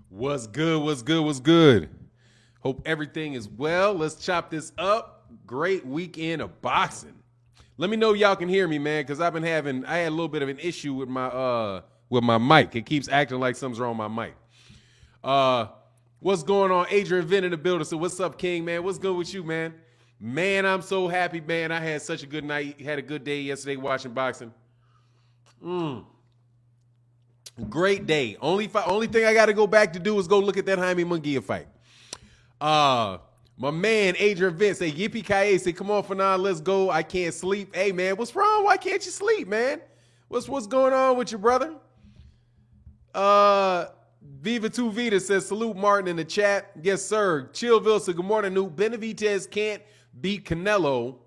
What's good? What's good? What's good? Hope everything is well. Let's chop this up. Great weekend of boxing. Let me know y'all can hear me, man, because I had a little bit of an issue with my mic. It keeps acting like something's wrong with my mic. What's going on? Adrian Vinn in the building. So what's up, King, man? What's good with you, man? Man, I'm so happy, man. I had such a good night. Had a good day yesterday watching boxing. Great day. Only thing I got to go back to do is go look at that Jaime Munguia fight. My man Adrian Vinn say yippee ki say come on Fanon, let's go. I can't sleep. Hey man, what's wrong? Why can't you sleep, man? What's going on with your brother? Viva Tu Vita says salute Martin in the chat. Yes sir. Chillville said good morning. New Benavidez can't beat Canelo.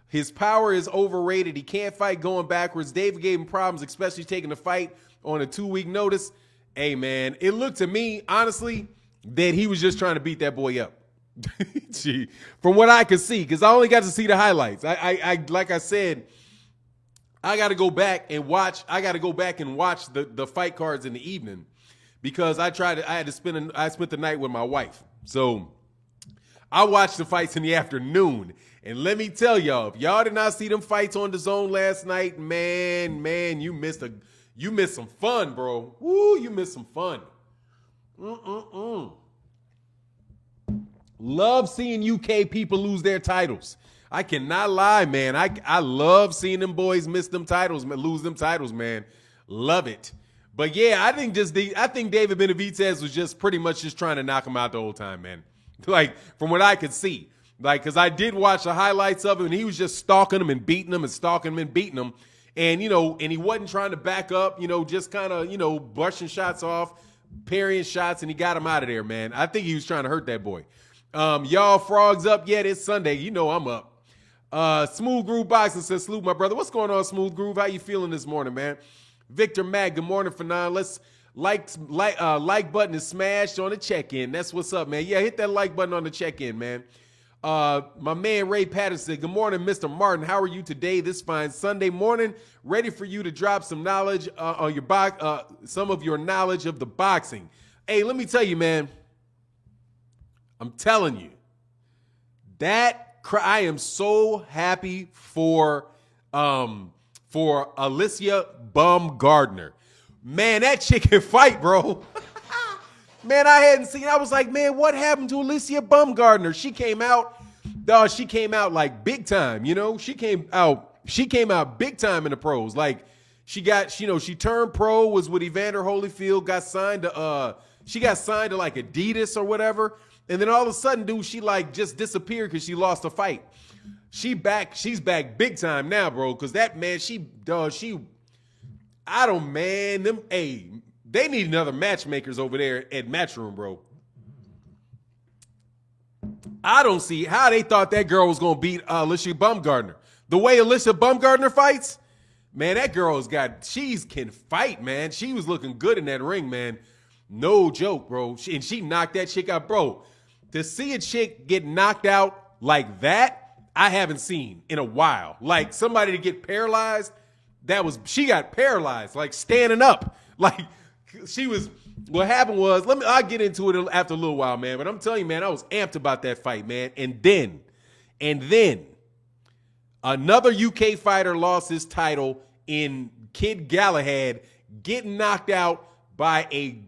His power is overrated. He can't fight going backwards. David gave him problems, especially taking the fight on a 2-week notice. Hey, man, it looked to me, honestly, that he was just trying to beat that boy up. Gee, from what I could see, because I only got to see the highlights. I like I said, I got to go back and watch. I got to go back and watch the fight cards in the evening because I spent the night with my wife. So I watched the fights in the afternoon. And let me tell y'all, if y'all did not see them fights on the zone last night, man, you missed some fun, bro. Woo, you missed some fun. Love seeing UK people lose their titles. I cannot lie, man. I love seeing them boys lose them titles, man. Love it. But yeah, I think David Benavidez was just pretty much just trying to knock him out the whole time, man. Like from what I could see. Like, because I did watch the highlights of him, and he was just stalking him and beating him and stalking him and beating him. And, and he wasn't trying to back up, just kind of, brushing shots off, parrying shots, and he got him out of there, man. I think he was trying to hurt that boy. Y'all frogs up yet? It's Sunday. I'm up. Smooth Groove Boxing says, salute, my brother. What's going on, Smooth Groove? How you feeling this morning, man? Victor Mack, good morning, Fanon. Let's like button is smashed on the check-in. That's what's up, man. Yeah, hit that like button on the check-in, man. My man Ray Patterson, good morning, Mr. Martin. How are you today? This fine Sunday morning, ready for you to drop some knowledge on your some of your knowledge of the boxing. Hey, let me tell you, man. I'm telling you, I am so happy for Alicia Baumgardner. Man, that chick can fight, bro. Man, I was like, man, what happened to Alicia Baumgardner? She came out like big time, She came out big time in the pros. Like she turned pro, was with Evander Holyfield, she got signed to like Adidas or whatever. And then all of a sudden, dude, she like just disappeared because she lost a fight. She's back big time now, bro. Cause that man, they need another matchmakers over there at Matchroom, bro. I don't see how they thought that girl was going to beat Alicia Baumgardner. The way Alicia Baumgardner fights, man, that girl she can fight, man. She was looking good in that ring, man. No joke, bro. She knocked that chick out, bro. To see a chick get knocked out like that, I haven't seen in a while. Like somebody to get paralyzed, she got paralyzed, like standing up. Like, what happened was, I'll get into it after a little while, man. But I'm telling you, man, I was amped about that fight, man. And then another UK fighter lost his title in Kid Galahad getting knocked out by a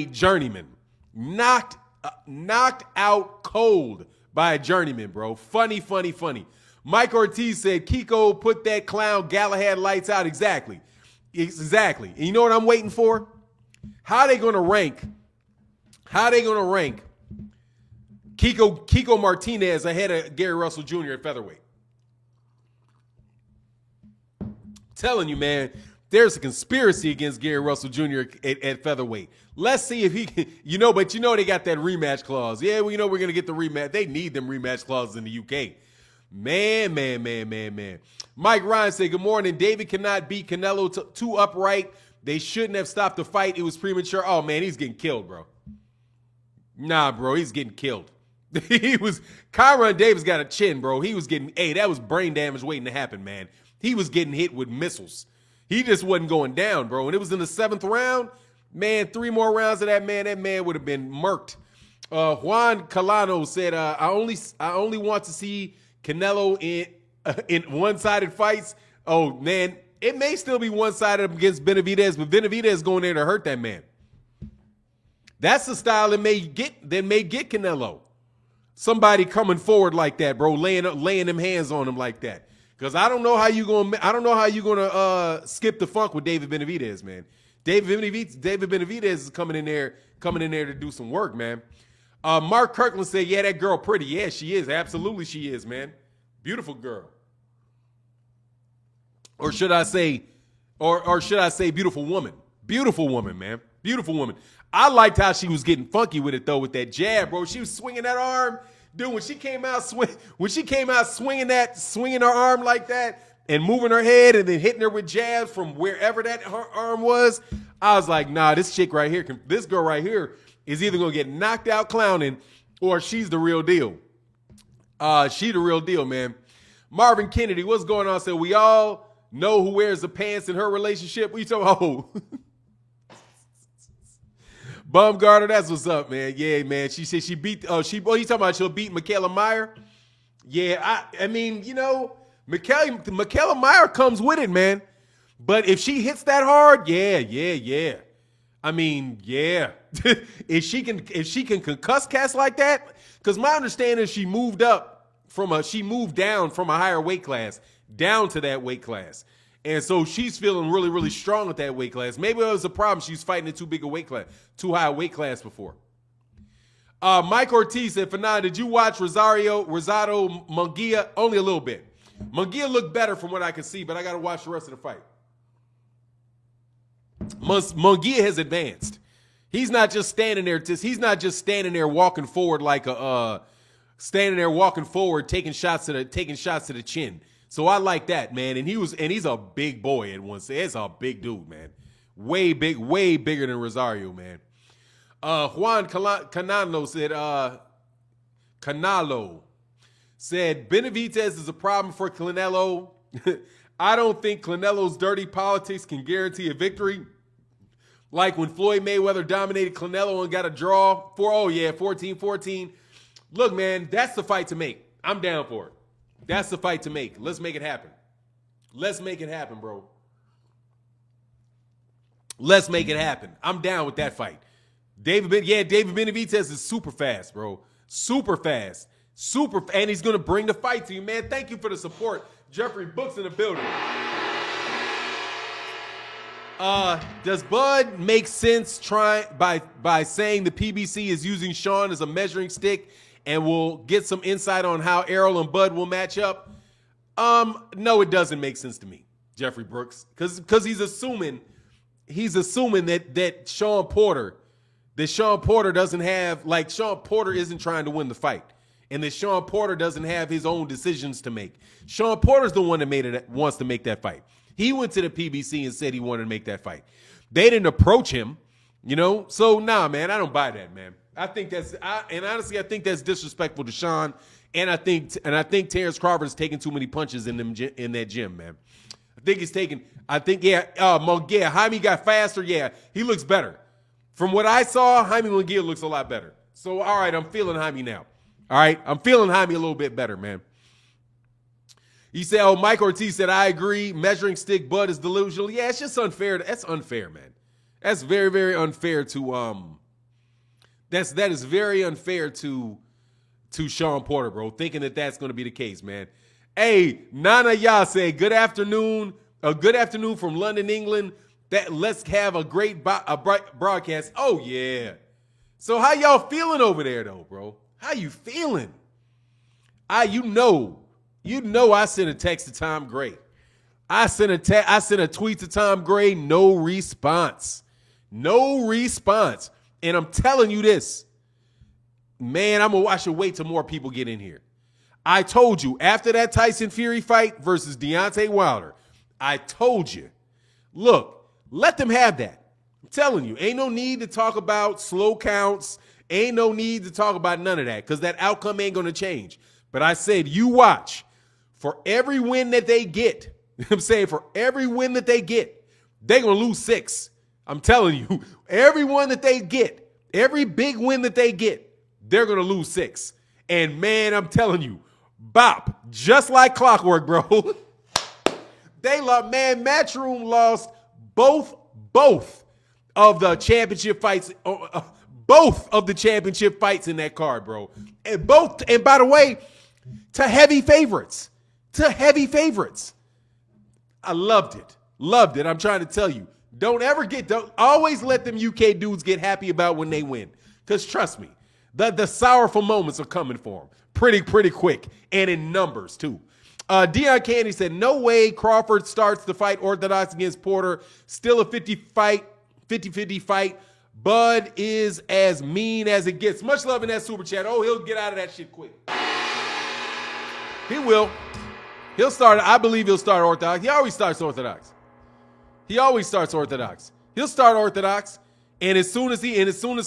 journeyman. Knocked out cold by a journeyman, bro. Funny. Mike Ortiz said, Kiko put that clown Galahad lights out. Exactly. And you know what I'm waiting for? How are they going to rank Kiko Martinez ahead of Gary Russell Jr. at featherweight? I'm telling you, man, there's a conspiracy against Gary Russell Jr. at featherweight. Let's see if he can, but they got that rematch clause. Yeah, we're going to get the rematch. They need them rematch clauses in the UK. Man. Mike Ryan said, good morning. David cannot beat Canelo too upright. They shouldn't have stopped the fight. It was premature. Oh, man, he's getting killed, bro. Nah, bro, he's getting killed. Kyron Davis got a chin, bro. That was brain damage waiting to happen, man. He was getting hit with missiles. He just wasn't going down, bro. And it was in the 7th round. Man, 3 more rounds of that man would have been murked. Juan Calano said, I only want to see Canelo in one-sided fights. Oh, man, it may still be one-sided against Benavidez, but Benavidez going there to hurt that man. That's the style that may get Canelo. Somebody coming forward like that, bro, laying them hands on him like that. Because I don't know how you gonna skip the funk with David Benavidez, man. David Benavidez is coming in there to do some work, man. Mark Kirkland said, yeah, that girl pretty. Yeah, she is. Absolutely she is, man. Beautiful girl. Or should I say beautiful woman? Beautiful woman, man. Beautiful woman. I liked how she was getting funky with it, though, with that jab, bro. She was swinging that arm. Dude, when she came out swinging her arm like that and moving her head and then hitting her with jabs from wherever that her arm was, I was like, nah, this girl right here is either going to get knocked out clowning or she's the real deal. She the real deal, man. Marvin Kennedy, what's going on? Said, we all know who wears the pants in her relationship. What you talking about? Oh. Bumgarner, that's what's up, man. Yeah, man. She said she beat. You talking about she'll beat Michaela Meyer? Yeah, I mean, you know, Michaela Meyer comes with it, man. But if she hits that hard, yeah. I mean, yeah. if she can concuss cats like that, because my understanding is she moved down from a higher weight class down to that weight class. And so she's feeling really, really strong at that weight class. Maybe it was a problem. She's fighting in too high a weight class before. Mike Ortiz said, Fernand, did you watch Rosado Munguia? Only a little bit. Munguia looked better from what I can see, but I got to watch the rest of the fight. Munguia has advanced. He's not just standing there walking forward like taking shots to the chin. So I like that, man. And he's a big boy at once. It's a big dude, man. Way bigger than Rosario, man. Juan Canalo said Benavidez is a problem for Canelo. I don't think Canelo's dirty politics can guarantee a victory. Like when Floyd Mayweather dominated Canelo and got a draw 14-14. Look, man, that's the fight to make. I'm down for it. That's the fight to make. Let's make it happen. Let's make it happen, bro. Let's make it happen. I'm down with that fight. David Benavidez is super fast, bro. Super fast. And he's going to bring the fight to you, man. Thank you for the support. Jeffrey Books in the building. Does Bud make sense by saying the PBC is using Sean as a measuring stick and we'll get some insight on how Errol and Bud will match up? No, it doesn't make sense to me, Jeffrey Brooks, because he's assuming that Sean Porter doesn't have, like, Sean Porter isn't trying to win the fight, and that Sean Porter doesn't have his own decisions to make. Sean Porter's the one that wants to make that fight. He went to the PBC and said he wanted to make that fight. They didn't approach him, you know. So nah, man, I don't buy that, man. Honestly, I think that's disrespectful to Sean, and I think Terrence Crawford is taking too many punches in that gym, man. Jaime got faster. Yeah, he looks better. From what I saw, Jaime Munguia looks a lot better. So, all right, I'm feeling Jaime now. All right, I'm feeling Jaime a little bit better, man. He said, Mike Ortiz said, I agree. Measuring stick Bud is delusional. Yeah, it's just unfair. That's unfair, man. That's very, very unfair to that is very unfair to Sean Porter, bro, thinking that that's going to be the case, man. Hey, Nana Ya said, good afternoon from London, England. Let's have a great bright broadcast. Oh, yeah. So how y'all feeling over there, though, bro? How you feeling? You know I sent a text to Tom Gray. I sent a tweet to Tom Gray, no response. No response. And I'm telling you this, man, I should wait till more people get in here. I told you, after that Tyson Fury fight versus Deontay Wilder, I told you, look, let them have that. I'm telling you, ain't no need to talk about slow counts. Ain't no need to talk about none of that because that outcome ain't going to change. But I said, you watch. For every win that they get, I'm saying for every win that they get, they're going to lose 6. I'm telling you, every one that they get, every big win that they get, they're going to lose 6. And, man, I'm telling you, bop, just like clockwork, bro. They lost, man, Matchroom lost both of the championship fights, both of the championship fights in that card, bro. And by the way, to heavy favorites. I loved it. I'm trying to tell you. Don't always let them UK dudes get happy about when they win. Because trust me, the sorrowful moments are coming for them pretty quick. And in numbers, too. Dion Candy said, no way Crawford starts the fight orthodox against Porter. Still a 50-50 fight. Bud is as mean as it gets. Much love in that super chat. Oh, he'll get out of that shit quick. He will. I believe he'll start orthodox. He always starts orthodox. He'll start orthodox, and as soon as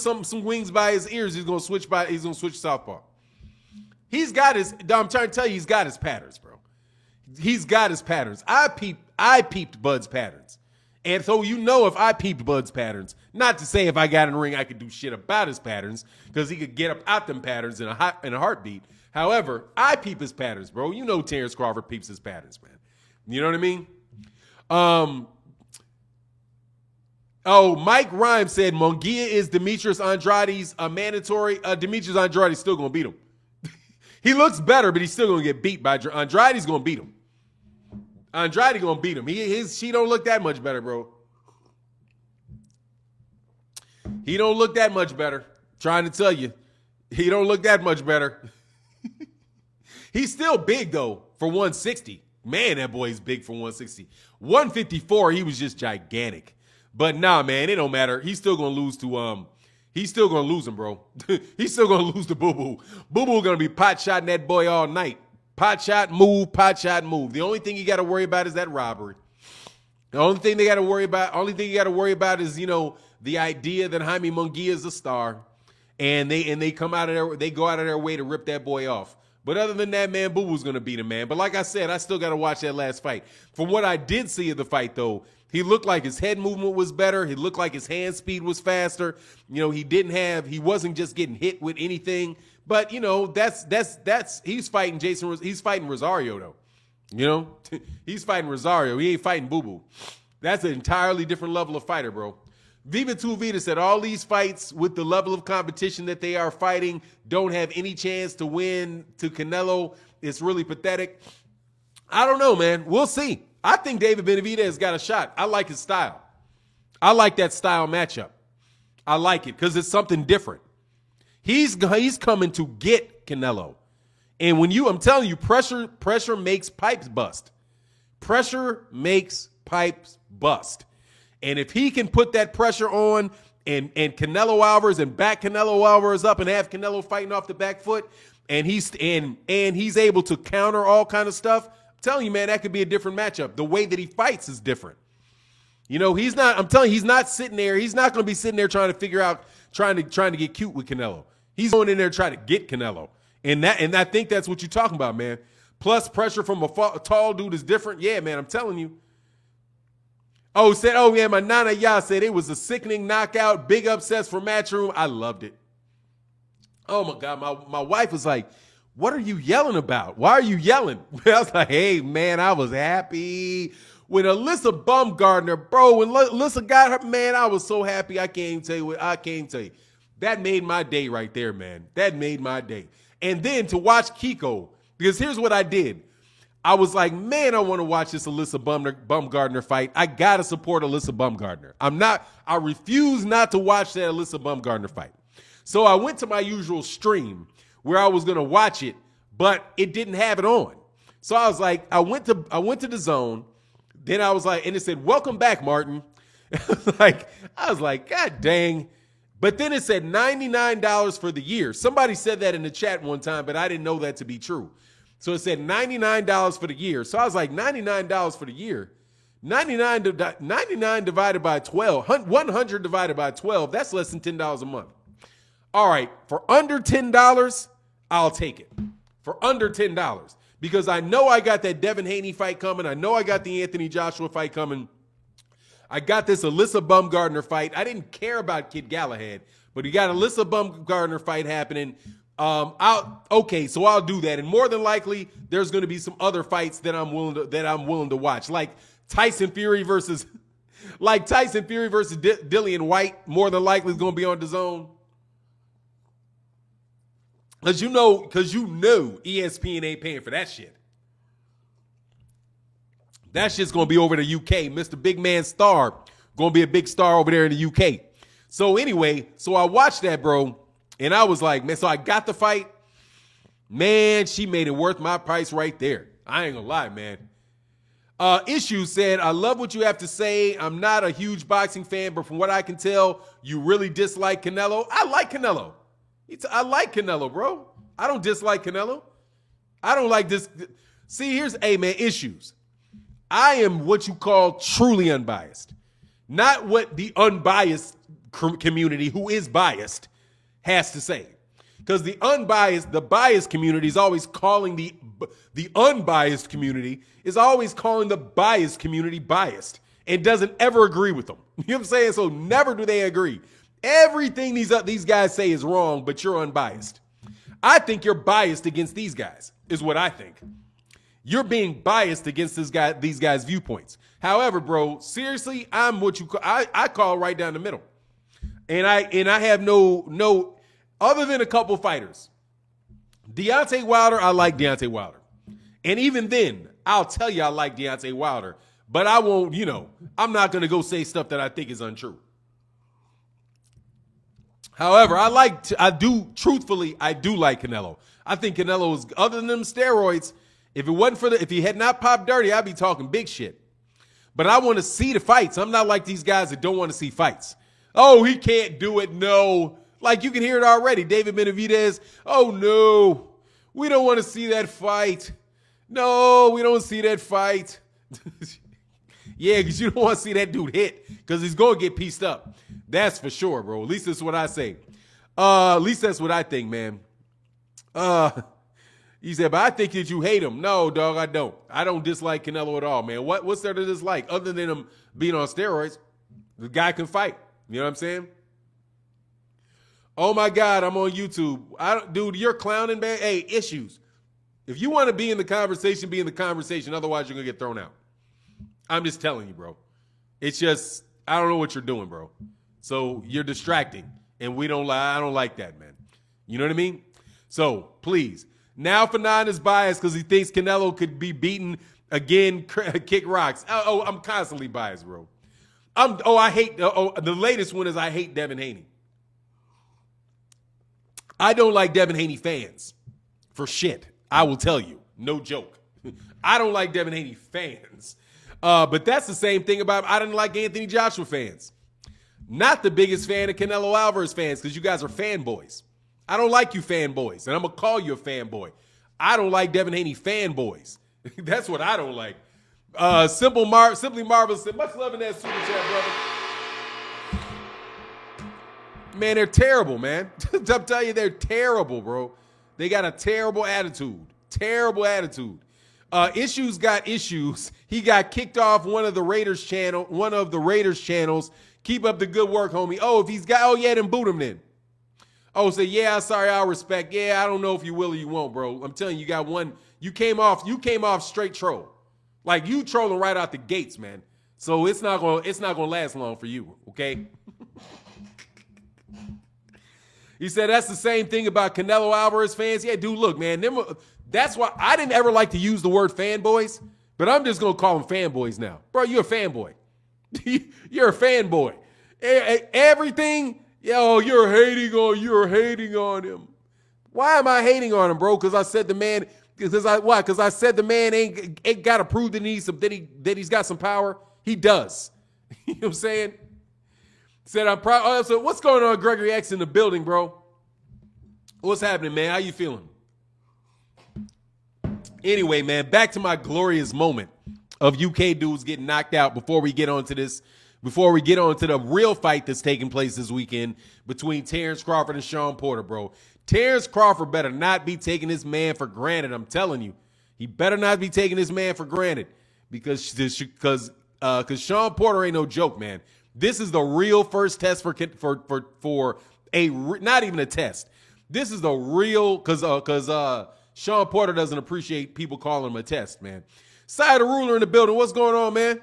some wings by his ears, he's gonna switch southpaw. I'm trying to tell you, he's got his patterns, bro. He's got his patterns. I peeped Bud's patterns. And so if I peeped Bud's patterns, not to say if I got in the ring I could do shit about his patterns, because he could get up out them patterns in a heartbeat. However, I peep his patterns, bro. You know Terrence Crawford peeps his patterns, man. You know what I mean? Mike Rhymes said Munguia is Demetrius Andrade's mandatory. Demetrius Andrade's still going to beat him. He looks better, but he's still going to get beat by Andrade's going to beat him. Andrade going to beat him. She don't look that much better, bro. He don't look that much better. Trying to tell you. He don't look that much better. He's still big, though, for 160. Man, that boy's big for 160. 154, he was just gigantic. But nah, man, it don't matter. He's still gonna lose to him, bro. He's still gonna lose to Boo Boo. Boo Boo gonna be pot shotting that boy all night. Pot shot, move. The only thing you gotta worry about is that robbery. The only thing you gotta worry about is, the idea that Jaime Munguia is a star. And they go out of their way to rip that boy off. But other than that, man, Boo Boo's gonna beat him, man. But like I said, I still gotta watch that last fight. From what I did see of the fight, though, he looked like his head movement was better. He looked like his hand speed was faster. He wasn't just getting hit with anything. But he's fighting he's fighting Rosario, though. He's fighting Rosario. He ain't fighting Boo Boo. That's an entirely different level of fighter, bro. Viva 2 Vita said all these fights with the level of competition that they are fighting don't have any chance to win to Canelo. It's really pathetic. I don't know, man. We'll see. I think David Benavidez has got a shot. I like his style. I like that style matchup. I like it because it's something different. He's coming to get Canelo. And I'm telling you, pressure makes pipes bust. Pressure makes pipes bust. And if he can put that pressure on and Canelo Alvarez and back Canelo Alvarez up and have Canelo fighting off the back foot, and he's able to counter all kind of stuff, I'm telling you, man, that could be a different matchup. The way that he fights is different. He's not sitting there. He's not going to be sitting there trying to get cute with Canelo. He's going in there trying to get Canelo. And I think that's what you're talking about, man. Plus pressure from a tall dude is different. Yeah, man, I'm telling you. My Nana Ya said it was a sickening knockout. Big upsets for Matchroom. I loved it. Oh, my God. My wife was like, what are you yelling about? Why are you yelling? I was like, hey, man, I was happy. When Alyssa Baumgardner, bro, when Alyssa got her, man, I was so happy. I can't even tell you. That made my day right there, man. That made my day. And then to watch Kiko, because here's what I did. I was like, man, I want to watch this Alyssa Baumgardner fight. I got to support Alyssa Baumgardner. I refuse not to watch that Alyssa Baumgardner fight. So I went to my usual stream where I was going to watch it, but it didn't have it on. So I was like, I went to the Zone. Then I was like, and it said, welcome back, Martin. I was like, God dang. But then it said $99 for the year. Somebody said that in the chat one time, but I didn't know that to be true. So it said $99 for the year. So I was like, $99 for the year. 99 divided by 12, 100 divided by 12, that's less than $10 a month. All right, for under $10, I'll take it. For under $10. Because I know I got that Devin Haney fight coming. I know I got the Anthony Joshua fight coming. I got this Alyssa Baumgardner fight. I didn't care about Kid Galahad, but you got Alyssa Baumgardner fight happening. So I'll do that, and more than likely, there's going to be some other fights that I'm willing to watch, like Tyson Fury versus Dillian White. More than likely, is going to be on DAZN. Because you know ESPN ain't paying for that shit. That shit's going to be over in the UK. Mr. Big Man Star going to be a big star over there in the UK. So anyway, I watched that, bro, and I was like, man, so I got the fight. Man, she made it worth my price right there. I ain't going to lie, man. Issue said, I love what you have to say. I'm not a huge boxing fan, but from what I can tell, you really dislike Canelo. I like Canelo. I like Canelo, bro. I don't dislike Canelo. I don't like this. See, issues. I am what you call truly unbiased. Not what the unbiased community who is biased has to say. Because the biased community is always calling the unbiased community is always calling the biased community biased and doesn't ever agree with them. You know what I'm saying? So never do they agree. Everything these guys say is wrong, but you're unbiased. I think you're biased against these guys, is what I think. You're being biased against these guys' viewpoints. However, bro, seriously, I'm what you call I call right down the middle. And I have no other than a couple fighters. Deontay Wilder, I like Deontay Wilder. And even then, I'll tell you I like Deontay Wilder, but I won't, I'm not going to go say stuff that I think is untrue. However, I do like Canelo. I think Canelo is, other than them steroids, if he had not popped dirty, I'd be talking big shit. But I want to see the fights. I'm not like these guys that don't want to see fights. Oh, he can't do it. No. Like you can hear it already. David Benavidez. Oh, no. We don't want to see that fight. No, we don't see that fight. Yeah, because you don't want to see that dude hit because he's going to get pieced up. That's for sure, bro. At least that's what I say. At least that's what I think, man. He said, but I think that you hate him. No, dog, I don't. I don't dislike Canelo at all, man. What's there to dislike other than him being on steroids? The guy can fight. You know what I'm saying? Oh, my God, I'm on YouTube. Dude, you're clowning, man. Hey, issues. If you want to be in the conversation, be in the conversation. Otherwise, you're going to get thrown out. I'm just telling you, bro. It's just, I don't know what you're doing, bro. So you're distracting, and I don't like that, man. You know what I mean? So, please. Now Fanon is biased because he thinks Canelo could be beaten again, kick rocks. Oh, I'm constantly biased, bro. The latest one is I hate Devin Haney. I don't like Devin Haney fans for shit. I will tell you. No joke. I don't like Devin Haney fans. But that's the same thing about I didn't like Anthony Joshua fans. Not the biggest fan of Canelo Alvarez fans because you guys are fanboys. I don't like you fanboys, and I'm going to call you a fanboy. I don't like Devin Haney fanboys. That's what I don't like. Simply Marvelous said, much love in that super chat, brother. Man, they're terrible, man. I'm telling you, they're terrible, bro. They got a terrible attitude. Terrible attitude. Issues got issues. He got kicked off one of the Raiders channels. Keep up the good work, homie. Then boot him then. Oh, say, yeah, sorry, I'll respect. Yeah, I don't know if you will or you won't, bro. I'm telling you, you got one. You came off straight troll. Like you trolling right out the gates, man. So it's not gonna last long for you, okay? He said that's the same thing about Canelo Alvarez fans. Yeah, dude, look, man, that's why I didn't ever like to use the word fanboys, but I'm just gonna call them fanboys now. Bro, you're a fanboy. You're a fanboy. Everything. Yo, you're hating on him. Why am I hating on him, bro? Because I said the man. Because I said the man ain't got to prove that he's got some power. He does. You know what I'm saying? Said I'm proud. So what's going on, Gregory X in the building, bro? What's happening, man? How you feeling? Anyway, man, back to my glorious moment of UK dudes getting knocked out before we get on to the real fight that's taking place this weekend between Terrence Crawford and Sean Porter, bro. Terrence Crawford better not be taking this man for granted. I'm telling you. He better not be taking this man for granted because because Sean Porter ain't no joke, man. This is the real first test for not even a test. This is the real because Sean Porter doesn't appreciate people calling him a test, man. Side of Ruler in the building. What's going on, man?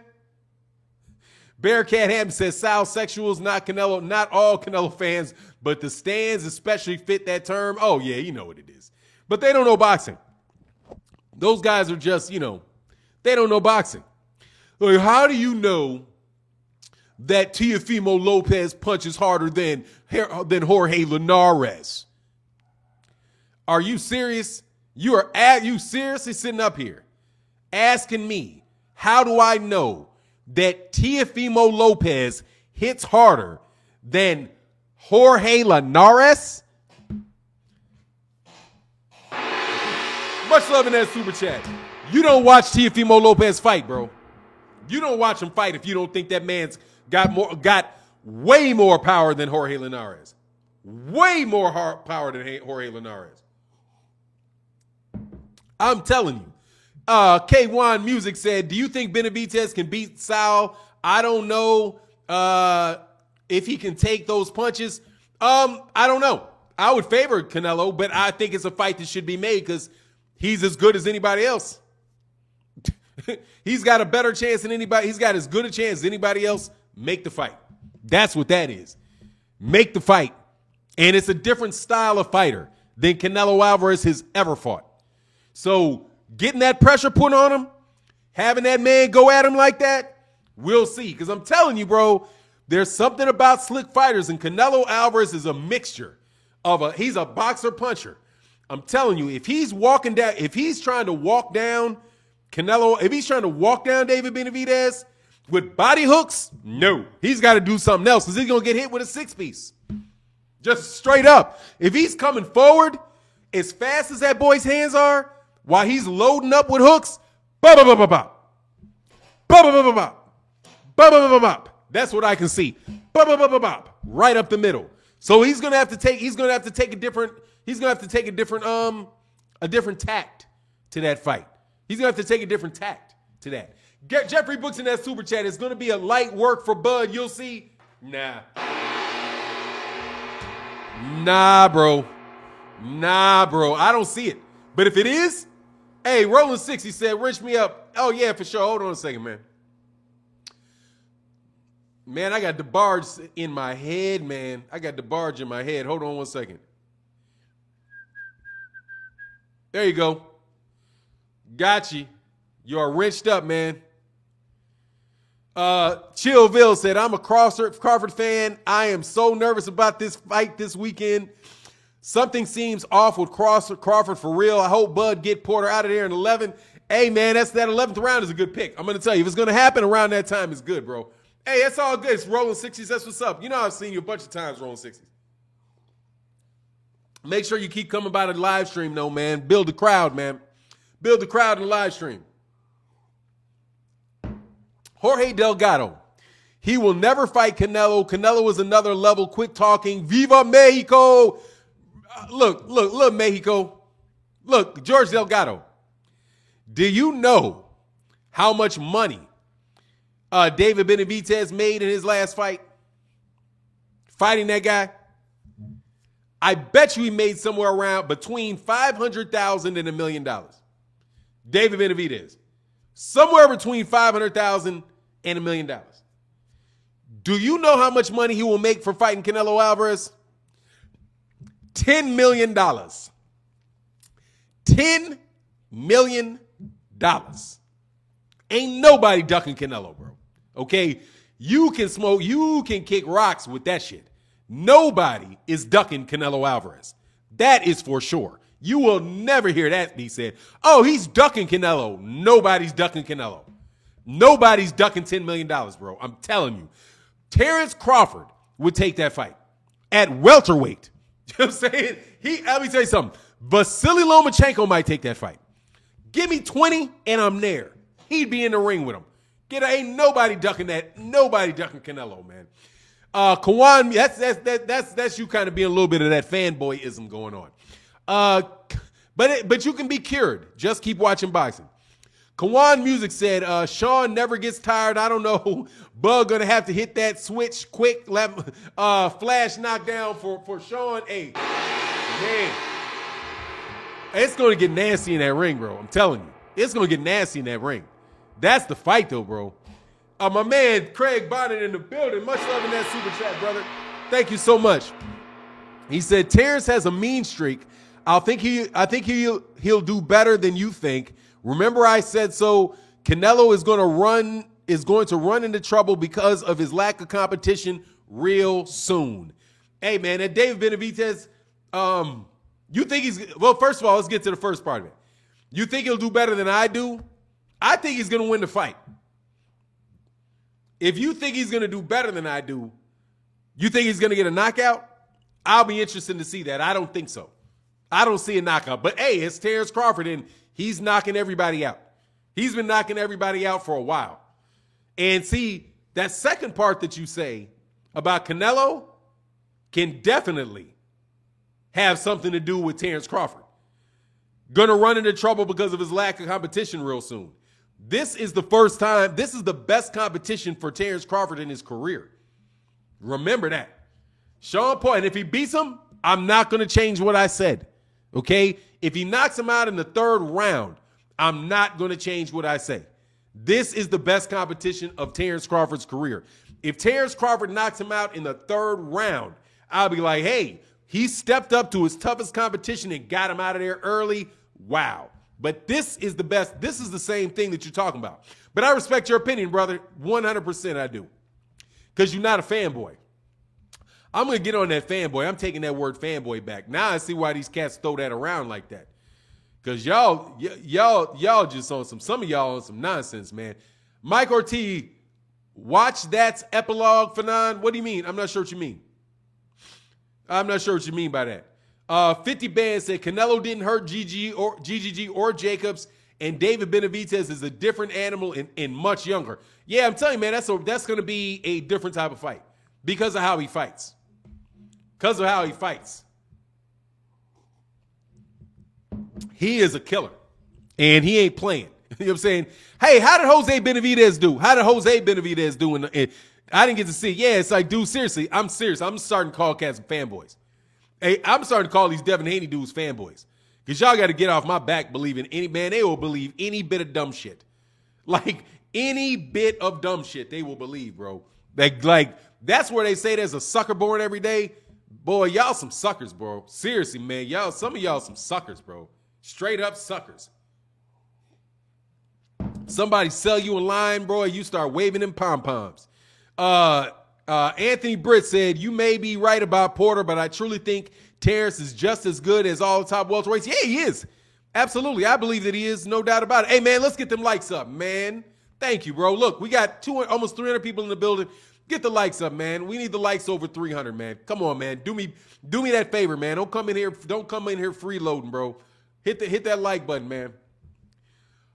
Bearcat Hampton says Sal sexuals, not Canelo, not all Canelo fans, but the stands especially fit that term. Oh, yeah, you know what it is. But they don't know boxing. Those guys are just, they don't know boxing. Like, how do you know that Teofimo Lopez punches harder than Jorge Linares? Are you serious? You seriously sitting up here asking me, how do I know that Teofimo Lopez hits harder than Jorge Linares? Much love in that super chat. You don't watch Teofimo Lopez fight, bro. You don't watch him fight if you don't think that man's got way more power than Jorge Linares. Way more power than Jorge Linares. I'm telling you. K1 Music said, do you think Benavidez can beat Sal? I don't know if he can take those punches. I don't know. I would favor Canelo, but I think it's a fight that should be made because he's as good as anybody else. He's got a better chance than anybody. He's got as good a chance as anybody else. Make the fight. That's what that is. Make the fight. And it's a different style of fighter than Canelo Alvarez has ever fought. So getting that pressure put on him, having that man go at him like that, we'll see. Because I'm telling you, bro, there's something about slick fighters, and Canelo Alvarez is a mixture of he's a boxer puncher. I'm telling you, if he's trying to walk down Canelo, if he's trying to walk down David Benavidez with body hooks, no. He's got to do something else because he's going to get hit with a six-piece. Just straight up. If he's coming forward as fast as that boy's hands are, while he's loading up with hooks, bop-bop-bop-bop. Bop-bop-bop-bop. Bop-bop-bop-bop. That's what I can see. Bop-bop-bop-bop. Right up the middle. So he's going to have to take a different tact to that fight. He's going to have to take a different tact to that. Get Jeffrey Books in that super chat. It's going to be a light work for Bud. You'll see. Nah, bro. I don't see it. But if it is, hey, Rolling 60 said, "Rich me up." Oh, yeah, for sure. Hold on a second, man. Man, I got DeBarge in my head, man. Hold on one second. There you go. Got you. You are wrenched up, man. Chillville said, I'm a Crawford fan. I am so nervous about this fight this weekend. Something seems off with Crawford for real. I hope Bud get Porter out of there in 11. Hey, man, that 11th round is a good pick. I'm going to tell you, if it's going to happen around that time, it's good, bro. Hey, that's all good. It's Rolling 60s. That's what's up. You know I've seen you a bunch of times, Rolling 60s. Make sure you keep coming by the live stream, though, man. Build the crowd, man. Build the crowd in the live stream. Jorge Delgado. He will never fight Canelo. Canelo is another level. Quick talking. Viva Mexico. Look, Mexico. Look, George Delgado. Do you know how much money David Benavidez made in his last fight? Fighting that guy? I bet you he made somewhere around between $500,000 and $1 million. David Benavidez. Somewhere between $500,000 and $1 million. Do you know how much money he will make for fighting Canelo Alvarez? $10 million. $10 million. Ain't nobody ducking Canelo, bro. Okay? You can smoke, you can kick rocks with that shit. Nobody is ducking Canelo Alvarez. That is for sure. You will never hear that be said. Oh, he's ducking Canelo. Nobody's ducking Canelo. Nobody's ducking $10 million, bro. I'm telling you. Terrence Crawford would take that fight at welterweight. You know what I'm saying? Let me tell you something. Vasily Lomachenko might take that fight. Give me 20 and I'm there. He'd be in the ring with him. Ain't nobody ducking that. Nobody ducking Canelo, man. Kawan, that's you kind of being a little bit of that fanboyism going on. But you can be cured. Just keep watching boxing. Kawan Music said, Sean never gets tired. I don't know. Bug gonna have to hit that switch quick. Flash knockdown for Sean. Hey, man. It's gonna get nasty in that ring, bro. I'm telling you. It's gonna get nasty in that ring. That's the fight, though, bro. My man Craig Bonnet in the building. Much love in that super chat, brother. Thank you so much. He said Terrence has a mean streak. I think he'll do better than you think. Remember I said so. Canelo is going to run into trouble because of his lack of competition real soon. Hey man, that David Benavidez, you think first of all, let's get to the first part of it. You think he'll do better than I do? I think he's going to win the fight. If you think he's going to do better than I do, you think he's going to get a knockout? I'll be interested to see that. I don't think so. I don't see a knockout. But, hey, it's Terrence Crawford, and he's knocking everybody out. He's been knocking everybody out for a while. And see, that second part that you say about Canelo can definitely have something to do with Terrence Crawford. Gonna run into trouble because of his lack of competition real soon. This is the first time, this is the best competition for Terrence Crawford in his career. Remember that. Sean Paul, and if he beats him, I'm not going to change what I said. Okay? If he knocks him out in the third round, I'm not going to change what I say. This is the best competition of Terrence Crawford's career. If Terrence Crawford knocks him out in the third round, I'll be like, hey, he stepped up to his toughest competition and got him out of there early. Wow. But this is the best. This is the same thing that you're talking about. But I respect your opinion, brother. 100% I do. Because you're not a fanboy. I'm going to get on that fanboy. I'm taking that word fanboy back. Now I see why these cats throw that around like that. Because y'all just on some of y'all on some nonsense, man. Mike Ortiz, watch that's epilogue, Fanon. What do you mean? I'm not sure what you mean. I'm not sure what you mean by that. 50 Band said Canelo didn't hurt GGG or Jacobs, and David Benavidez is a different animal and much younger. Yeah, I'm telling you, man, that's going to be a different type of fight because of how he fights. Because of how he fights. He is a killer, and he ain't playing. You know what I'm saying? Hey, how did Jose Benavidez do? How did Jose Benavidez do? I didn't get to see. Yeah, it's like, dude, seriously, I'm serious. I'm starting to call cats fanboys. Hey, I'm starting to call these Devin Haney dudes fanboys. Because y'all got to get off my back believing they will believe any bit of dumb shit. Like, any bit of dumb shit they will believe, bro. Like that's where they say there's a sucker born every day. Boy, y'all some suckers, bro. Seriously, man. Some of y'all some suckers, bro. Straight up suckers. Somebody sell you a line, bro, and you start waving them pom-poms. Anthony Britt said, you may be right about Porter, but I truly think Terrence is just as good as all the top welterweights. Yeah, he is. Absolutely. I believe that he is. No doubt about it. Hey, man, let's get them likes up, man. Thank you, bro. Look, we got almost 300 people in the building. Get the likes up, man. We need the likes over 300, man. Come on, man. Do me that favor, man. Don't come in here freeloading, bro. Hit that like button, man.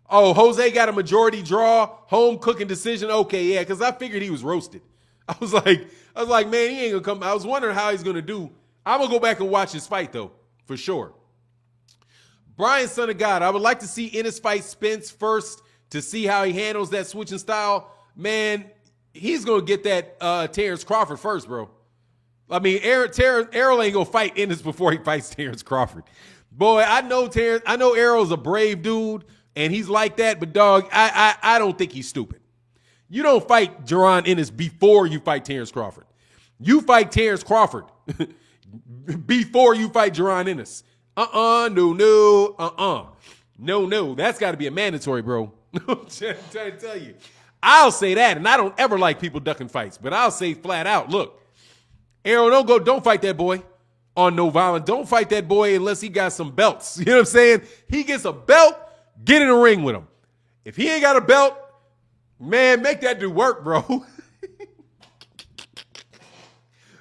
Oh, Jose got a majority draw, home cooking decision. Okay, yeah, because I figured he was roasted. I was like, man, he ain't gonna come. I was wondering how he's gonna do. I'm gonna go back and watch his fight though, for sure. Brian, son of God, I would like to see Ennis fight Spence first to see how he handles that switching style. Man, he's gonna get that Terrence Crawford first, bro. I mean, Errol ain't gonna fight Ennis before he fights Terrence Crawford. Boy, I know Errol's a brave dude, and he's like that, but dog, I don't think he's stupid. You don't fight Jaron Ennis before you fight Terrence Crawford. You fight Terrence Crawford before you fight Jaron Ennis. No. That's got to be a mandatory, bro. I'm trying to tell you. I'll say that, and I don't ever like people ducking fights, but I'll say flat out, look, Errol, don't fight that boy on no violence. Don't fight that boy unless he got some belts. You know what I'm saying? He gets a belt, get in the ring with him. If he ain't got a belt, man, make that dude work, bro.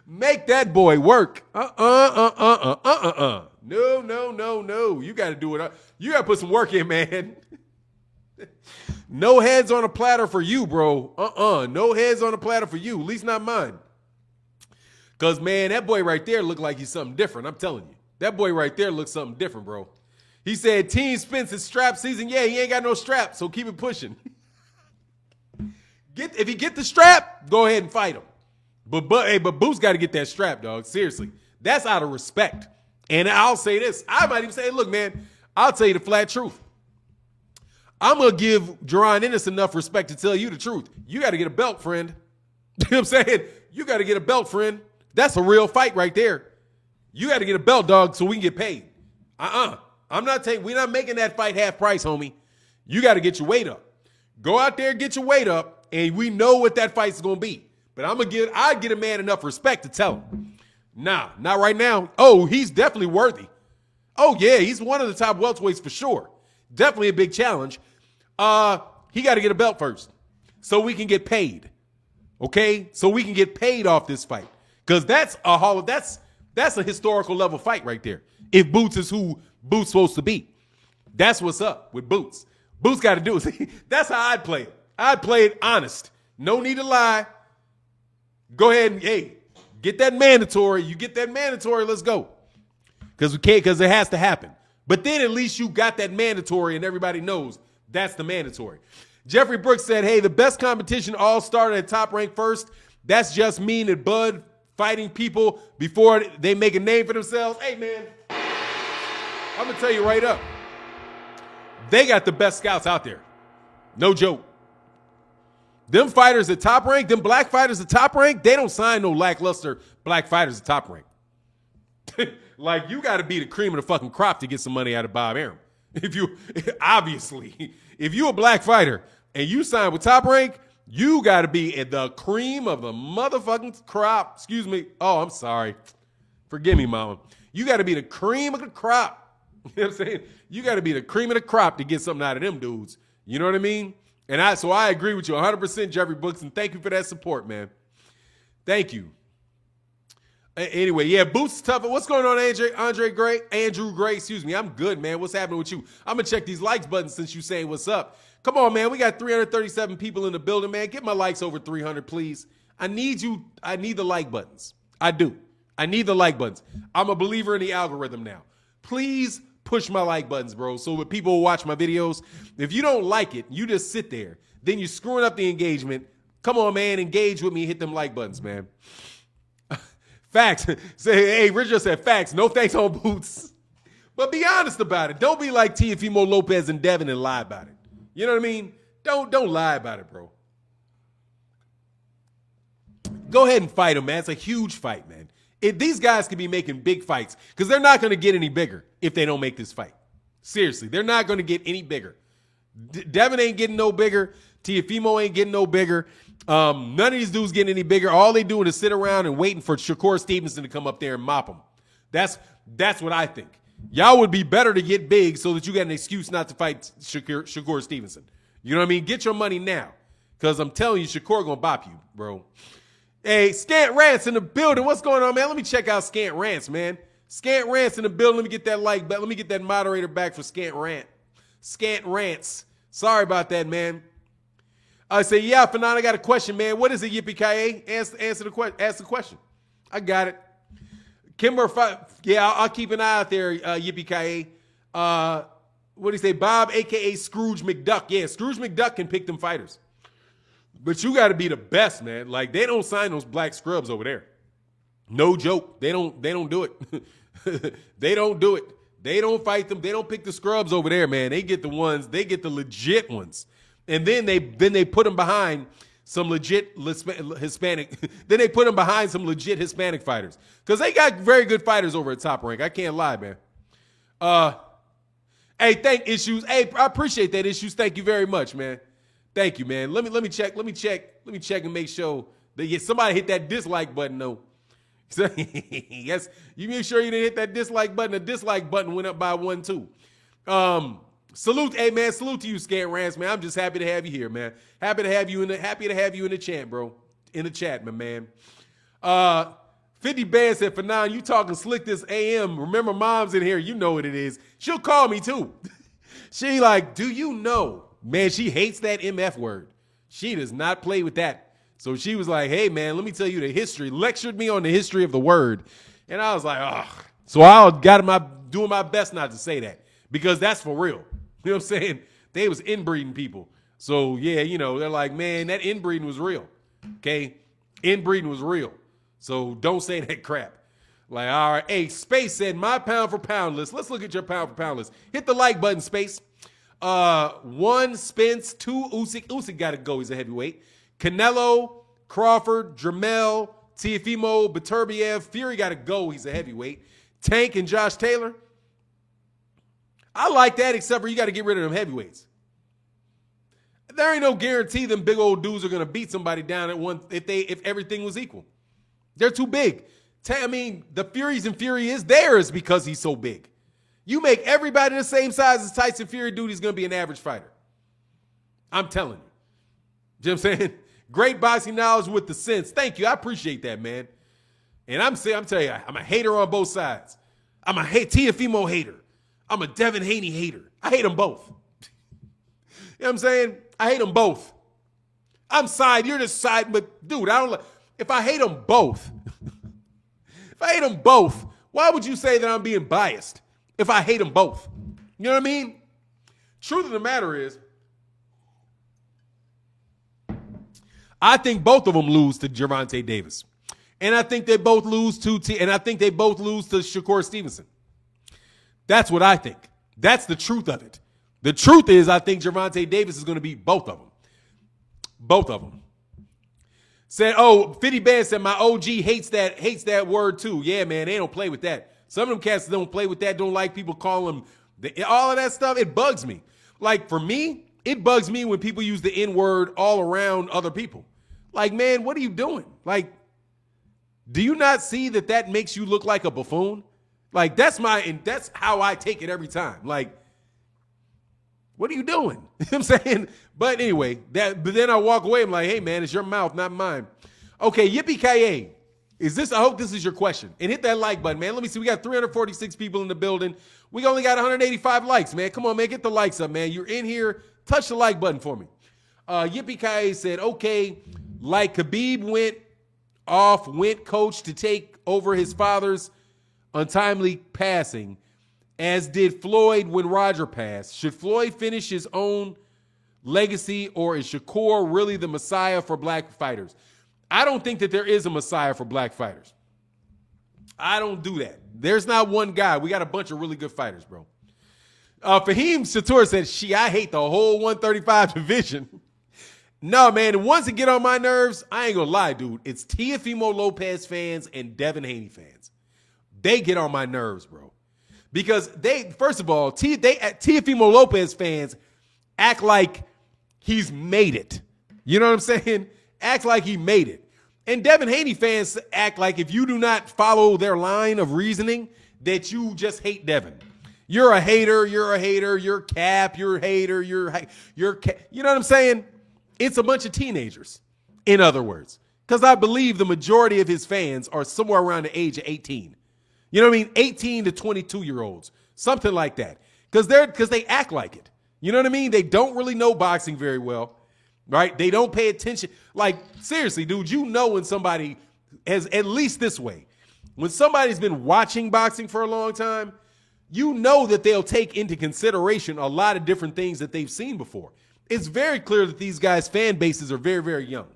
Make that boy work. No. You got to do it. You got to put some work in, man. No heads on a platter for you, bro. No heads on a platter for you. At least not mine. Because, man, that boy right there looked like he's something different. I'm telling you. That boy right there looks something different, bro. He said, Team Spence is strap season. Yeah, he ain't got no strap, so keep it pushing. If he get the strap, go ahead and fight him. But Boots got to get that strap, dog. Seriously. That's out of respect. And I'll say this. I might even say, look, man, I'll tell you the flat truth. I'm going to give Jaron Ennis enough respect to tell you the truth. You got to get a belt, friend. You know what I'm saying? You got to get a belt, friend. That's a real fight right there. You got to get a belt, dog, so we can get paid. We're not making that fight half price, homie. You got to get your weight up. Go out there, get your weight up, and we know what that fight's going to be. But I'd get a man enough respect to tell him. Nah, not right now. Oh, he's definitely worthy. Oh, yeah, he's one of the top welterweights for sure. Definitely a big challenge. He got to get a belt first so we can get paid. Okay? So we can get paid off this fight. Because that's a historical level fight right there. If Boots is who Boots supposed to be. That's what's up with Boots. Boots got to do it. That's how I'd play it. I'd play it honest. No need to lie. Go ahead and, get that mandatory. You get that mandatory, let's go. Because it has to happen. But then at least you got that mandatory and everybody knows that's the mandatory. Jeffrey Brooks said, hey, the best competition all started at Top Rank first. That's just mean that Bud fighting people before they make a name for themselves. Hey, man, I'm going to tell you right up. They got the best scouts out there. No joke. Them fighters at Top Rank, them black fighters at Top Rank, they don't sign no lackluster black fighters at Top Rank. Like, you got to be the cream of the fucking crop to get some money out of Bob Arum. If you a black fighter and you sign with Top Rank, you got to be at the cream of the motherfucking crop. Excuse me. Oh, I'm sorry. Forgive me, mama. You got to be the cream of the crop. You know what I'm saying? You got to be the cream of the crop to get something out of them dudes. You know what I mean? And I agree with you 100%, Jeffrey Brooks, and thank you for that support, man. Thank you. Anyway, yeah, Boots is tough. What's going on, Andrew Gray, excuse me. I'm good, man. What's happening with you? I'm going to check these likes buttons since you saying what's up. Come on, man. We got 337 people in the building, man. Get my likes over 300, please. I need the like buttons. I do. I need the like buttons. I'm a believer in the algorithm now. Please push my like buttons, bro, so that people will watch my videos. If you don't like it, you just sit there. Then you're screwing up the engagement. Come on, man. Engage with me. Hit them like buttons, man. Facts. Hey, Richard said facts. No thanks on Boots. But be honest about it. Don't be like Teofimo Lopez and Devin and lie about it. You know what I mean? Don't lie about it, bro. Go ahead and fight them, man. It's a huge fight, man. These guys could be making big fights because they're not going to get any bigger if they don't make this fight. Seriously, they're not going to get any bigger. Devin ain't getting no bigger. Teofimo ain't getting no bigger. None of these dudes getting any bigger. All they doing is sit around and waiting for Shakur Stevenson to come up there and mop them. That's what I think. Y'all would be better to get big so that you got an excuse not to fight Shakur Stevenson. You know what I mean? Get your money now because I'm telling you, Shakur going to bop you, bro. Hey, Scant Rants in the building. What's going on, man? Let me check out Scant Rants, man. Scant Rants in the building. Let me get that like back. Let me get that moderator back for Scant Rant. Scant Rants. Sorry about that, man. I say, yeah, Fanon, I got a question, man. What is it, Yippee-ki-yay? Ask the question. I got it. Kimber, yeah, I'll keep an eye out there, Yippee-ki-yay. What do you say? Bob, a.k.a. Scrooge McDuck. Yeah, Scrooge McDuck can pick them fighters. But you got to be the best, man. Like, they don't sign those black scrubs over there. No joke. They don't do it. They don't do it. They don't fight them. They don't pick the scrubs over there, man. They get the legit ones. And then they put them behind some legit Hispanic. Then they put them behind some legit Hispanic fighters. Because they got very good fighters over at Top Rank. I can't lie, man. Hey, thank Issues. Hey, I appreciate that, Issues. Thank you very much, man. Thank you, man. Let me check and make sure that somebody hit that dislike button, though. Yes, you make sure you didn't hit that dislike button. The dislike button went up by 1 too. Salute, hey man, salute to you, Scant Rants, man. I'm just happy to have you here, man. Happy to have you in the chat, bro. In the chat, my man. 50 Band said, Fanon, you talking slick this AM. Remember, mom's in here. You know what it is. She'll call me too. She like, do you know? Man, she hates that MF word. She does not play with that. So she was like, hey, man, let me tell you the history. Lectured me on the history of the word. And I was like, oh. So I got doing my best not to say that. because that's for real. You know what I'm saying? They was inbreeding people. So, yeah, you know, they're like, man, that inbreeding was real. Okay? Inbreeding was real. So don't say that crap. Like, all right. Hey, Space said, my pound for pound list. Let's look at your pound for pound list. Hit the like button, Space. 1, Spence. 2, Usyk. Usyk got to go. He's a heavyweight. Canelo, Crawford, Jermell, Teofimo, Beterbiev. Fury got to go. He's a heavyweight. Tank and Josh Taylor. I like that, except for you got to get rid of them heavyweights. There ain't no guarantee them big old dudes are going to beat somebody down at one if everything was equal. They're too big. I mean, the Fury's and Fury is theirs because he's so big. You make everybody the same size as Tyson Fury, dude, he's going to be an average fighter. I'm telling you. You know what I'm saying? Great boxing knowledge with the sense. Thank you. I appreciate that, man. And I'm telling you, I'm a hater on both sides. I'm a Teofimo hater. I'm a Devin Haney hater. I hate them both. You know what I'm saying? I hate them both. I'm side. You're the side. But, dude, if I hate them both, why would you say that I'm being biased if I hate them both? You know what I mean? Truth of the matter is, I think both of them lose to Gervonta Davis. And I think they both lose to Shakur Stevenson. That's what I think. That's the truth of it. The truth is I think Gervonta Davis is going to beat both of them. Both of them. Said, 50 Band said, my OG hates that word too. Yeah, man, they don't play with that. Some of them cats don't play with that, don't like people call them, all of that stuff. It bugs me. Like, for me, it bugs me when people use the N-word all around other people. Like, man, what are you doing? Like, do you not see that makes you look like a buffoon? Like, that's how I take it every time. Like, what are you doing? You know what I'm saying? But anyway, but then I walk away. I'm like, hey, man, it's your mouth, not mine. Okay, yippee-ki-yay. I hope this is your question. And hit that like button, man. Let me see. We got 346 people in the building. We only got 185 likes, man. Come on, man. Get the likes up, man. You're in here. Touch the like button for me. Yippee-ki-yay said, okay, like Khabib went coach to take over his father's untimely passing, as did Floyd when Roger passed. Should Floyd finish his own legacy, or is Shakur really the messiah for black fighters? I don't think that there is a messiah for black fighters. I don't do that. There's not one guy. We got a bunch of really good fighters, bro. Fahim Sator said, I hate the whole 135 division. No, man, the ones that get on my nerves, I ain't gonna lie, dude. It's Teofimo Lopez fans and Devin Haney fans. They get on my nerves, bro. Because first of all, Teofimo Lopez fans act like he's made it. You know what I'm saying? Act like he made it. And Devin Haney fans act like if you do not follow their line of reasoning, that you just hate Devin. You're a hater, you're cap, you're a hater, you're cap. You know what I'm saying? It's a bunch of teenagers, in other words. Because I believe the majority of his fans are somewhere around the age of 18. You know what I mean? 18 to 22-year-olds. Something like that. Because they act like it. You know what I mean? They don't really know boxing very well. Right? They don't pay attention. Like, seriously, dude, you know when somebody has, at least this way, when somebody's been watching boxing for a long time, you know that they'll take into consideration a lot of different things that they've seen before. It's very clear that these guys' fan bases are very, very young.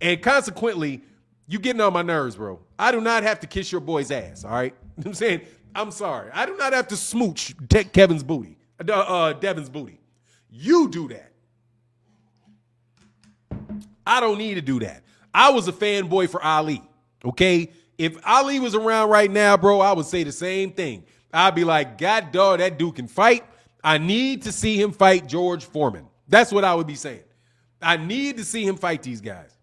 And consequently, you getting on my nerves, bro. I do not have to kiss your boy's ass, all right? You know what I'm saying? I'm sorry. I do not have to smooch Devin's booty. You do that. I don't need to do that. I was a fanboy for Ali, okay? If Ali was around right now, bro, I would say the same thing. I'd be like, God dog, that dude can fight. I need to see him fight George Foreman. That's what I would be saying. I need to see him fight these guys.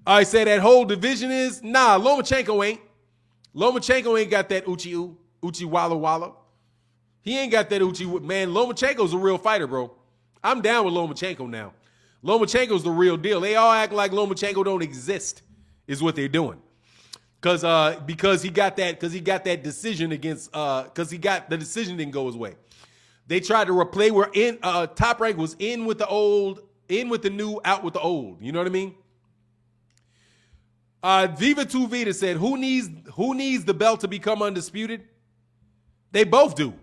I say that whole division is, nah, Lomachenko ain't. Lomachenko ain't got that Uchi Walla Walla. He ain't got that Uchi. Man, Lomachenko's a real fighter, bro. I'm down with Lomachenko now. Lomachenko's the real deal. They all act like Lomachenko don't exist, is what they're doing. Because he got that decision against the decision didn't go his way. They tried to replay where Top Rank was in with the old, in with the new, out with the old. You know what I mean? Viva Tu Vida said, who needs the belt to become undisputed? They both do.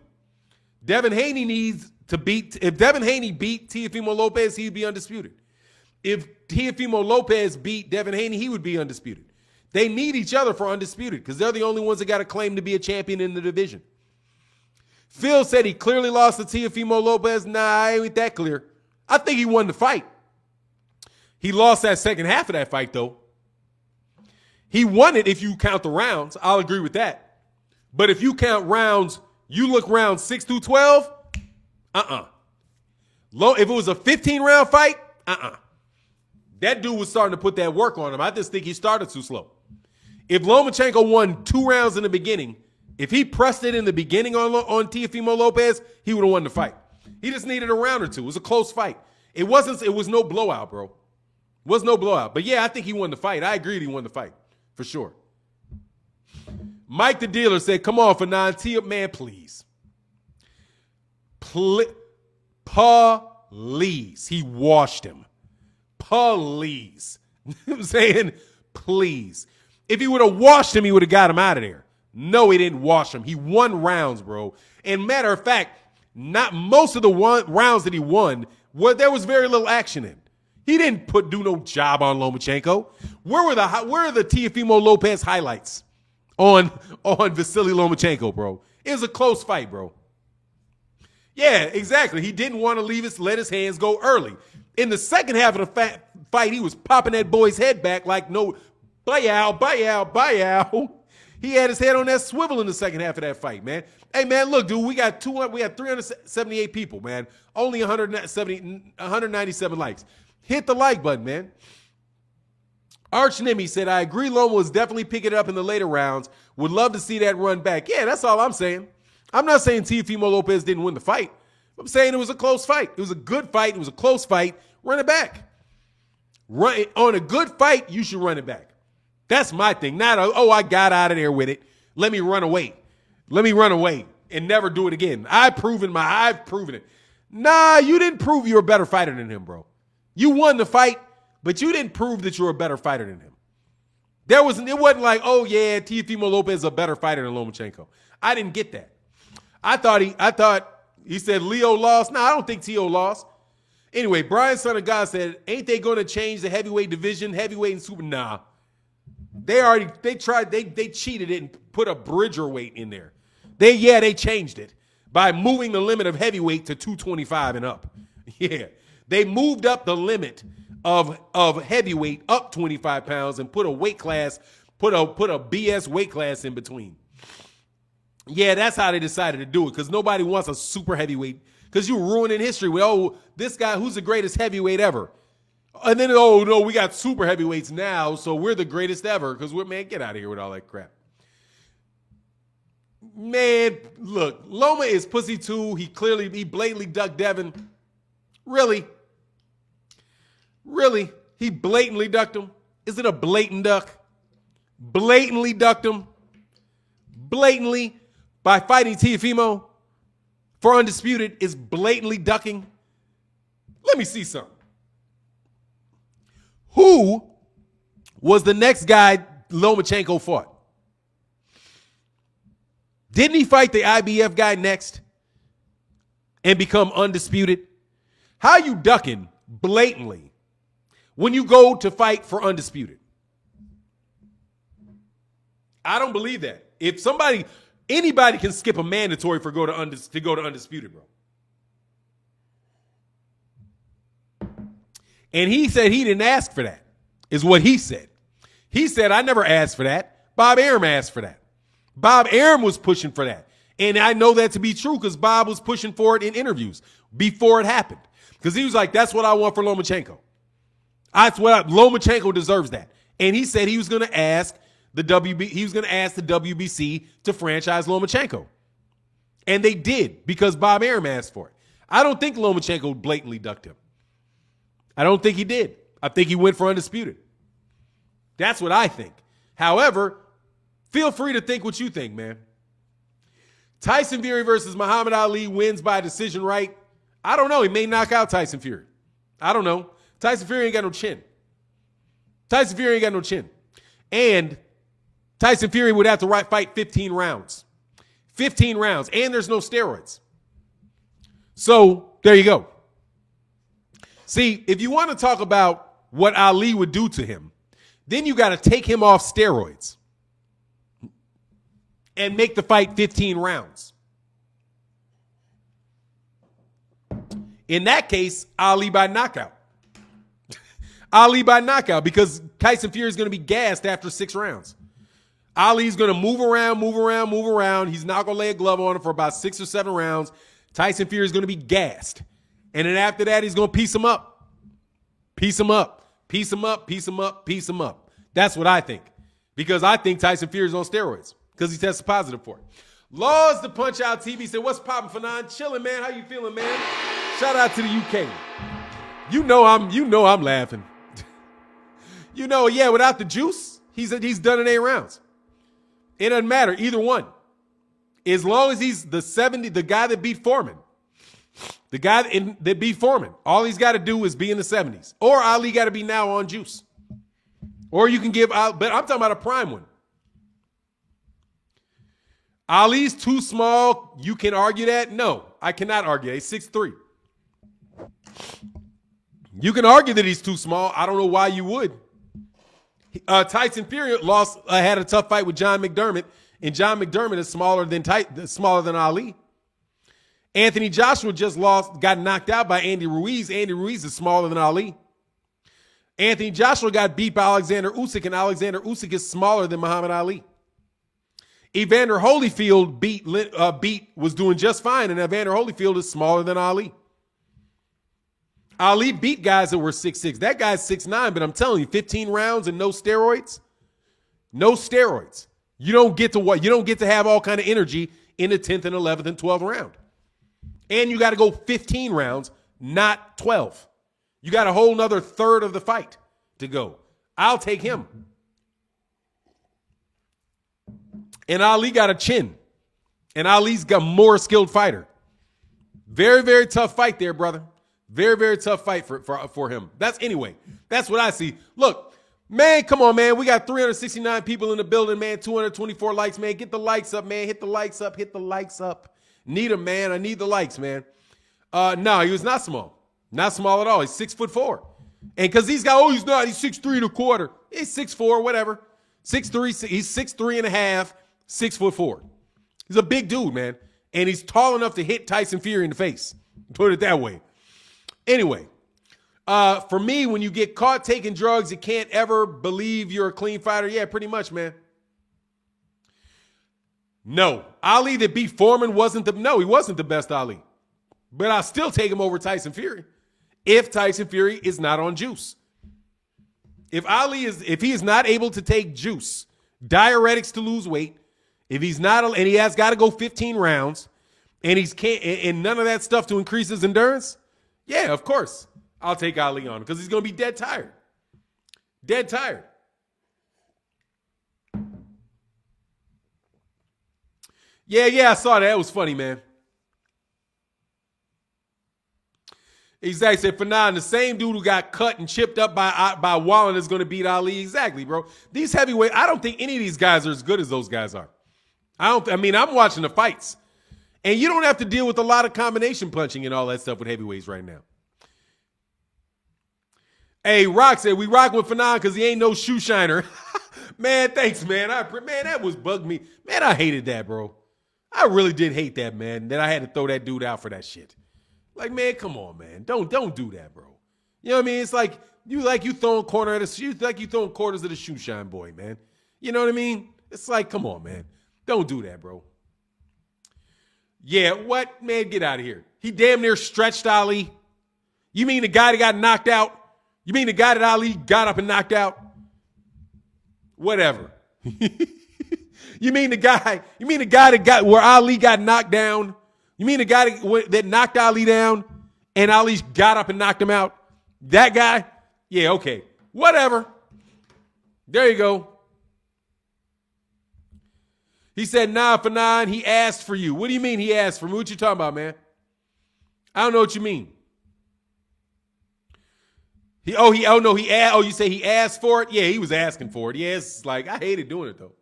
Devin Haney needs to beat. If Devin Haney beat Teofimo Lopez, he'd be undisputed. If Teofimo Lopez beat Devin Haney, he would be undisputed. They need each other for undisputed because they're the only ones that got a claim to be a champion in the division. Phil said he clearly lost to Teofimo Lopez. Nah, ain't that clear. I think he won the fight. He lost that second half of that fight, though. He won it if you count the rounds. I'll agree with that. But if you count rounds, you look rounds 6 through 12, If it was a 15-round fight, that dude was starting to put that work on him. I just think he started too slow. If Lomachenko won 2 rounds in the beginning, if he pressed it in the beginning on Teofimo Lopez, he would have won the fight. He just needed a round or two. It was a close fight. It was no blowout, bro. It was no blowout. But yeah, I think he won the fight. I agreed he won the fight. For sure. Mike the dealer said, come on, Fanon, man, please. Please. He washed him. Please. I'm saying, please. If he would have washed him, he would have got him out of there. No, he didn't wash him. He won rounds, bro. And matter of fact, not most of the rounds that he won, there was very little action in. He didn't do no job on Lomachenko. Where are the Teofimo Lopez highlights on Vasily Lomachenko, bro? It was a close fight, bro. Yeah, exactly. He didn't want to let his hands go early. In the second half of the fight, he was popping that boy's head back like no, buy-out. He had his head on that swivel in the second half of that fight, man. Hey, man, look, dude, we had 378 people, man. Only 197 likes. Hit the like button, man. Arch Nimmy said, I agree Loma was definitely picking it up in the later rounds. Would love to see that run back. Yeah, that's all I'm saying. I'm not saying Teofimo Lopez didn't win the fight. I'm saying it was a close fight. It was a good fight. It was a close fight. Run it back. On a good fight, you should run it back. That's my thing. Not, I got out of there with it. Let me run away. And never do it again. I've proven it. Nah, you didn't prove you're a better fighter than him, bro. You won the fight, but you didn't prove that you're a better fighter than him. It wasn't like, oh yeah, Teofimo Lopez is a better fighter than Lomachenko. I didn't get that. I thought he said Leo lost. No, I don't think Teo lost. Anyway, Brian Son of God said, ain't they going to change the heavyweight division, heavyweight and super? Nah. They cheated it and put a Bridger weight in there. They changed it by moving the limit of heavyweight to 225 and up. Yeah. They moved up the limit of heavyweight up 25 pounds and put a weight class, put a BS weight class in between. Yeah, that's how they decided to do it, because nobody wants a super heavyweight, because you're ruining history with, this guy who's the greatest heavyweight ever. And then, no, we got super heavyweights now, so we're the greatest ever, because get out of here with all that crap. Man, look, Loma is pussy too. He blatantly ducked Devin. Really? He blatantly ducked him? Is it a blatant duck? Blatantly ducked him? Blatantly? By fighting Teofimo for undisputed is blatantly ducking? Let me see something. Who was the next guy Lomachenko fought? Didn't he fight the IBF guy next and become undisputed? How are you ducking blatantly when you go to fight for undisputed? I don't believe that. If anybody can skip a mandatory to go to undisputed, bro. And he said he didn't ask for that, is what he said. He said, I never asked for that. Bob Arum asked for that. Bob Arum was pushing for that. And I know that to be true because Bob was pushing for it in interviews before it happened. Because he was like, that's what I want for Lomachenko. Lomachenko deserves that. And he said he was going to ask the WBC to franchise Lomachenko. And they did, because Bob Arum asked for it. I don't think Lomachenko blatantly ducked him. I don't think he did. I think he went for undisputed. That's what I think. However, feel free to think what you think, man. Tyson Fury versus Muhammad Ali wins by decision, right? I don't know. He may knock out Tyson Fury. I don't know. Tyson Fury ain't got no chin. And Tyson Fury would have to fight 15 rounds. 15 rounds. And there's no steroids. So there you go. See, if you want to talk about what Ali would do to him, then you got to take him off steroids and make the fight 15 rounds. In that case, Ali by knockout. Ali by knockout, because Tyson Fury is going to be gassed after 6 rounds. Ali's going to move around. He's not going to lay a glove on him for about 6 or 7 rounds. Tyson Fury is going to be gassed. And then after that, he's going to piece him up. Piece him up. That's what I think. Because I think Tyson Fury is on steroids because he tested positive for it. Laws to Punch Out TV said, what's poppin', Fanon? Chilling, man. How you feeling, man? Shout out to the UK. You know I'm laughing. Without the juice, he's done in 8 rounds. It doesn't matter, either one. As long as he's the guy that beat Foreman. The guy that beat Foreman. All he's got to do is be in the 70s. Or Ali got to be now on juice. Or you can give out, but I'm talking about a prime one. Ali's too small. You can argue that? No, I cannot argue that. He's 6'3". You can argue that he's too small. I don't know why you would. Tyson Fury had a tough fight with John McDermott, and John McDermott is smaller than Ali. Anthony Joshua got knocked out by Andy Ruiz. Andy Ruiz is smaller than Ali. Anthony Joshua got beat by Alexander Usyk, and Alexander Usyk is smaller than Muhammad Ali. Evander Holyfield was doing just fine, and Evander Holyfield is smaller than Ali. Ali beat guys that were 6'6". That guy's 6'9", but I'm telling you, 15 rounds and no steroids. No steroids. You don't get to have all kind of energy in the 10th and 11th and 12th round. And you got to go 15 rounds, not 12. You got a whole nother third of the fight to go. I'll take him. And Ali got a chin. And Ali's got more skilled fighter. Very, very tough fight there, brother. Very, very tough fight for him. That's what I see. Look, man, come on, man. We got 369 people in the building, man. 224 likes, man. Get the likes up, man. Hit the likes up. Need them, man. I need the likes, man. No, he was not small. Not small at all. He's 6'4". And because he's not. He's 6'3.25". He's 6'4", whatever. 6'3". He's 6'3.5", 6'4". He's a big dude, man. And he's tall enough to hit Tyson Fury in the face. Put it that way. Anyway, for me, when you get caught taking drugs, you can't ever believe you're a clean fighter. Yeah, pretty much, man. No, Ali that beat Foreman he wasn't the best Ali. But I'll still take him over Tyson Fury if Tyson Fury is not on juice. If he is not able to take juice, diuretics to lose weight, if he's not, and he has got to go 15 rounds, and none of that stuff to increase his endurance. Yeah, of course. I'll take Ali on because he's going to be dead tired. Dead tired. Yeah, I saw that. It was funny, man. Exactly. Said, Fanon, the same dude who got cut and chipped up by Wallen is going to beat Ali. Exactly, bro. These heavyweight, I don't think any of these guys are as good as those guys are. I'm watching the fights. And you don't have to deal with a lot of combination punching and all that stuff with heavyweights right now. Hey, Rock said, we rock with Fanon because he ain't no shoe shiner. Man, thanks, man. Man, that was bugged me. Man, I hated that, bro. I really did hate that, man, that I had to throw that dude out for that shit. Like, man, come on, man. Don't do that, bro. You know what I mean? It's like you throwing quarters at a shoe shine boy, man. You know what I mean? It's like, come on, man. Don't do that, bro. Yeah, what? Man, get out of here. He damn near stretched Ali. You mean the guy that got knocked out? You mean the guy that Ali got up and knocked out? Whatever. You mean the guy that got where Ali got knocked down? You mean the guy that knocked Ali down and Ali got up and knocked him out? That guy? Yeah, okay. Whatever. There you go. He said, nah, Fanon, he asked for you. What do you mean he asked for me? What you talking about, man? I don't know what you mean. You say he asked for it? Yeah, he was asking for it. Yeah, it's like, I hated doing it, though.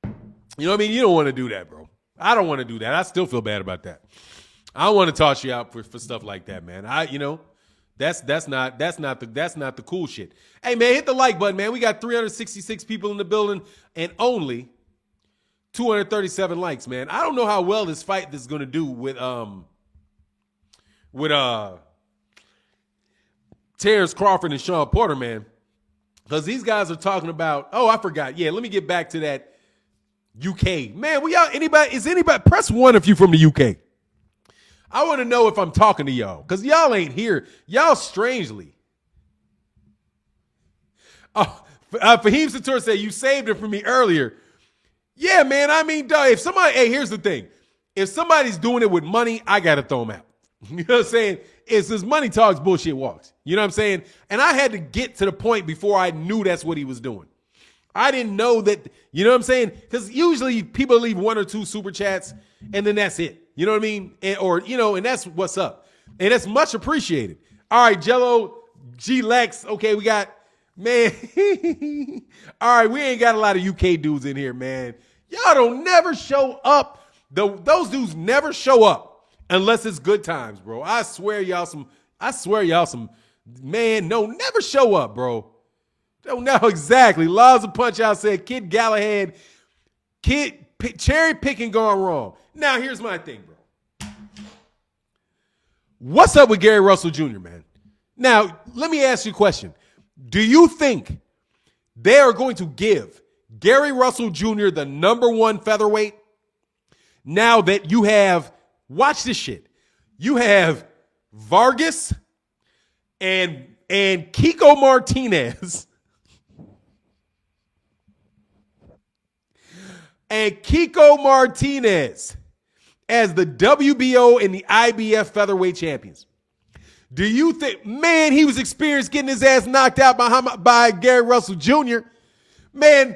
You know what I mean? You don't want to do that, bro. I don't want to do that. I still feel bad about that. I don't want to toss you out for stuff like that, man. That's not the cool shit. Hey, man, hit the like button, man. We got 366 people in the building and only 237 likes, man. I don't know how well this fight is going to do with Terrence Crawford and Sean Porter, man. Because these guys are talking about, oh, I forgot. Yeah, let me get back to that UK. Man, is anybody, press 1 if you from the UK. I want to know if I'm talking to y'all, because y'all ain't here. Y'all strangely. Oh, Fahim Sator said, you saved it for me earlier. Yeah, man, I mean, dog, here's the thing. If somebody's doing it with money, I got to throw them out. You know what I'm saying? It's this money talks, bullshit walks. You know what I'm saying? And I had to get to the point before I knew that's what he was doing. I didn't know that, you know what I'm saying? Because usually people leave 1 or 2 super chats and then that's it. You know what I mean? And that's what's up. And that's much appreciated. All right, Jello, G Lex. Okay, we got, man. All right, we ain't got a lot of UK dudes in here, man. Y'all don't never show up. Those dudes never show up unless it's good times, bro. I swear y'all some, man, no, never show up, bro. Don't know exactly. Laws of Punch Out said Kid Galahad, cherry picking gone wrong. Now, here's my thing, bro. What's up with Gary Russell Jr., man? Now, let me ask you a question. Do you think they are going to give Gary Russell Jr. the #1 featherweight now that you have, watch this shit, you have Vargas and Kiko Martinez and Kiko Martinez as the WBO and the IBF featherweight champions? Do you think, man, he was experienced getting his ass knocked out by Gary Russell Jr.? Man,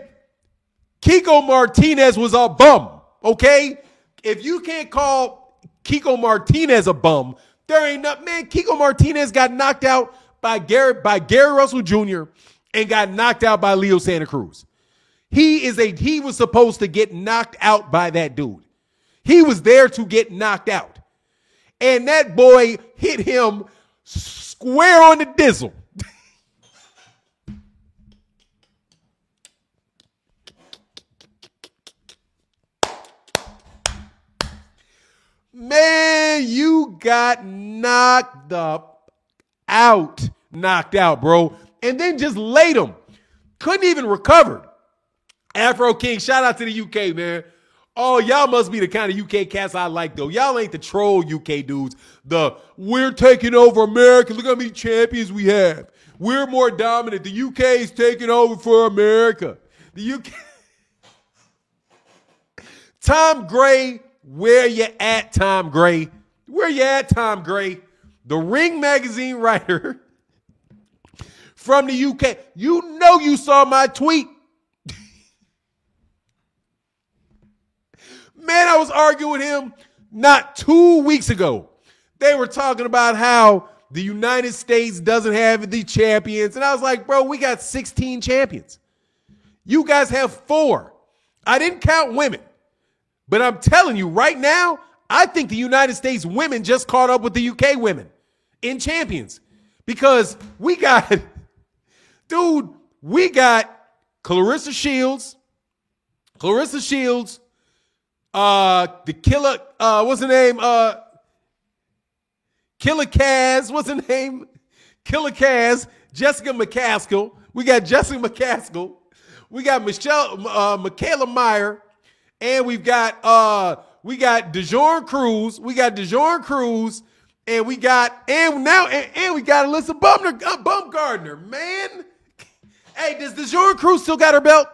Kiko Martinez was a bum, okay? If you can't call Kiko Martinez a bum, there ain't nothing. Man, Kiko Martinez got knocked out by Gary Russell Jr. and got knocked out by Leo Santa Cruz. He was supposed to get knocked out by that dude. He was there to get knocked out. And that boy hit him square on the dizzle. Man, you got knocked out, bro. And then just laid him. Couldn't even recover. Afro King, shout out to the UK, man. Oh, y'all must be the kind of UK cats I like, though. Y'all ain't the troll UK dudes. We're taking over America. Look how many champions we have. We're more dominant. The UK is taking over for America. The UK. Tom Gray, where you at, Tom Gray? Where you at, Tom Gray? The Ring magazine writer from the UK. You know you saw my tweet. Man, I was arguing with him not 2 weeks ago. They were talking about how the United States doesn't have the champions. And I was like, bro, we got 16 champions. You guys have 4. I didn't count women. But I'm telling you right now, I think the United States women just caught up with the UK women in champions. Because we got Clarissa Shields, the killer, what's her name? Killer Kaz, what's her name? Killer Kaz, Jessica McCaskill. We got Jessica McCaskill. We got Michaela Meyer. And we got DeJourn Cruz. And we got Alyssa Bumgardner, man. Hey, does DeJourn Cruz still got her belt?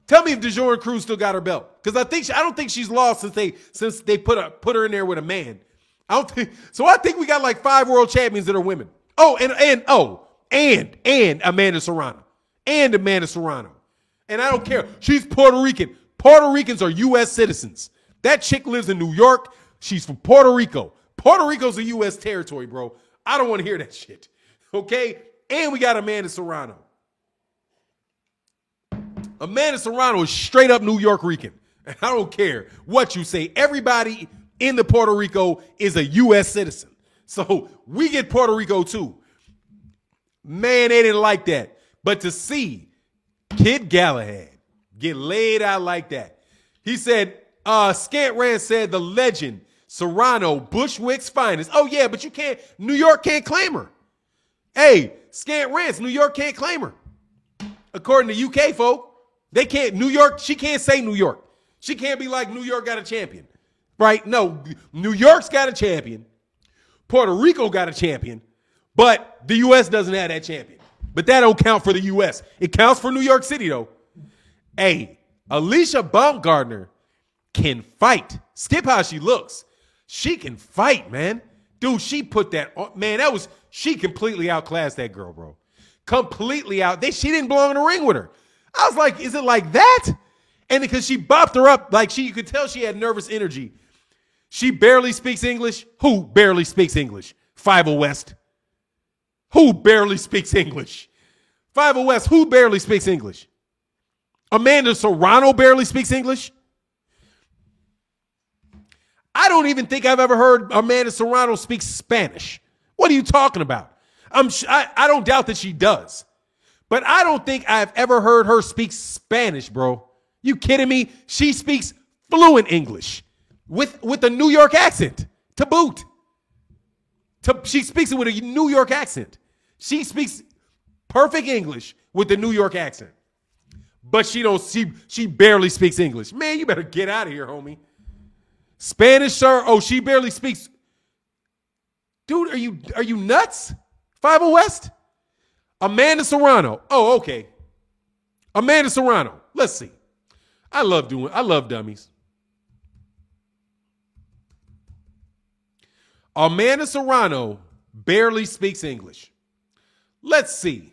Tell me if DeJourn Cruz still got her belt, because I don't think she's lost since they put her in there with a man. I think we got like 5 world champions that are women. Oh, and Amanda Serrano, and I don't care. She's Puerto Rican. Puerto Ricans are U.S. citizens. That chick lives in New York. She's from Puerto Rico. Puerto Rico's a U.S. territory, bro. I don't want to hear that shit. Okay, and we got Amanda Serrano. Amanda Serrano is straight up New York Rican. And I don't care what you say. Everybody in the Puerto Rico is a U.S. citizen. So we get Puerto Rico too. Man, they didn't like that. But to see Kid Galahad get laid out like that, he said, Scant Rant said the legend, Serrano, Bushwick's finest. Oh, yeah, but you can't, New York can't claim her. Hey, Scant Rants, New York can't claim her. According to UK folk, they can't, New York, she can't say New York. She can't be like New York got a champion, right? No, New York's got a champion. Puerto Rico got a champion, but the U.S. doesn't have that champion. But that don't count for the U.S. It counts for New York City, though. Hey, Alicia Baumgartner can fight. Skip how she looks. She can fight, man. Dude, she put that on. Man, she completely outclassed that girl, bro. Completely out. She didn't belong in the ring with her. I was like, is it like that? And because she bopped her up, like you could tell she had nervous energy. She barely speaks English. Who barely speaks English? 5 West. Who barely speaks English? 5 West, who barely speaks English? Amanda Serrano barely speaks English? I don't even think I've ever heard Amanda Serrano speak Spanish. What are you talking about? I don't doubt that she does. But I don't think I've ever heard her speak Spanish, bro. You kidding me? She speaks fluent English with a New York accent to boot. She speaks it with a New York accent. She speaks perfect English with the New York accent. But she barely speaks English. Man, you better get out of here, homie. Spanish, sir? Oh, she barely speaks. Dude, are you nuts? 5 West? Amanda Serrano. Oh, okay. Amanda Serrano. Let's see. I love dummies. Amanda Serrano barely speaks English. Let's see.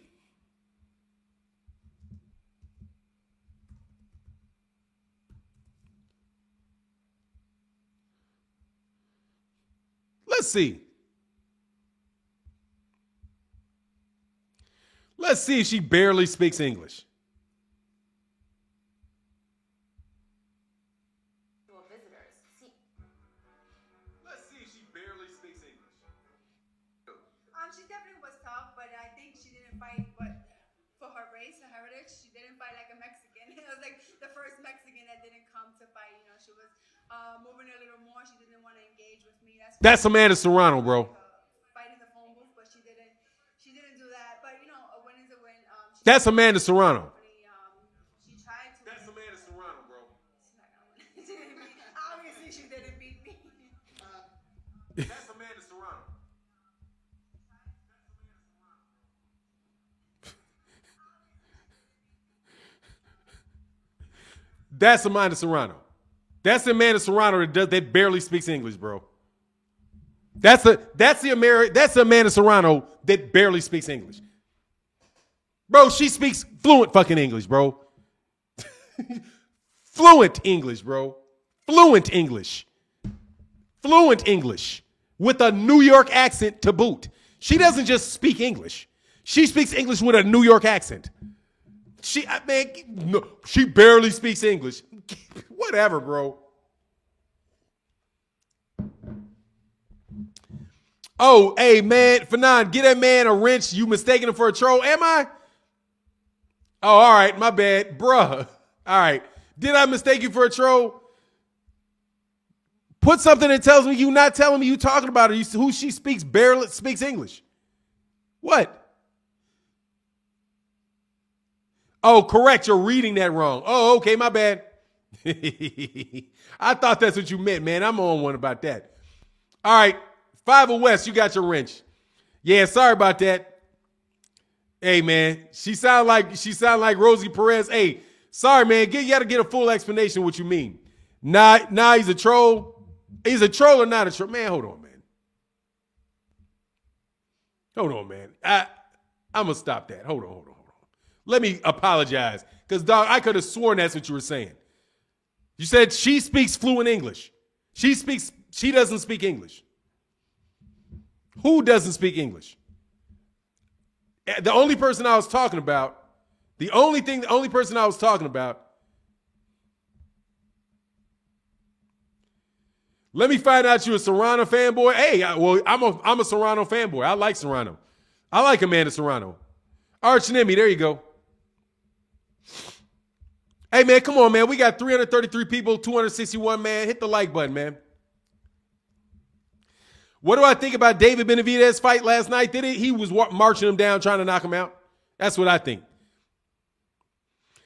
Let's see. Let's see if she barely speaks English. Let's see if she barely speaks English. She definitely was tough, but I think she didn't fight for her race and heritage. She didn't fight like a Mexican. It was like the first Mexican that didn't come to fight. You know, she was moving a little more. She didn't want to engage with me. That's Amanda Serrano, bro. Fighting the phone booth, but she didn't do that. But you know, a win is a win. That's Amanda Serrano. She tried to. That's Amanda Serrano, bro. Obviously, she didn't beat me. That's Amanda Serrano. That's Amanda Serrano. That's Amanda Serrano that barely speaks English, bro. That's Amanda Serrano that barely speaks English. Bro, she speaks fluent fucking English, bro. Fluent English, bro. Fluent English. Fluent English with a New York accent to boot. She doesn't just speak English. She speaks English with a New York accent. She barely speaks English. Whatever, bro. Oh, hey, man, Fanon, get that man a wrench. You mistaking him for a troll? Am I? Oh, all right, my bad. Bruh. All right. Did I mistake you for a troll? Put something that tells me you not telling me you talking about her. Who she barely speaks English. What? Oh, correct. You're reading that wrong. Oh, okay, my bad. I thought that's what you meant, man. I'm on one about that. All right. 5 West, you got your wrench. Yeah, sorry about that. Hey, man, she sound like Rosie Perez. Hey, sorry, man. You got to get a full explanation of what you mean. Nah, he's a troll. He's a troll or not a troll? Man, hold on, man. Hold on, man. I'm going to stop that. Hold on. Let me apologize. Because, dog, I could have sworn that's what you were saying. You said she speaks fluent English. She doesn't speak English. Who doesn't speak English? The only person I was talking about, the only person I was talking about, Let me find out you a Serrano fanboy. Hey, I'm a Serrano fanboy. I like Serrano. I like Amanda Serrano. Arch Nemi, there you go. Hey, man, come on, man. We got 333 people, 261, man. Hit the like button, man. What do I think about David Benavidez' fight last night? He was marching him down, trying to knock him out? That's what I think.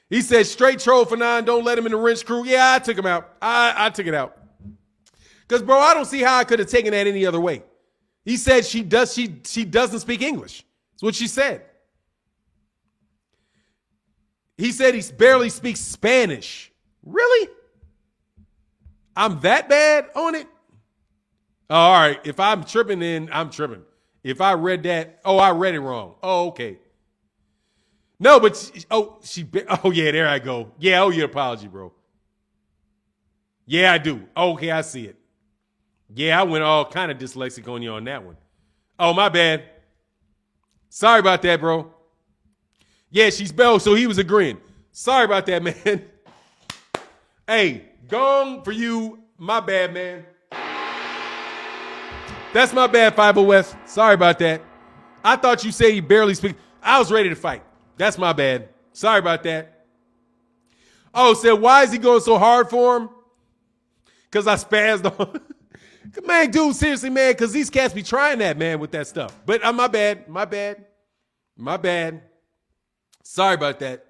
He said, straight troll for 9, don't let him in the wrench crew. Yeah, I took him out. I took it out. Because, bro, I don't see how I could have taken that any other way. He said she doesn't speak English. That's what she said. He said he barely speaks Spanish. Really? I'm that bad on it? Oh, all right. If I'm tripping, then I'm tripping. If I read that, I read it wrong. Oh, okay. No, but yeah, there I go. Yeah, your apology, bro. Yeah, I do. Okay, I see it. Yeah, I went all kind of dyslexic on you on that one. Oh, my bad. Sorry about that, bro. Yeah, she's Bell, so he was agreeing. Sorry about that, man. Hey, gong for you. My bad, man. That's my bad, 50 West. Sorry about that. I thought you said he barely speaks. I was ready to fight. That's my bad. Sorry about that. Oh, said, why is he going so hard for him? Because I spazzed on. Man, dude, seriously, man, because these cats be trying that, man, with that stuff. But my bad. My bad. Sorry about that.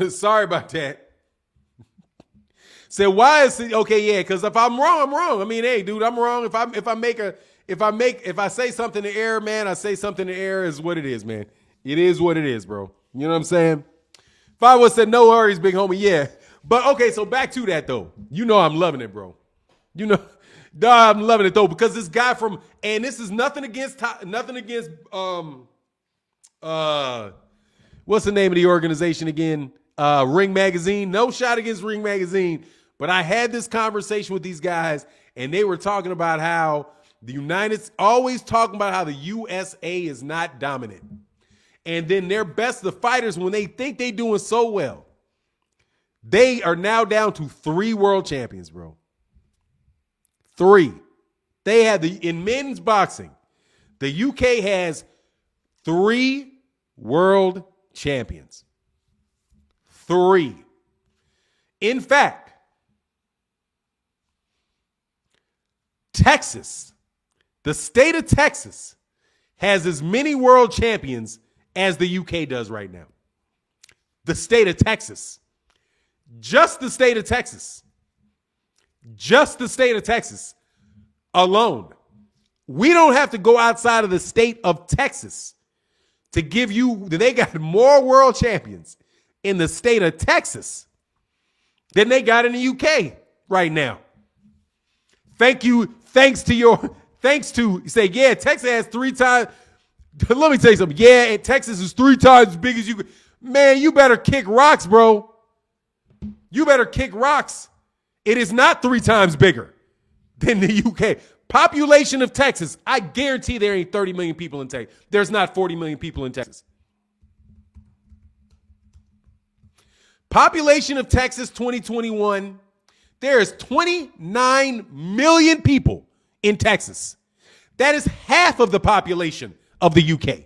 Sorry about that. Said, why is it okay? Yeah, because if I'm wrong, I'm wrong. I mean, hey, dude, I'm wrong. If I say something in error, man, I say something in error is what it is, man. It is what it is, bro. You know what I'm saying? If I would said no worries, big homie, yeah. But okay, so back to that though. You know I'm loving it, bro. You know, I'm loving it though because this guy and this is nothing against what's the name of the organization again? Ring Magazine. No shot against Ring Magazine. But I had this conversation with these guys, and they were talking about how always talking about how the USA is not dominant. And then the fighters, when they think they're doing so well, they are now down to 3 world champions, bro. 3. They have in men's boxing, the UK has 3 world champions. 3. In fact, Texas, the state of Texas, has as many world champions as the UK does right now. The state of Texas. Just the state of Texas. Just the state of Texas alone. We don't have to go outside of the state of Texas to give you, they got more world champions in the state of Texas than they got in the UK right now. Thanks to, you say, yeah, Texas has 3 times. Let me tell you something. Yeah, and Texas is 3 times as big as you. Man, you better kick rocks, bro. You better kick rocks. It is not 3 times bigger than the UK. Population of Texas, I guarantee there ain't 30 million people in Texas. There's not 40 million people in Texas. Population of Texas 2021, there is 29 million people in Texas. That is half of the population of the UK.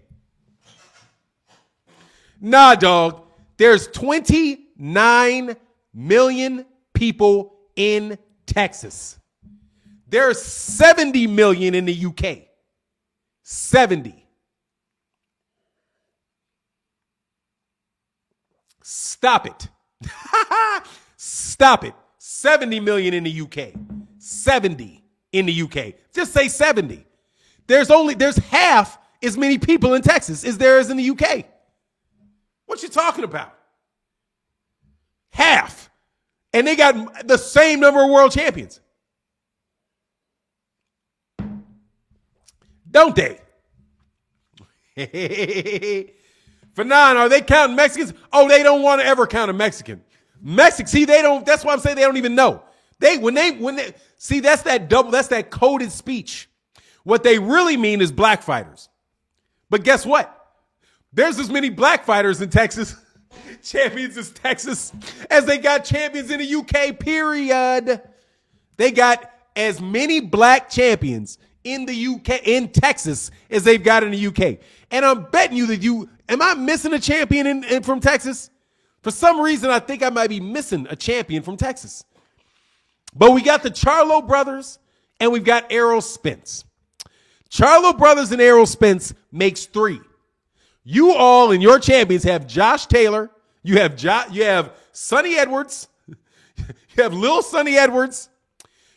Nah, dog. There's 29 million people in Texas. There's 70 million in the UK. 70. Stop it. Stop it. 70 million in the UK. 70 in the UK. Just say 70. There's half as many people in Texas as there is in the UK. What you talking about? Half. And they got the same number of world champions. Don't they? For 9, are they counting Mexicans? Oh, they don't want to ever count a Mexican. See, they don't, that's why I'm saying they don't even know. See, that's that coded speech. What they really mean is black fighters. But guess what? There's as many black fighters in Texas, champions as Texas, as they got champions in the UK, period. They got as many black champions in the UK, in Texas, as they've got in the UK. And I'm betting you that am I missing a champion from Texas? For some reason, I think I might be missing a champion from Texas. But we got the Charlo brothers and we've got Errol Spence. Charlo brothers and Errol Spence makes 3. You all and your champions have Josh Taylor. You have Sonny Edwards. You have Lil Sonny Edwards.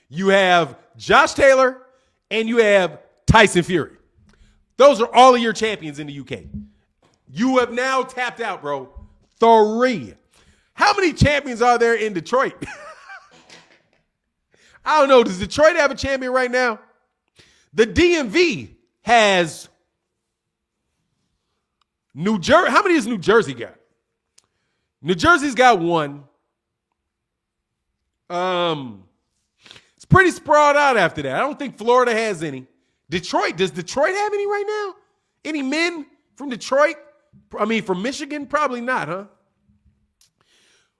You have Josh Taylor. And you have Tyson Fury. Those are all of your champions in the UK. You have now tapped out, bro. 3. How many champions are there in Detroit? I don't know. Does Detroit have a champion right now? The DMV has New Jersey. How many does New Jersey got? New Jersey's got 1. It's pretty sprawled out after that. I don't think Florida has any. Detroit, does Detroit have any right now? Any men from Detroit? I mean, from Michigan? Probably not, huh?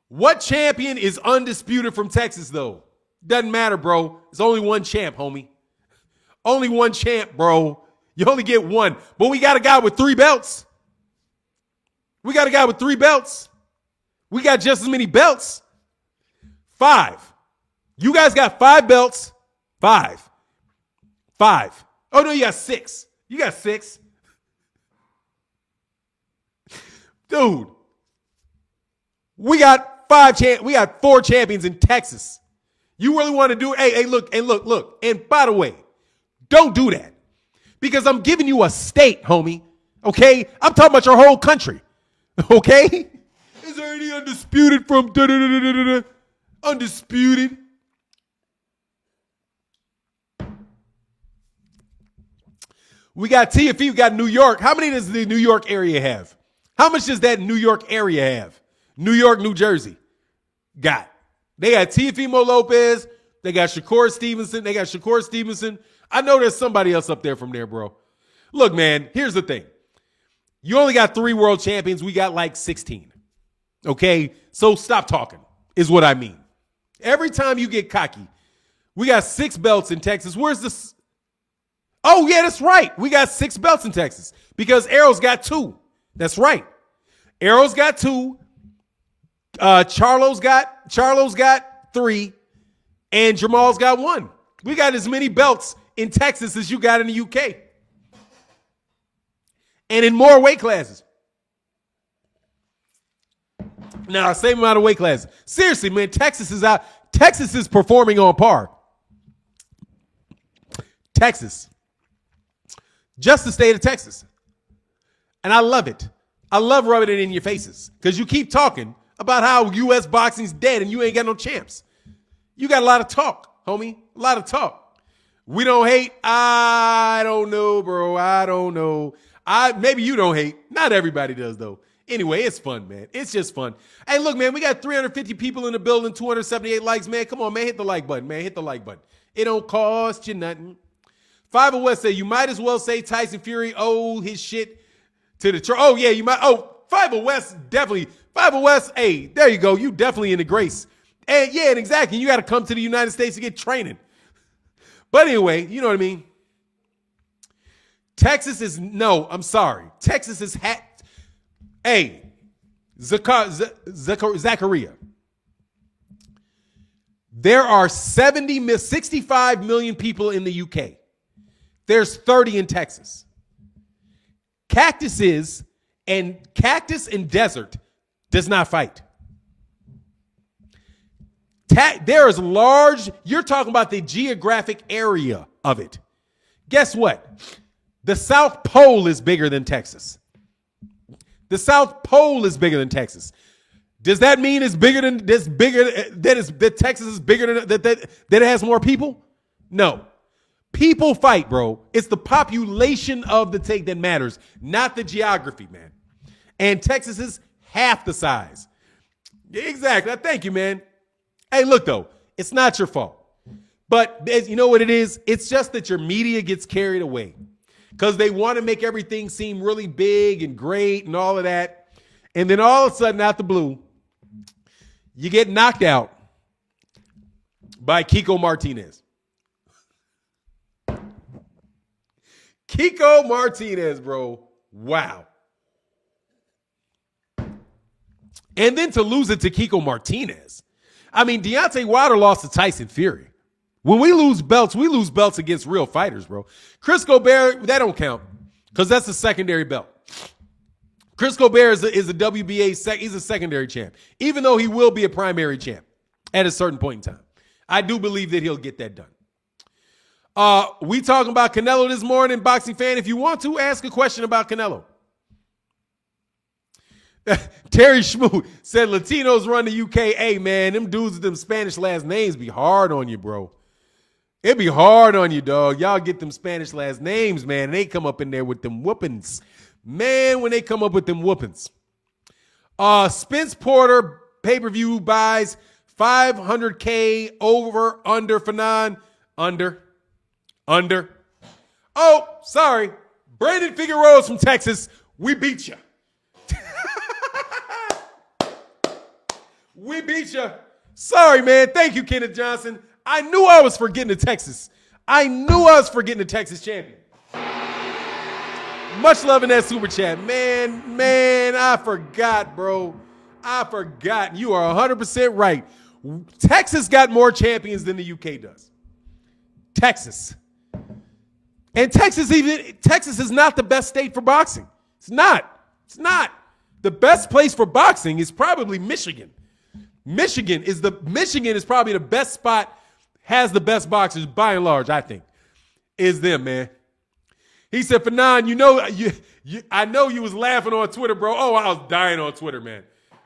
What champion is undisputed from Texas, though? Doesn't matter, bro. It's only one champ, homie. Only one champ, bro. You only get one. But we got a guy with 3 belts. We got just as many belts. 5. You guys got 5 belts. 5. Oh, no, you got 6. You got 6. Dude. We got 4 champions in Texas. You really want to do it? Hey, look. And by the way, don't do that. Because I'm giving you a state, homie. Okay? I'm talking about your whole country. Okay? Is there any undisputed from undisputed? We got TFE, we got New York. How many does the New York area have? How much does that New York area have? New York, New Jersey. Got. They got Teofimo Lopez. They got Shakur Stevenson. I know there's somebody else up there from there, bro. Look, man, here's the thing. You only got 3 world champions. We got like 16. Okay? So stop talking is what I mean. Every time you get cocky, we got 6 belts in Texas. Where's this? Oh, yeah, that's right. We got 6 belts in Texas because Errol's got 2. That's right. Errol's got 2. Charlo's got 3. And Jamal's got 1. We got as many belts in Texas as you got in the UK. And in more weight classes. Now, same amount of weight classes. Seriously, man, Texas is out. Texas is performing on par. Texas. Just the state of Texas. And I love it. I love rubbing it in your faces because you keep talking about how U.S. boxing's dead and you ain't got no champs. You got a lot of talk, homie. A lot of talk. We don't hate. I don't know, bro. I don't know. Maybe you don't hate. Not everybody does, though. Anyway, it's fun, man. It's just fun. Hey, look, man, we got 350 people in the building, 278 likes, man. Come on, man. Hit the like button, man. Hit the like button. It don't cost you nothing. 5 West say, you might as well say Tyson Fury owed his shit to the Oh, yeah, you might. Oh, 5 West, definitely. 5 West, hey, there you go. You definitely in the grace. And yeah, and exactly. You got to come to the United States to get training. But anyway, you know what I mean? Texas is, no, I'm sorry. Texas is, hey, Zachariah. There are 65 million people in the UK. There's 30 in Texas. Cactus and desert does not fight. There is large, you're talking about the geographic area of it. Guess what? The South Pole is bigger than Texas. The South Pole is bigger than Texas. Does that mean it's bigger than that Texas is bigger than that it has more people? No. People fight, bro. It's the population of the take that matters, not the geography, man. And Texas is half the size. Exactly. Thank you, man. Hey, look, though, it's not your fault. But you know what it is? It's just that your media gets carried away because they want to make everything seem really big and great and all of that. And then all of a sudden, out the blue, you get knocked out by Kiko Martinez. Kiko Martinez, bro. Wow. And then to lose it to Kiko Martinez. I mean, Deontay Wilder lost to Tyson Fury. When we lose belts against real fighters, bro. Chris Gobert, that don't count because that's a secondary belt. Chris Gobert is a WBA, he's a secondary champ, even though he will be a primary champ at a certain point in time. I do believe that he'll get that done. We talking about Canelo this morning, boxing fan. If you want to, ask a question about Canelo. Terry Schmoot said Latinos run the UK. Hey, man, them dudes with them Spanish last names be hard on you, bro. It be hard on you, dog. Y'all get them Spanish last names, man, and they come up in there with them whoopings. Man, when they come up with them whoopings. Spence Porter pay-per-view buys $500K over, under, Fanon. Under. Oh, sorry. Brandon Figueroa's from Texas. We beat you. We beat you. Sorry, man. Thank you, Kenneth Johnson. I knew I was forgetting the Texas. I knew I was forgetting the Texas champion. Much love in that super chat. Man, I forgot, bro. I forgot. You are 100% right. Texas got more champions than the UK does. Texas. And Texas is not the best state for boxing. It's not. It's not. The best place for boxing is probably Michigan. Michigan is probably the best spot, has the best boxers by and large, I think. Is them, man. He said, Fanon, I know you was laughing on Twitter, bro. Oh, I was dying on Twitter, man.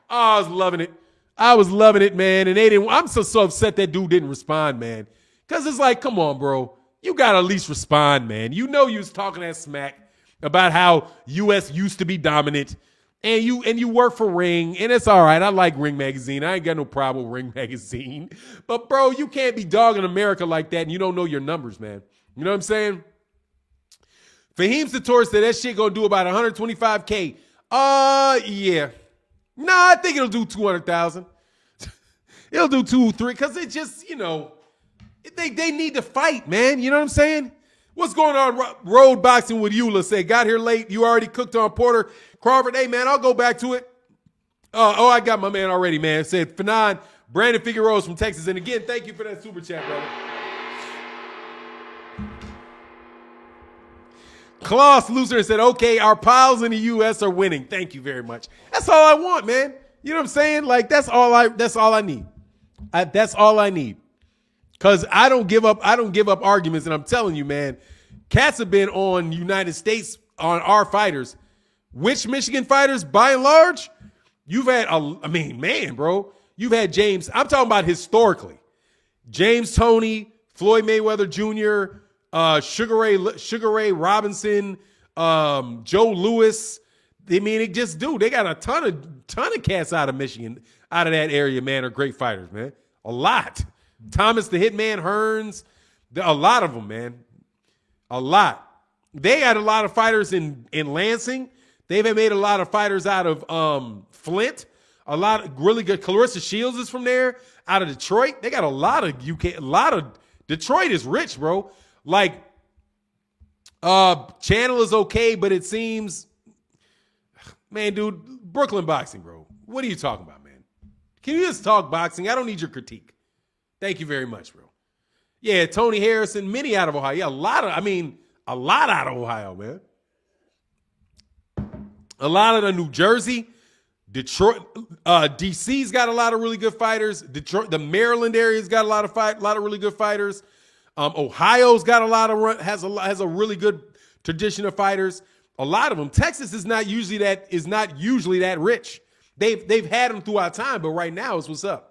Oh, I was loving it. I was loving it, man. And I'm so upset that dude didn't respond, man. Because it's like, come on, bro. You got to at least respond, man. You know you was talking that smack about how U.S. used to be dominant. And you work for Ring, and it's all right. I like Ring Magazine. I ain't got no problem with Ring Magazine. But, bro, you can't be dogging America like that, and you don't know your numbers, man. You know what I'm saying? Fahim Sator said that shit gonna do about $125K. Yeah. Nah, I think it'll do 200,000. It'll do 2, 3, because it just, they need to fight, man. You know what I'm saying? What's going on? Road boxing with Eula said, got here late. You already cooked on Porter Crawford. Hey, man, I'll go back to it. I got my man already, man. Said, Fanon, Brandon Figueroa from Texas. And again, thank you for that super chat, brother. Klaus Lucer said, okay, our pals in the U.S. are winning. Thank you very much. That's all I want, man. You know what I'm saying? Like, that's all I need. That's all I need. Because I don't give up arguments, and I'm telling you, man, cats have been on United States, on our fighters. Which Michigan fighters, by and large, you've had, bro, you've had James, I'm talking about historically. James Toney, Floyd Mayweather Jr., Sugar Ray Robinson, Joe Louis. They got a ton of cats out of Michigan, out of that area, man, are great fighters, man. A lot. Thomas the Hitman Hearns, a lot of them, man. A lot. They had a lot of fighters in Lansing. They've made a lot of fighters out of Flint. A lot of really good. Clarissa Shields is from there, out of Detroit. They got a lot of Detroit is rich, bro. Like, Channel is okay, but it seems, man, dude, Brooklyn boxing, bro. What are you talking about, man? Can you just talk boxing? I don't need your critique. Thank you very much, bro. Yeah, Tony Harrison, many out of Ohio. Yeah, a lot out of Ohio, man. A lot of the New Jersey, Detroit, DC's got a lot of really good fighters. Detroit, the Maryland area's got a lot of really good fighters. Ohio's got has a really good tradition of fighters. A lot of them. Texas is not usually that rich. They've had them throughout time, but right now is what's up.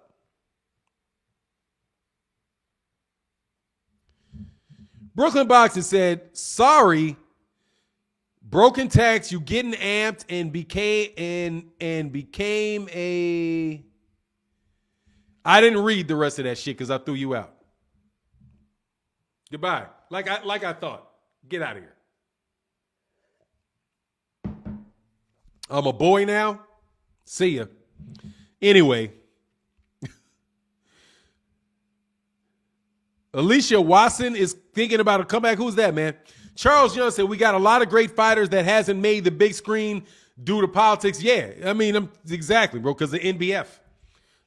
Brooklyn Boxing said, sorry, broken tax, you getting amped and became a. I didn't read the rest of that shit because I threw you out. Goodbye. Like I thought. Get out of here. I'm a boy now. See ya. Anyway. Alicia Watson is thinking about a comeback. Who's that, man? Charles Young said, we got a lot of great fighters that hasn't made the big screen due to politics. Yeah, I mean, exactly, bro, because of NBF.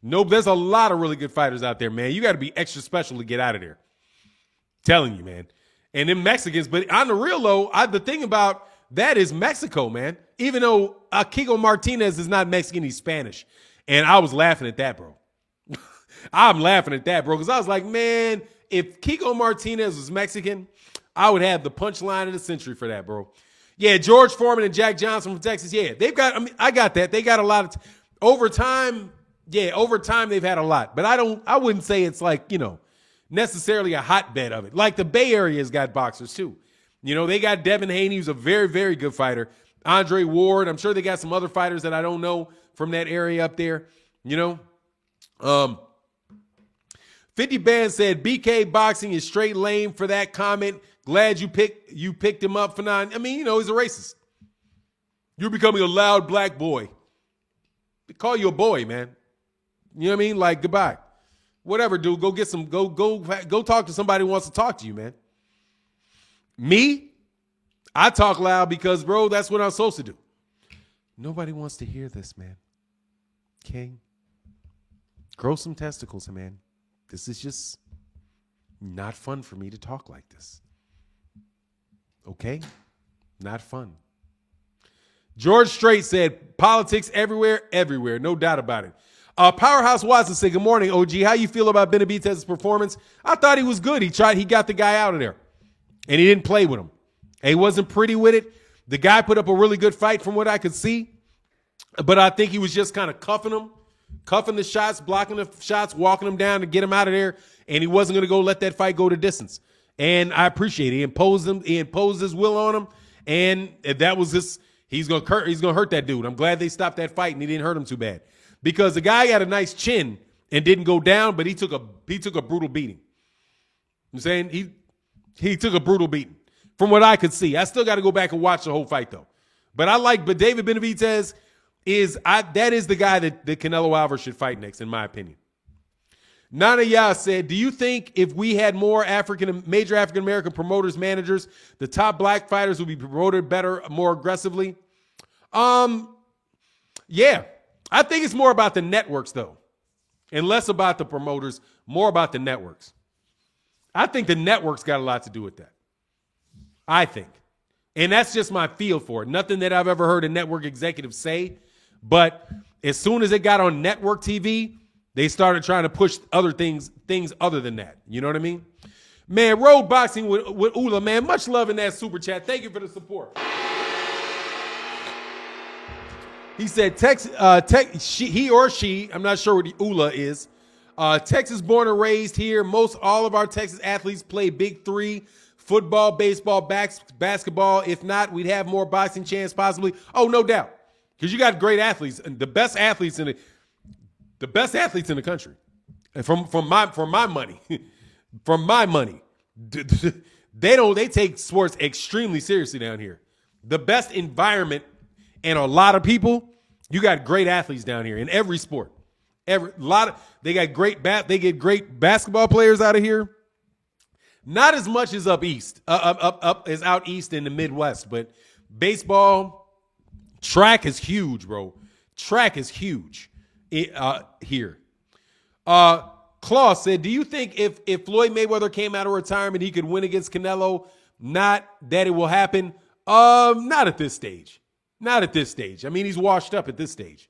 Nope, there's a lot of really good fighters out there, man. You got to be extra special to get out of there. Telling you, man. And then Mexicans, but on the real low, the thing about that is Mexico, man. Even though Kiko Martinez is not Mexican, he's Spanish. And I was laughing at that, bro. I'm laughing at that, bro, because I was like, man, if Kiko Martinez was Mexican, I would have the punchline of the century for that, bro. Yeah, George Foreman and Jack Johnson from Texas. Yeah, they've got, I mean, I got that. They got a lot of, over time, they've had a lot. But I wouldn't say it's like, necessarily a hotbed of it. Like the Bay Area has got boxers too. They got Devin Haney, who's a very, very good fighter. Andre Ward. I'm sure they got some other fighters that I don't know from that area up there. 50 Band said BK boxing is straight lame for that comment. Glad you picked him up for nine. I mean, he's a racist. You're becoming a loud black boy. They call you a boy, man. You know what I mean? Like, goodbye. Whatever, dude. Go get some. Go talk to somebody who wants to talk to you, man. Me, I talk loud because, bro, that's what I'm supposed to do. Nobody wants to hear this, man. Okay? Grow some testicles, man. This is just not fun for me to talk like this. Okay? Not fun. George Strait said, politics everywhere, no doubt about it. Powerhouse Watson said, good morning, OG. How you feel about Benavidez's performance? I thought he was good. He got the guy out of there. And he didn't play with him. And he wasn't pretty with it. The guy put up a really good fight from what I could see. But I think he was just kind of cuffing the shots, blocking the shots, walking them down to get him out of there. And he wasn't going to go let that fight go to distance. And I appreciate it. He imposed his will on him. And that was he's going to hurt that dude. I'm glad they stopped that fight and he didn't hurt him too bad. Because the guy had a nice chin and didn't go down, but he took a brutal beating. I'm saying he took a brutal beating from what I could see. I still got to go back and watch the whole fight though. But David Benavidez that is the guy that Canelo Alvarez should fight next, in my opinion. Nana Yah said, do you think if we had more major African American promoters, managers, the top black fighters would be promoted better, more aggressively? Yeah. I think it's more about the networks, though, and less about the promoters, more about the networks. I think the networks got a lot to do with that. I think. And that's just my feel for it. Nothing that I've ever heard a network executive say, but as soon as it got on network TV, they started trying to push other things other than that. You know what I mean? Man, Road Boxing with Ula, man, much love in that super chat. Thank you for the support. He said, he or she, I'm not sure what the Ula is, Texas born and raised here. All of our Texas athletes play Big Three, football, baseball, basketball. If not, we'd have more boxing chance possibly. Oh, no doubt. Because you got great athletes, and the best athletes in the country. And from my money, they take sports extremely seriously down here. The best environment and a lot of people, you got great athletes down here in every sport. They get great basketball players out of here. Not as much as up east, as out east in the Midwest, but baseball, track is huge, bro. Track is huge here. Claw said, do you think if Floyd Mayweather came out of retirement, he could win against Canelo? Not that it will happen. Not at this stage. Not at this stage. I mean, he's washed up at this stage.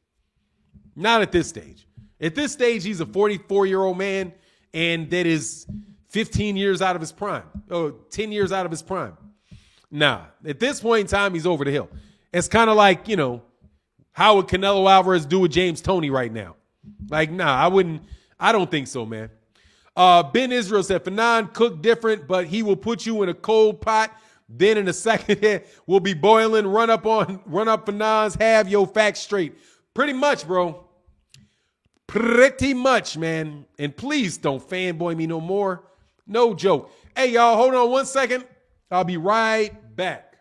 Not at this stage. At this stage, he's a 44-year-old man, and that is 15 years out of his prime. 10 years out of his prime. Nah. At this point in time, he's over the hill. It's kind of like, how would Canelo Alvarez do with James Toney right now? Like, nah, I don't think so, man. Ben Israel said, Fanon cooked different, but he will put you in a cold pot. Then in a second, we'll be boiling. Run up Fanon's, have your facts straight. Pretty much, bro. Pretty much, man. And please don't fanboy me no more. No joke. Hey, y'all, hold on 1 second. I'll be right back.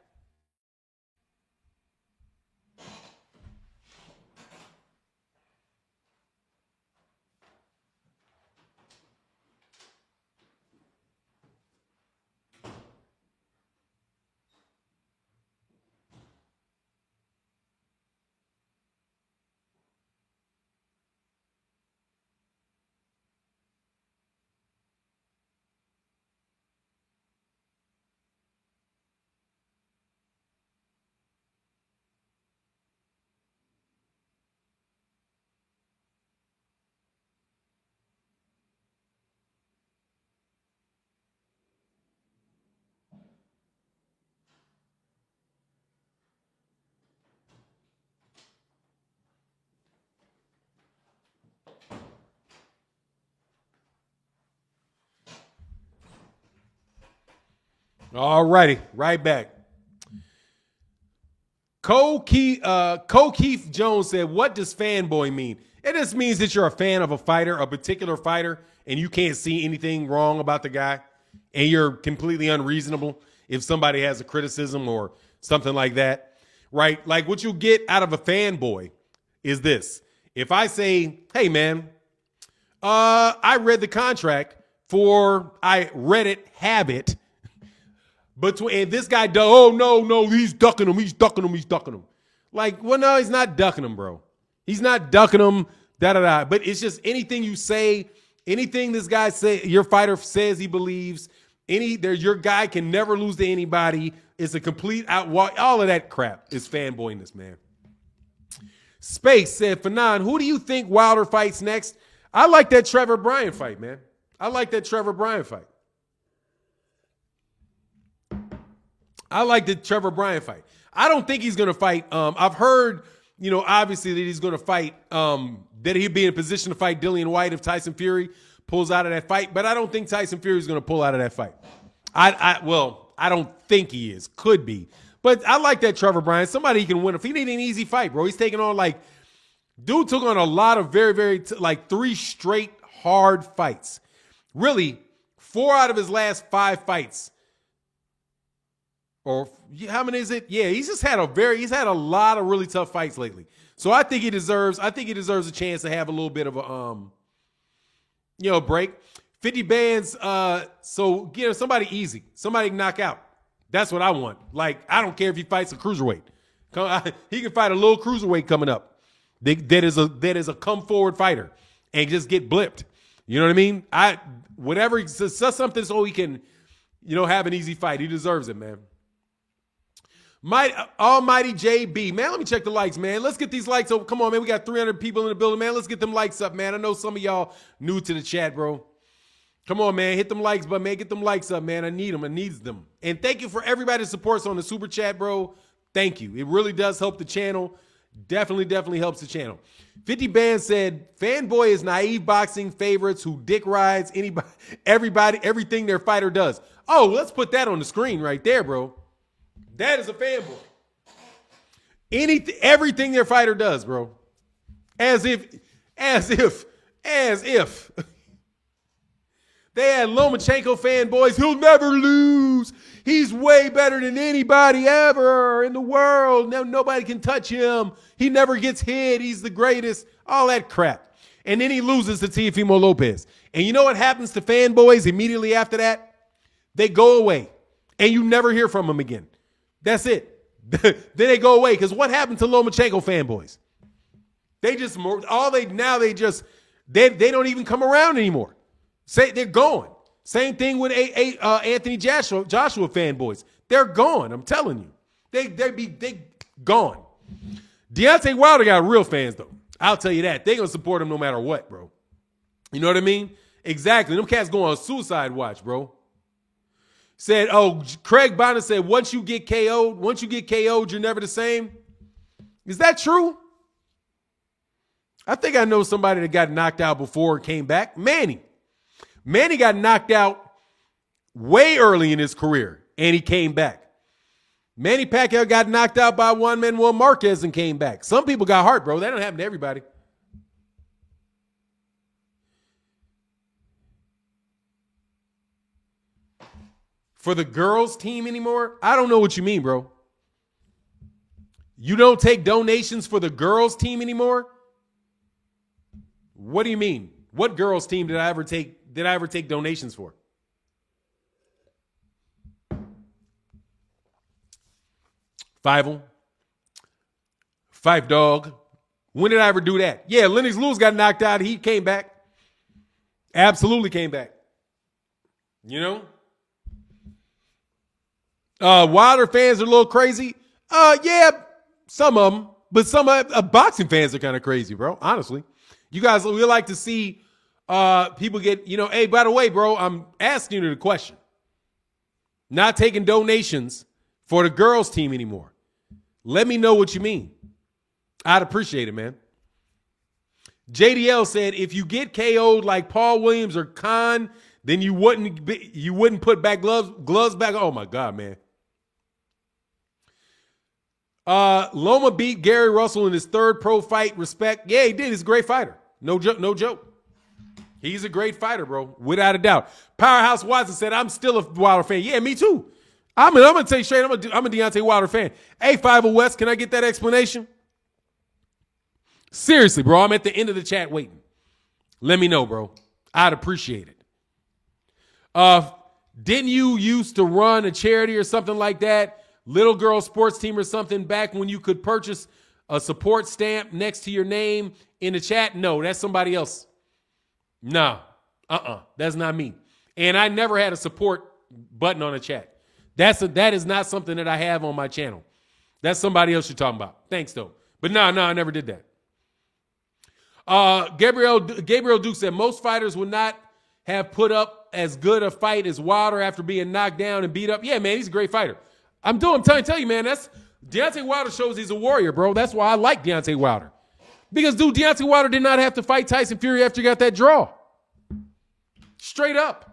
All righty, right back. Cole Keith Jones said, what does fanboy mean? It just means that you're a fan of a fighter, a particular fighter, and you can't see anything wrong about the guy, and you're completely unreasonable if somebody has a criticism or something like that, right? Like what you get out of a fanboy is this. If I say, hey, man, I read the contract for, I read it, have it, and this guy, oh, no, he's ducking him. Like, well, no, he's not ducking him, bro. He's not ducking him, da-da-da. But it's just anything you say, anything this guy say, your fighter says he believes, your guy can never lose to anybody. It's a complete all of that crap is fanboyness, man. Space said, Fanon, who do you think Wilder fights next? I like that Trevor Bryan fight, man. I like the Trevor Bryan fight. I don't think he's going to fight. I've heard, obviously that he's going to fight, that he'd be in a position to fight Dillian White if Tyson Fury pulls out of that fight. But I don't think Tyson Fury is going to pull out of that fight. I don't think he is. Could be. But I like that Trevor Bryan. Somebody he can win. If he need an easy fight, bro, he's taking on dude took on a lot of very, very, 3 straight hard fights. Really, 4 out of his last 5 fights. Or how many is it? Yeah, he's had a lot of really tough fights lately. So I think he deserves a chance to have a little bit of a break. 50 bands, so somebody easy. Somebody knock out. That's what I want. I don't care if he fights a cruiserweight. He can fight a little cruiserweight coming up. That is a come forward fighter and just get blipped. You know what I mean? Whatever, something so he can, have an easy fight. He deserves it, man. Almighty JB, man, let me check the likes, man. Let's get these likes over. Come on, man. We got 300 people in the building, man. Let's get them likes up, man. I know some of y'all new to the chat, bro. Come on, man. Hit them likes, but man, get them likes up, man. I need them. I needs them. And thank you for everybody that supports on the super chat, bro. Thank you. It really does help the channel. Definitely helps the channel. 50 Band said, fanboy is naive boxing favorites who dick rides everything their fighter does. Oh, let's put that on the screen right there, bro. That is a fanboy. Everything their fighter does, bro. As if they had Lomachenko fanboys. He'll never lose. He's way better than anybody ever in the world. Nobody can touch him. He never gets hit. He's the greatest. All that crap. And then he loses to Teofimo Lopez. And you know what happens to fanboys immediately after that? They go away. And you never hear from them again. That's it. Then they go away. Because what happened to Lomachenko fanboys? They don't even come around anymore. They're gone. Same thing with Anthony Joshua fanboys. They're gone. I'm telling you. They gone. Deontay Wilder got real fans though. I'll tell you that. They're gonna support him no matter what, bro. You know what I mean? Exactly. Them cats go on suicide watch, bro. Craig Bonner said, once you get KO'd, you're never the same. Is that true? I think I know somebody that got knocked out before and came back. Manny got knocked out way early in his career, and he came back. Manny Pacquiao got knocked out by Juan Manuel Marquez and came back. Some people got hurt, bro. That don't happen to everybody. For the girls' team anymore? I don't know what you mean, bro. You don't take donations for the girls' team anymore? What do you mean? What girls' team did I ever take donations for? Five Dog. When did I ever do that? Yeah, Lennox Lewis got knocked out. He came back. Absolutely came back. You know? Wilder fans are a little crazy. Yeah, some of them. But some boxing fans are kind of crazy, bro. Honestly. You guys, we like to see people get, hey, by the way, bro, I'm asking you the question. Not taking donations for the girls' team anymore. Let me know what you mean. I'd appreciate it, man. JDL said, if you get KO'd like Paul Williams or Khan, then you wouldn't put back gloves back. Oh my God, man. Loma beat Gary Russell in his third pro fight. Respect. Yeah, he did. He's a great fighter. No joke. He's a great fighter, bro. Without a doubt. Powerhouse Watson said, I'm still a Wilder fan. Yeah, me too. I'm going to tell you straight, I'm a Deontay Wilder fan. Hey, 50 West, can I get that explanation? Seriously, bro, I'm at the end of the chat waiting. Let me know, bro. I'd appreciate it. Didn't you used to run a charity or something like that? Little girl sports team or something back when you could purchase a support stamp next to your name in the chat? No, that's somebody else. No, that's not me. And I never had a support button on a chat. That is not something that I have on my channel. That's somebody else you're talking about. Thanks, though. But no, I never did that. Gabriel Duke said, most fighters would not have put up as good a fight as Wilder after being knocked down and beat up. Yeah, man, he's a great fighter. I'm trying to tell you, man, Deontay Wilder shows he's a warrior, bro. That's why I like Deontay Wilder. Because, dude, Deontay Wilder did not have to fight Tyson Fury after he got that draw. Straight up.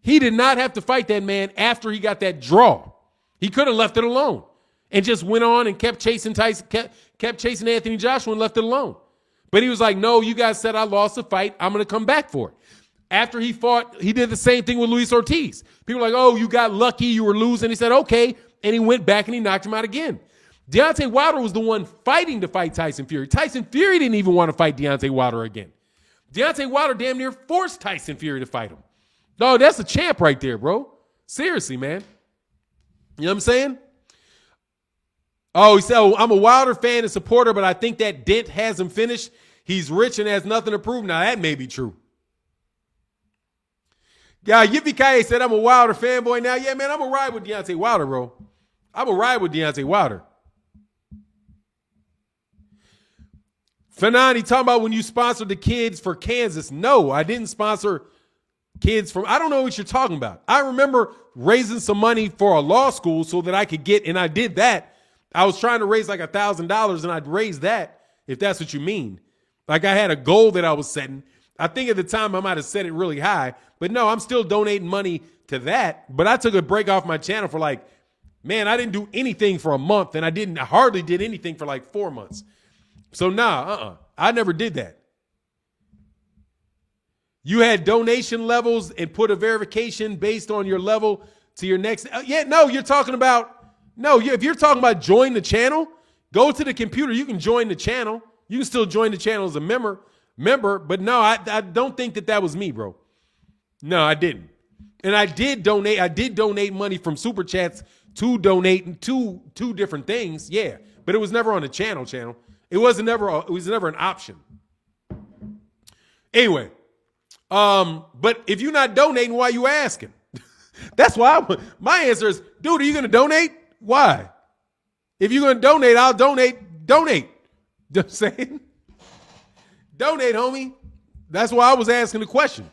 He did not have to fight that man after he got that draw. He could have left it alone and just went on and kept chasing Anthony Joshua and left it alone. But he was like, no, you guys said I lost the fight. I'm going to come back for it. After he fought, he did the same thing with Luis Ortiz. People were like, oh, you got lucky, you were losing. He said, okay. And he went back and he knocked him out again. Deontay Wilder was the one fighting to fight Tyson Fury. Tyson Fury didn't even want to fight Deontay Wilder again. Deontay Wilder damn near forced Tyson Fury to fight him. No, that's a champ right there, bro. Seriously, man. You know what I'm saying? Oh, he said, oh, I'm a Wilder fan and supporter, but I think that dent hasn't finished. He's rich and has nothing to prove. Now, that may be true. Yeah, Yippee-ki-yay said, I'm a Wilder fanboy now. Yeah, man, I'm going to ride with Deontay Wilder, bro. I'm going to ride with Deontay Wilder. Fanani talking about when you sponsored the kids for Kansas. No, I didn't sponsor kids from, I don't know what you're talking about. I remember raising some money for a law school so that I could get, and I did that. I was trying to raise like $1,000 and I'd raise that, if that's what you mean. Like I had a goal that I was setting. I think at the time I might have set it really high, but no, I'm still donating money to that. But I took a break off my channel for like, man, I didn't do anything for a month and I hardly did anything for like 4 months. So I never did that. You had donation levels and put a verification based on your level to your next. You're talking about, if you're talking about join the channel, go to the computer. You can join the channel. You can still join the channel as a member, but no, I don't think that was me, bro. No, I didn't. And I did donate money from Super Chats to donate two different things. Yeah, but it was never on the channel. It was never an option. Anyway, but if you're not donating, why are you asking? That's why my answer is, dude, are you going to donate? Why? If you're going to donate, I'll donate. You know what I'm saying? Donate, homie. That's why I was asking the question.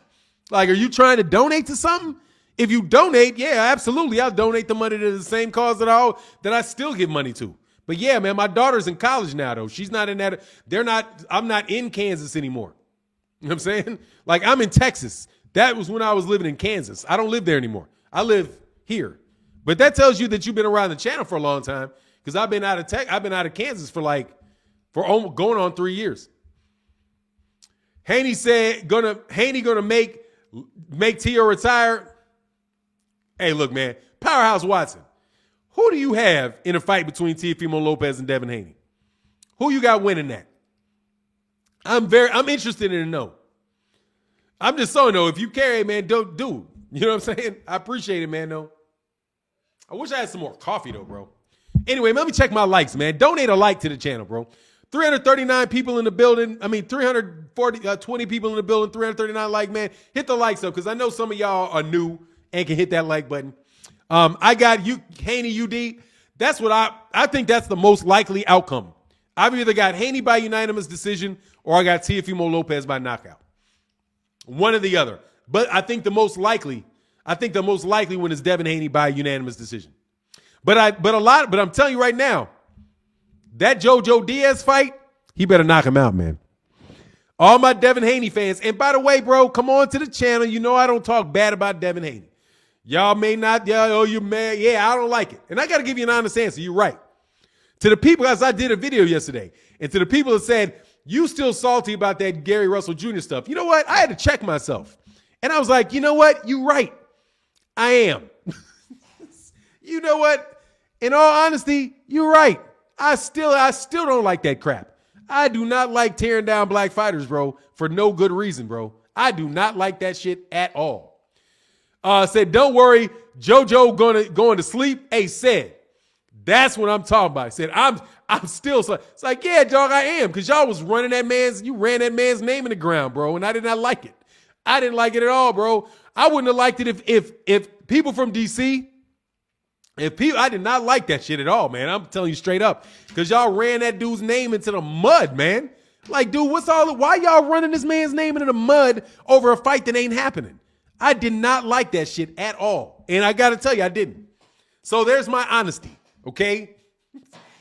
Like, are you trying to donate to something? If you donate, yeah, absolutely. I'll donate the money to the same cause that I still give money to. But yeah, man, my daughter's in college now, though. She's not in that. I'm not in Kansas anymore. You know what I'm saying? Like, I'm in Texas. That was when I was living in Kansas. I don't live there anymore. I live here. But that tells you that you've been around the channel for a long time, because I've been out of Kansas for going on 3 years. Haney said, Haney gonna make Tio retire. Hey, look, man, Powerhouse Watson. Who do you have in a fight between Teofimo Lopez and Devin Haney? Who you got winning that? I'm interested in to know. I'm just so know if you care, man, don't do. You know what I'm saying? I appreciate it, man, though. I wish I had some more coffee, though, bro. Anyway, let me check my likes, man. Donate a like to the channel, bro. 339 people in the building. 320 people in the building, 339 like, man. Hit the likes up, because I know some of y'all are new and can hit that like button. I got you, Haney UD. That's what I think that's the most likely outcome. I've either got Haney by unanimous decision or I got Teofimo Lopez by knockout. One or the other. But I think the most likely one is Devin Haney by unanimous decision. But I'm telling you right now, that JoJo Diaz fight, he better knock him out, man. All my Devin Haney fans. And by the way, bro, come on to the channel. You know I don't talk bad about Devin Haney. Y'all may not, you're mad. Yeah, I don't like it. And I got to give you an honest answer. You're right. To the people, as I did a video yesterday, and to the people that said, you still salty about that Gary Russell Jr. stuff. You know what? I had to check myself. And I was like, you know what? You're right. I am. You know what? In all honesty, you're right. I still don't like that crap. I do not like tearing down black fighters, bro, for no good reason, bro. I do not like that shit at all. Said, don't worry, JoJo going to sleep. Hey, said, that's what I'm talking about. Said, I'm still so. It's like, yeah, dog, I am, because y'all was running you ran that man's name in the ground, bro, and I did not like it. I didn't like it at all, bro. I wouldn't have liked it if people from DC. I did not like that shit at all, man. I'm telling you straight up. Because y'all ran that dude's name into the mud, man. Like, dude, why y'all running this man's name into the mud over a fight that ain't happening? I did not like that shit at all. And I got to tell you, I didn't. So there's my honesty, okay?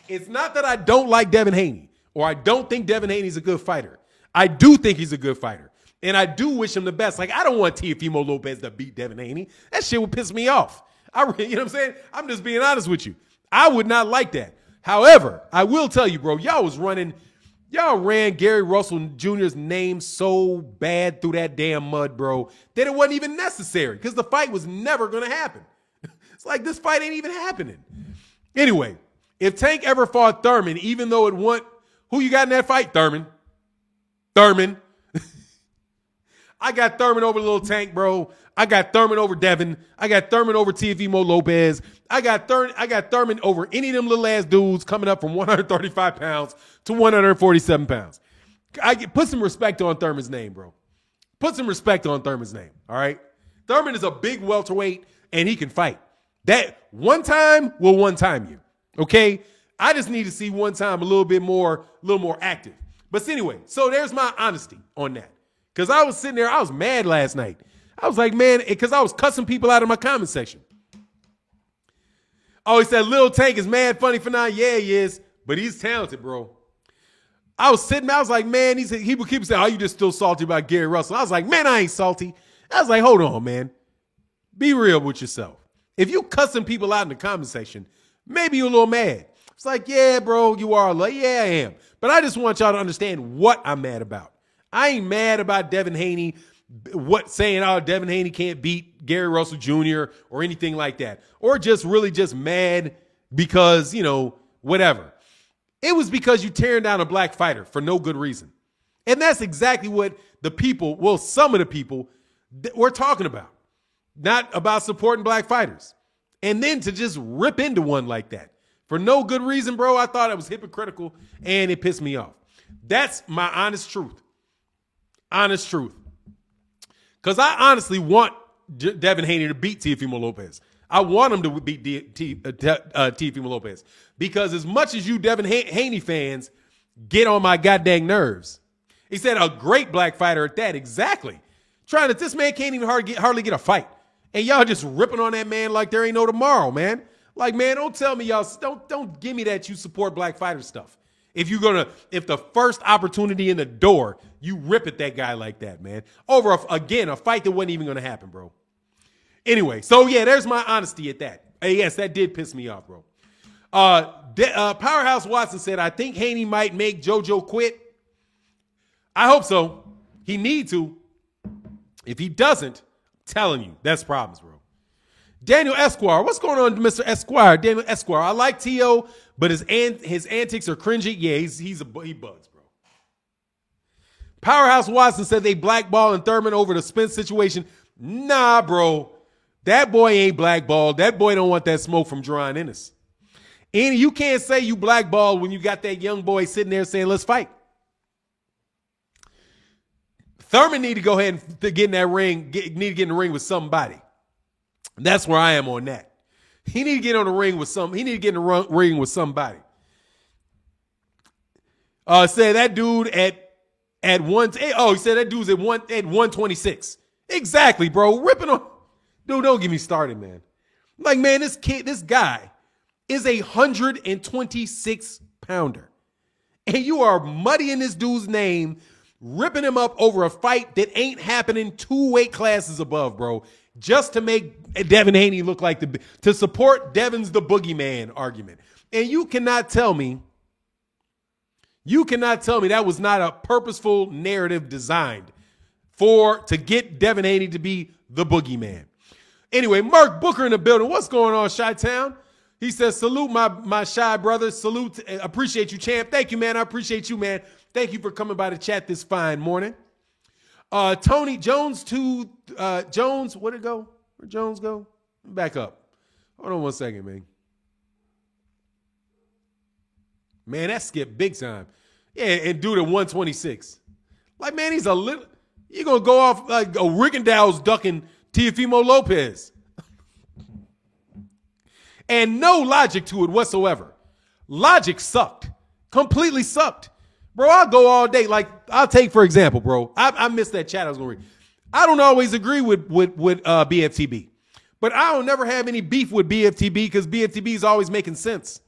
It's not that I don't like Devin Haney or I don't think Devin Haney's a good fighter. I do think he's a good fighter. And I do wish him the best. Like, I don't want Teofimo Lopez to beat Devin Haney. That shit would piss me off. You know what I'm saying? I'm just being honest with you. I would not like that. However, I will tell you, bro, y'all ran Gary Russell Jr.'s name so bad through that damn mud, bro, that it wasn't even necessary because the fight was never going to happen. It's like this fight ain't even happening. Anyway, if Tank ever fought Thurman, even though it won, who you got in that fight? Thurman. I got Thurman over Little Tank, bro. I got Thurman over Devin. I got Thurman over Teofimo Lopez. I got Thurman over any of them little ass dudes coming up from 135 pounds to 147 pounds. Put some respect on Thurman's name, bro. Put some respect on Thurman's name, all right? Thurman is a big welterweight, and he can fight. That one time will one-time you, okay? I just need to see one time a little more active. But anyway, so there's my honesty on that. Because I was sitting there, I was mad last night. I was like, man, because I was cussing people out of my comment section. Oh, he said Lil Tank is mad funny for now. Yeah, he is. But he's talented, bro. I was like, man, he would keep saying, oh, you just still salty about Gary Russell. I was like, man, I ain't salty. I was like, hold on, man. Be real with yourself. If you cussing people out in the comment section, maybe you're a little mad. It's like, yeah, bro, you are. Like, yeah, I am. But I just want y'all to understand what I'm mad about. I ain't mad about Devin Haney saying, oh, Devin Haney can't beat Gary Russell Jr. or anything like that. Or just really just mad because, whatever. It was because you tearing down a black fighter for no good reason. And that's exactly what some of the people were talking about. Not about supporting black fighters. And then to just rip into one like that for no good reason, bro, I thought it was hypocritical and it pissed me off. That's my honest truth. Honest truth. Because I honestly want Devin Haney to beat Teofimo Lopez. I want him to beat Teofimo Lopez. Because as much as you Devin Haney fans get on my goddamn nerves, he said a great black fighter at that. Exactly. This man can't even hardly get a fight. And y'all just ripping on that man like there ain't no tomorrow, man. Like, man, don't tell me y'all, don't give me that you support black fighter stuff. If the first opportunity in the door, you rip at that guy like that, man. Over, a fight that wasn't even going to happen, bro. Anyway, so yeah, there's my honesty at that. Yes, that did piss me off, bro. Powerhouse Watson said, I think Haney might make JoJo quit. I hope so. He need to. If he doesn't, I'm telling you, that's problems, bro. Daniel Esquire. What's going on, Mr. Esquire? Daniel Esquire. I like T.O., but his antics are cringy. Yeah, he bugs, bro. Powerhouse Watson said they blackballing Thurman over the Spence situation. Nah, bro. That boy ain't blackballed. That boy don't want that smoke from Jerron Ennis. And you can't say you blackballed when you got that young boy sitting there saying, let's fight. Thurman need to go ahead and get in that ring, need to get in the ring with somebody. That's where I am on that. He need to get on the ring with he need to get in the ring with somebody. Say that dude at one. Oh, he said that dude's at 126. Exactly, bro. Ripping on. Dude, don't get me started, man. Like, man, this guy is 126 pounder. And you are muddying this dude's name, ripping him up over a fight that ain't happening 2 weight classes above, bro, just to make Devin Haney look like to support Devin's the boogeyman argument. And you cannot tell me that was not a purposeful narrative designed to get Devin Haney to be the boogeyman. Anyway, Mark Booker in the building. What's going on, Chi-Town? He says, salute my shy brother. Salute. Appreciate you, champ. Thank you, man. I appreciate you, man. Thank you for coming by to chat this fine morning. Tony Jones Jones, where'd it go? Where'd Jones go? Back up. Hold on 1 second, man. Man, that skipped big time. Yeah, and dude at 126. Like, man, he's a little, you're going to go off like a Rickendale's ducking Teofimo Lopez. And no logic to it whatsoever. Logic sucked. Completely sucked. Bro, I'll go all day. Like, I'll take, for example, bro, I missed that chat I was going to read. I don't always agree with BFTB. But I don't never have any beef with BFTB because BFTB is always making sense.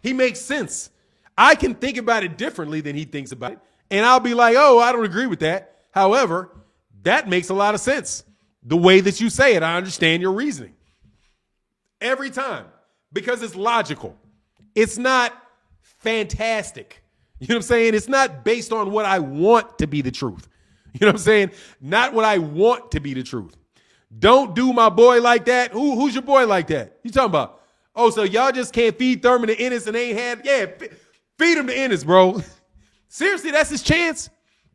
He makes sense. I can think about it differently than he thinks about it. And I'll be like, oh, I don't agree with that. However, that makes a lot of sense. The way that you say it, I understand your reasoning. Every time. Because it's logical. It's not fantastic. You know what I'm saying? It's not based on what I want to be the truth. You know what I'm saying? Not what I want to be the truth. Don't do my boy like that. Who's your boy like that? You talking about? Oh, so y'all just can't feed Thurman to Ennis and ain't had, yeah, feed him to Ennis, bro. Seriously, that's his chance.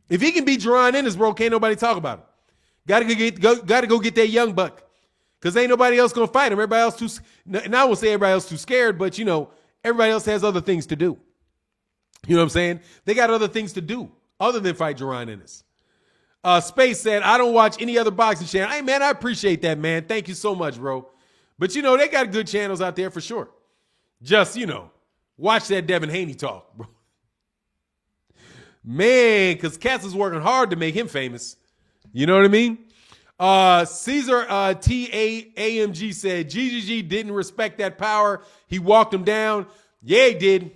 If he can beat Jerron Ennis, bro, can't nobody talk about him. Gotta go get that young buck. Because ain't nobody else gonna fight him. Everybody else too, and I won't say everybody else too scared, but you know, everybody else has other things to do. You know what I'm saying? They got other things to do other than fight Jerron Ennis. Space said, I don't watch any other boxing channel. Hey, man, I appreciate that, man. Thank you so much, bro. But, you know, they got good channels out there for sure. Just, you know, watch that Devin Haney talk, bro. Man, because Katz is working hard to make him famous. You know what I mean? Caesar TAAMG said, GGG didn't respect that power. He walked him down. Yeah, he did.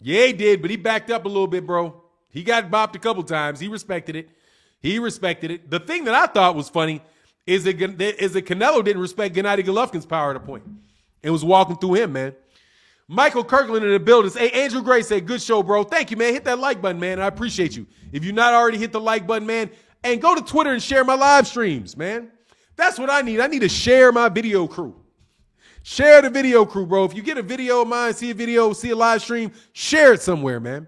Yeah, he did, but he backed up a little bit, bro. He got bopped a couple times. He respected it. The thing that I thought was funny is that Canelo didn't respect Gennady Golovkin's power at a point. It was walking through him, man. Michael Kirkland in the building. Hey, Andrew Gray said, good show, bro. Thank you, man. Hit that like button, man. I appreciate you. If you're not already hit the like button, man, and go to Twitter and share my live streams, man. That's what I need. I need to share my video crew. Share the video crew, bro. If you get a video of mine, see a video, see a live stream, share it somewhere, man.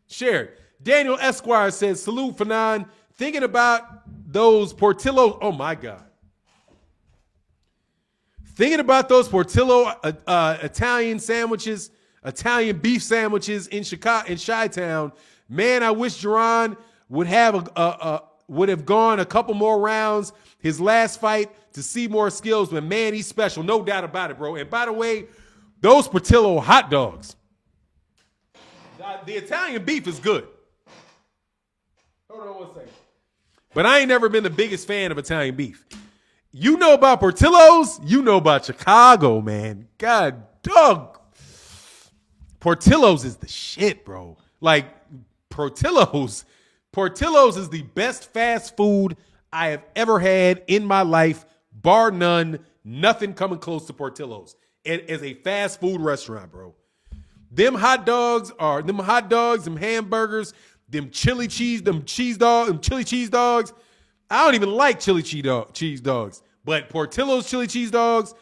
Share it. Daniel Esquire says, salute, Fanon. Thinking about those Portillo, oh my God. Thinking about those Portillo Italian sandwiches, Italian beef sandwiches in Chicago, in Chi-Town. Man, I wish Jerron would have gone a couple more rounds his last fight to see more skills, but man, he's special. No doubt about it, bro. And by the way, those Portillo hot dogs, the Italian beef is good. Hold on 1 second. But I ain't never been the biggest fan of Italian beef. You know about Portillo's, you know about Chicago, man. God dog. Portillo's is the shit, bro. Like, Portillo's is the best fast food I have ever had in my life, bar none. Nothing coming close to Portillo's. It is a fast food restaurant, bro. Them hamburgers, them chili cheese dogs. I don't even like chili cheese dogs. But Portillo's chili cheese dogs,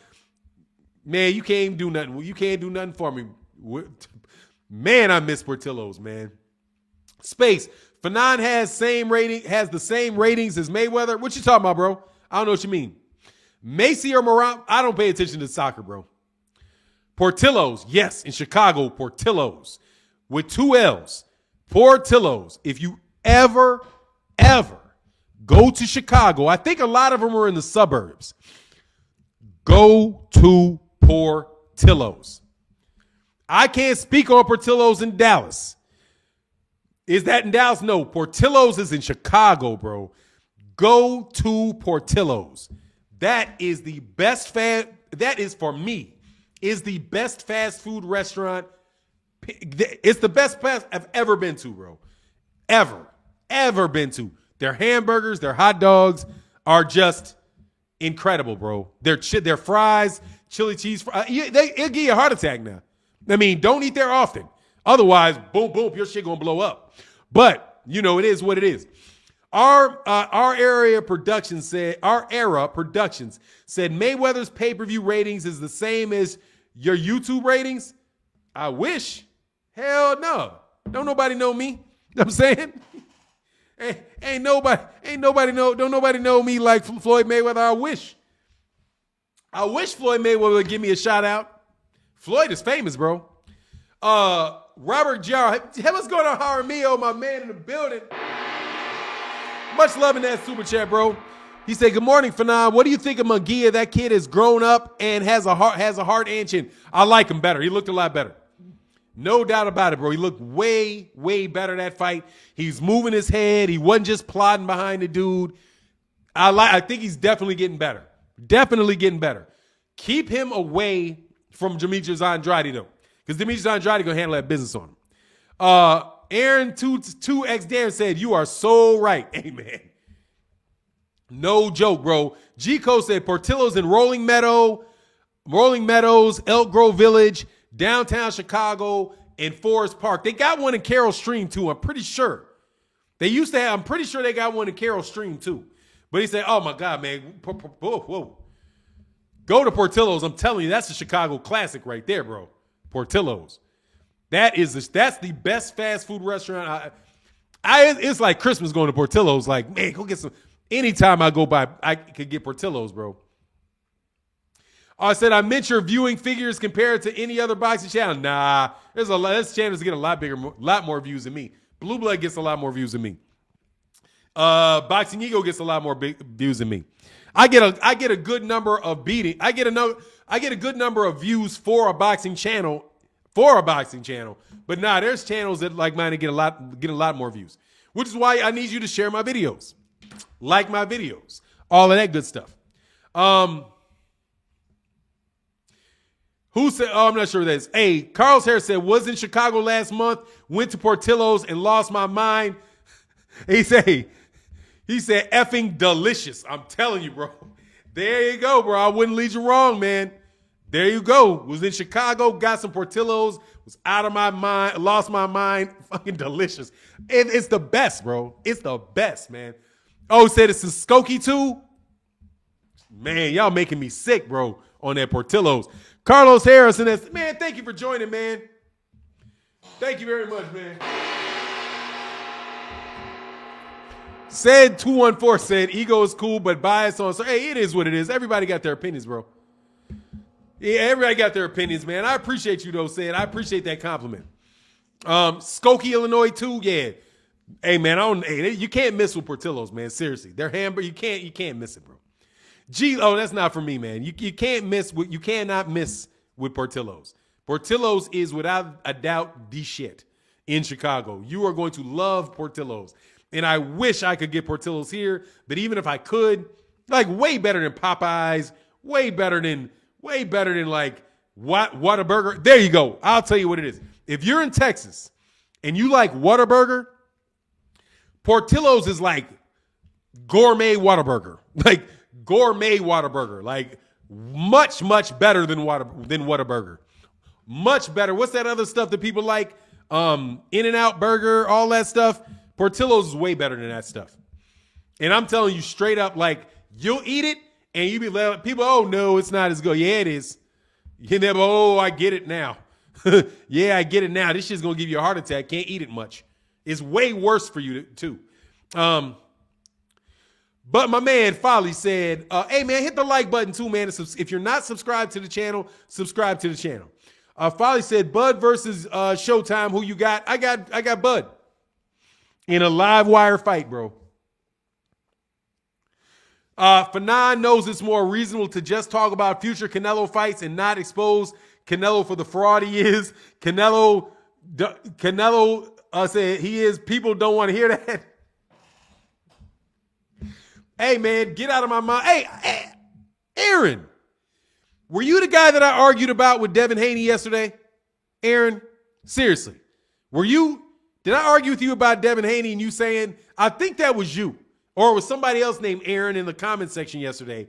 man, you can't do nothing. You can't do nothing for me. Man, I miss Portillo's, man. Space. Fanon has the same ratings as Mayweather. What you talking about, bro? I don't know what you mean. Macy or Moran? I don't pay attention to soccer, bro. Portillo's, yes, in Chicago, Portillo's with 2 L's. Portillo's. If you ever go to Chicago, I think a lot of them are in the suburbs. Go to Portillo's. I can't speak on Portillo's in Dallas. Is that in Dallas? No, Portillo's is in Chicago, bro. Go to Portillo's. That is the best that is for me, is the best fast food restaurant. It's the best place I've ever been to, bro. ever been to. Their hamburgers, their hot dogs are just incredible, bro. Their fries, chili cheese fries, it'll give you a heart attack now. I mean, don't eat there often. Otherwise, boom, boom, your shit gonna blow up. But, you know, it is what it is. Our era productions said Mayweather's pay-per-view ratings is the same as your YouTube ratings. I wish. Hell no. Don't nobody know me. You know what I'm saying? Ain't nobody know me like Floyd Mayweather. I wish Floyd Mayweather would give me a shout out. Floyd is famous, bro. Robert Jarr, hey, what's going on, Jaramillo, my man in the building? Much love in that super chat, bro. He said, "Good morning, Fanon. What do you think of Munguia? That kid has grown up and has a heart and chin. I like him better. He looked a lot better. No doubt about it, bro. He looked way, way better that fight. He's moving his head. He wasn't just plodding behind the dude. I think he's definitely getting better. Definitely getting better. Keep him away from Demetrius Andrade, though, because Demetrius Andrade gonna handle that business on him." Aaron 2X Darren said, "You are so right." Amen. No joke, bro. G-Co said Portillo's in Rolling Meadows, Elk Grove Village, downtown Chicago, and Forest Park. They got one in Carroll Stream too, I'm pretty sure. I'm pretty sure they got one in Carroll Stream too. But he said, "Oh my God, man. Whoa. Go to Portillo's. I'm telling you, that's a Chicago classic right there, bro. Portillo's. That's the best fast food restaurant. It's like Christmas going to Portillo's. Like, man, go get some. Anytime I go by, I could get Portillo's, bro." I said, "I meant your viewing figures compared to any other boxing channel." Nah, there's channels get a lot more views than me. Blue Blood gets a lot more views than me. Boxing Ego gets a lot more views than me. I get a good number of I get a good number of views for a boxing channel. But nah, there's channels that like mine that get a lot more views, which is why I need you to share my videos, like my videos, all of that good stuff. Who said? Oh, I'm not sure what that is. Hey, Carlos Harris said, "Was in Chicago last month, went to Portillo's and lost my mind." He said effing delicious. I'm telling you, bro. There you go, bro. I wouldn't lead you wrong, man. There you go. Was in Chicago, got some Portillo's, was out of my mind, lost my mind. Fucking delicious. It's the best, bro. It's the best, man. Oh, said it's in Skokie too? Man, y'all making me sick, bro, on that Portillo's. Carlos Harrison, man, thank you for joining, man. Thank you very much, man. Said 214 said, "Ego is cool, but bias on." So, hey, it is what it is. Everybody got their opinions, bro. Yeah, everybody got their opinions, man. I appreciate you, though, Sid. I appreciate that compliment. Skokie, Illinois, too. Yeah. Hey, man, you can't miss with Portillo's, man. Seriously. Their hamburger, you can't miss it, bro. That's not for me, man. You cannot miss with Portillo's. Portillo's is without a doubt the shit in Chicago. You are going to love Portillo's. And I wish I could get Portillo's here, but even if I could, like way better than Popeyes, way better than like Whataburger. There you go. I'll tell you what it is. If you're in Texas and you like Whataburger, Portillo's is like gourmet Whataburger. Like gourmet Whataburger. Like much, much better than Whataburger. Much better. What's that other stuff that people like? In-N-Out Burger, all that stuff. Portillo's is way better than that stuff. And I'm telling you straight up, like, you'll eat it and you be like, people, "Oh, no, it's not as good." Yeah, it is. You never, "Oh, I get it now." Yeah, I get it now. This shit's going to give you a heart attack. Can't eat it much. It's way worse for you, too. But my man, Folly, said, "Hey, man, hit the like button, too, man. If you're not subscribed to the channel, subscribe to the channel." Folly said, "Bud versus Showtime. Who you got?" I got Bud. In a live wire fight, bro. Fanon knows it's more reasonable to just talk about future Canelo fights and not expose Canelo for the fraud he is. Canelo said he is. People don't want to hear that. Hey, man, get out of my mind. Hey, Aaron, were you the guy that I argued about with Devin Haney yesterday? Aaron, seriously, were you Did I argue with you about Devin Haney and you saying, I think that was you, or it was somebody else named Aaron in the comment section yesterday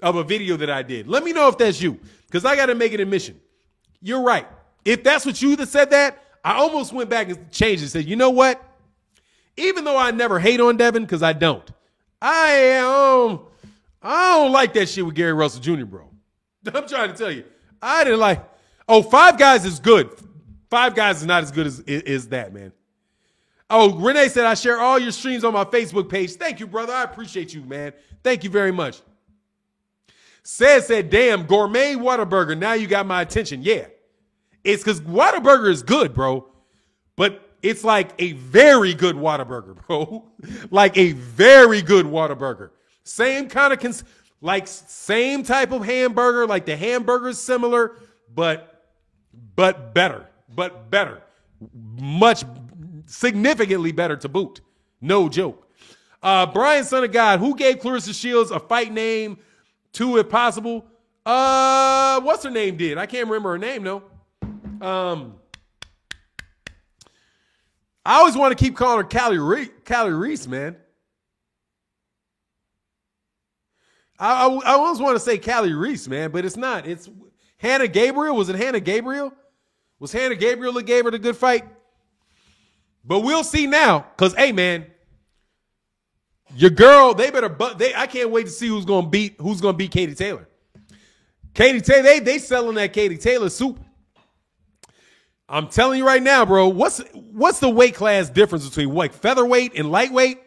of a video that I did? Let me know if that's you, because I got to make an admission. You're right. If that's what you that said that, I almost went back and changed it and said, you know what? Even though I never hate on Devin, because I don't, I don't like that shit with Gary Russell Jr., bro. I'm trying to tell you. I didn't like, Five Guys is good. Five Guys is not as good as that, man. Oh, Renee said, I share all your streams on my Facebook page. Thank you, brother. I appreciate you, man. Thank you very much. Said, damn, gourmet Whataburger. Now you got my attention. Yeah. It's because Whataburger is good, bro. But it's like a very good Whataburger, bro. Like a very good Whataburger. Same kind of, same type of hamburger. Like the hamburger is similar, but better. But better. Much, significantly better to boot. No joke. Brian, son of God, who gave Clarissa Shields a fight name to, if possible? What's her name did? I can't remember her name, though. I always want to keep calling her Callie Reese, man. I always want to say Callie Reese, man, but it's not. It's Hannah Gabriel. Was it Hannah Gabriel? Was Hannah Gabriel that gave her the good fight? But we'll see now, because, hey, man, your girl, they better. I can't wait to see who's gonna beat Katie Taylor. Katie Taylor, they selling that Katie Taylor soup. I'm telling you right now, bro. What's the weight class difference between what, featherweight and lightweight?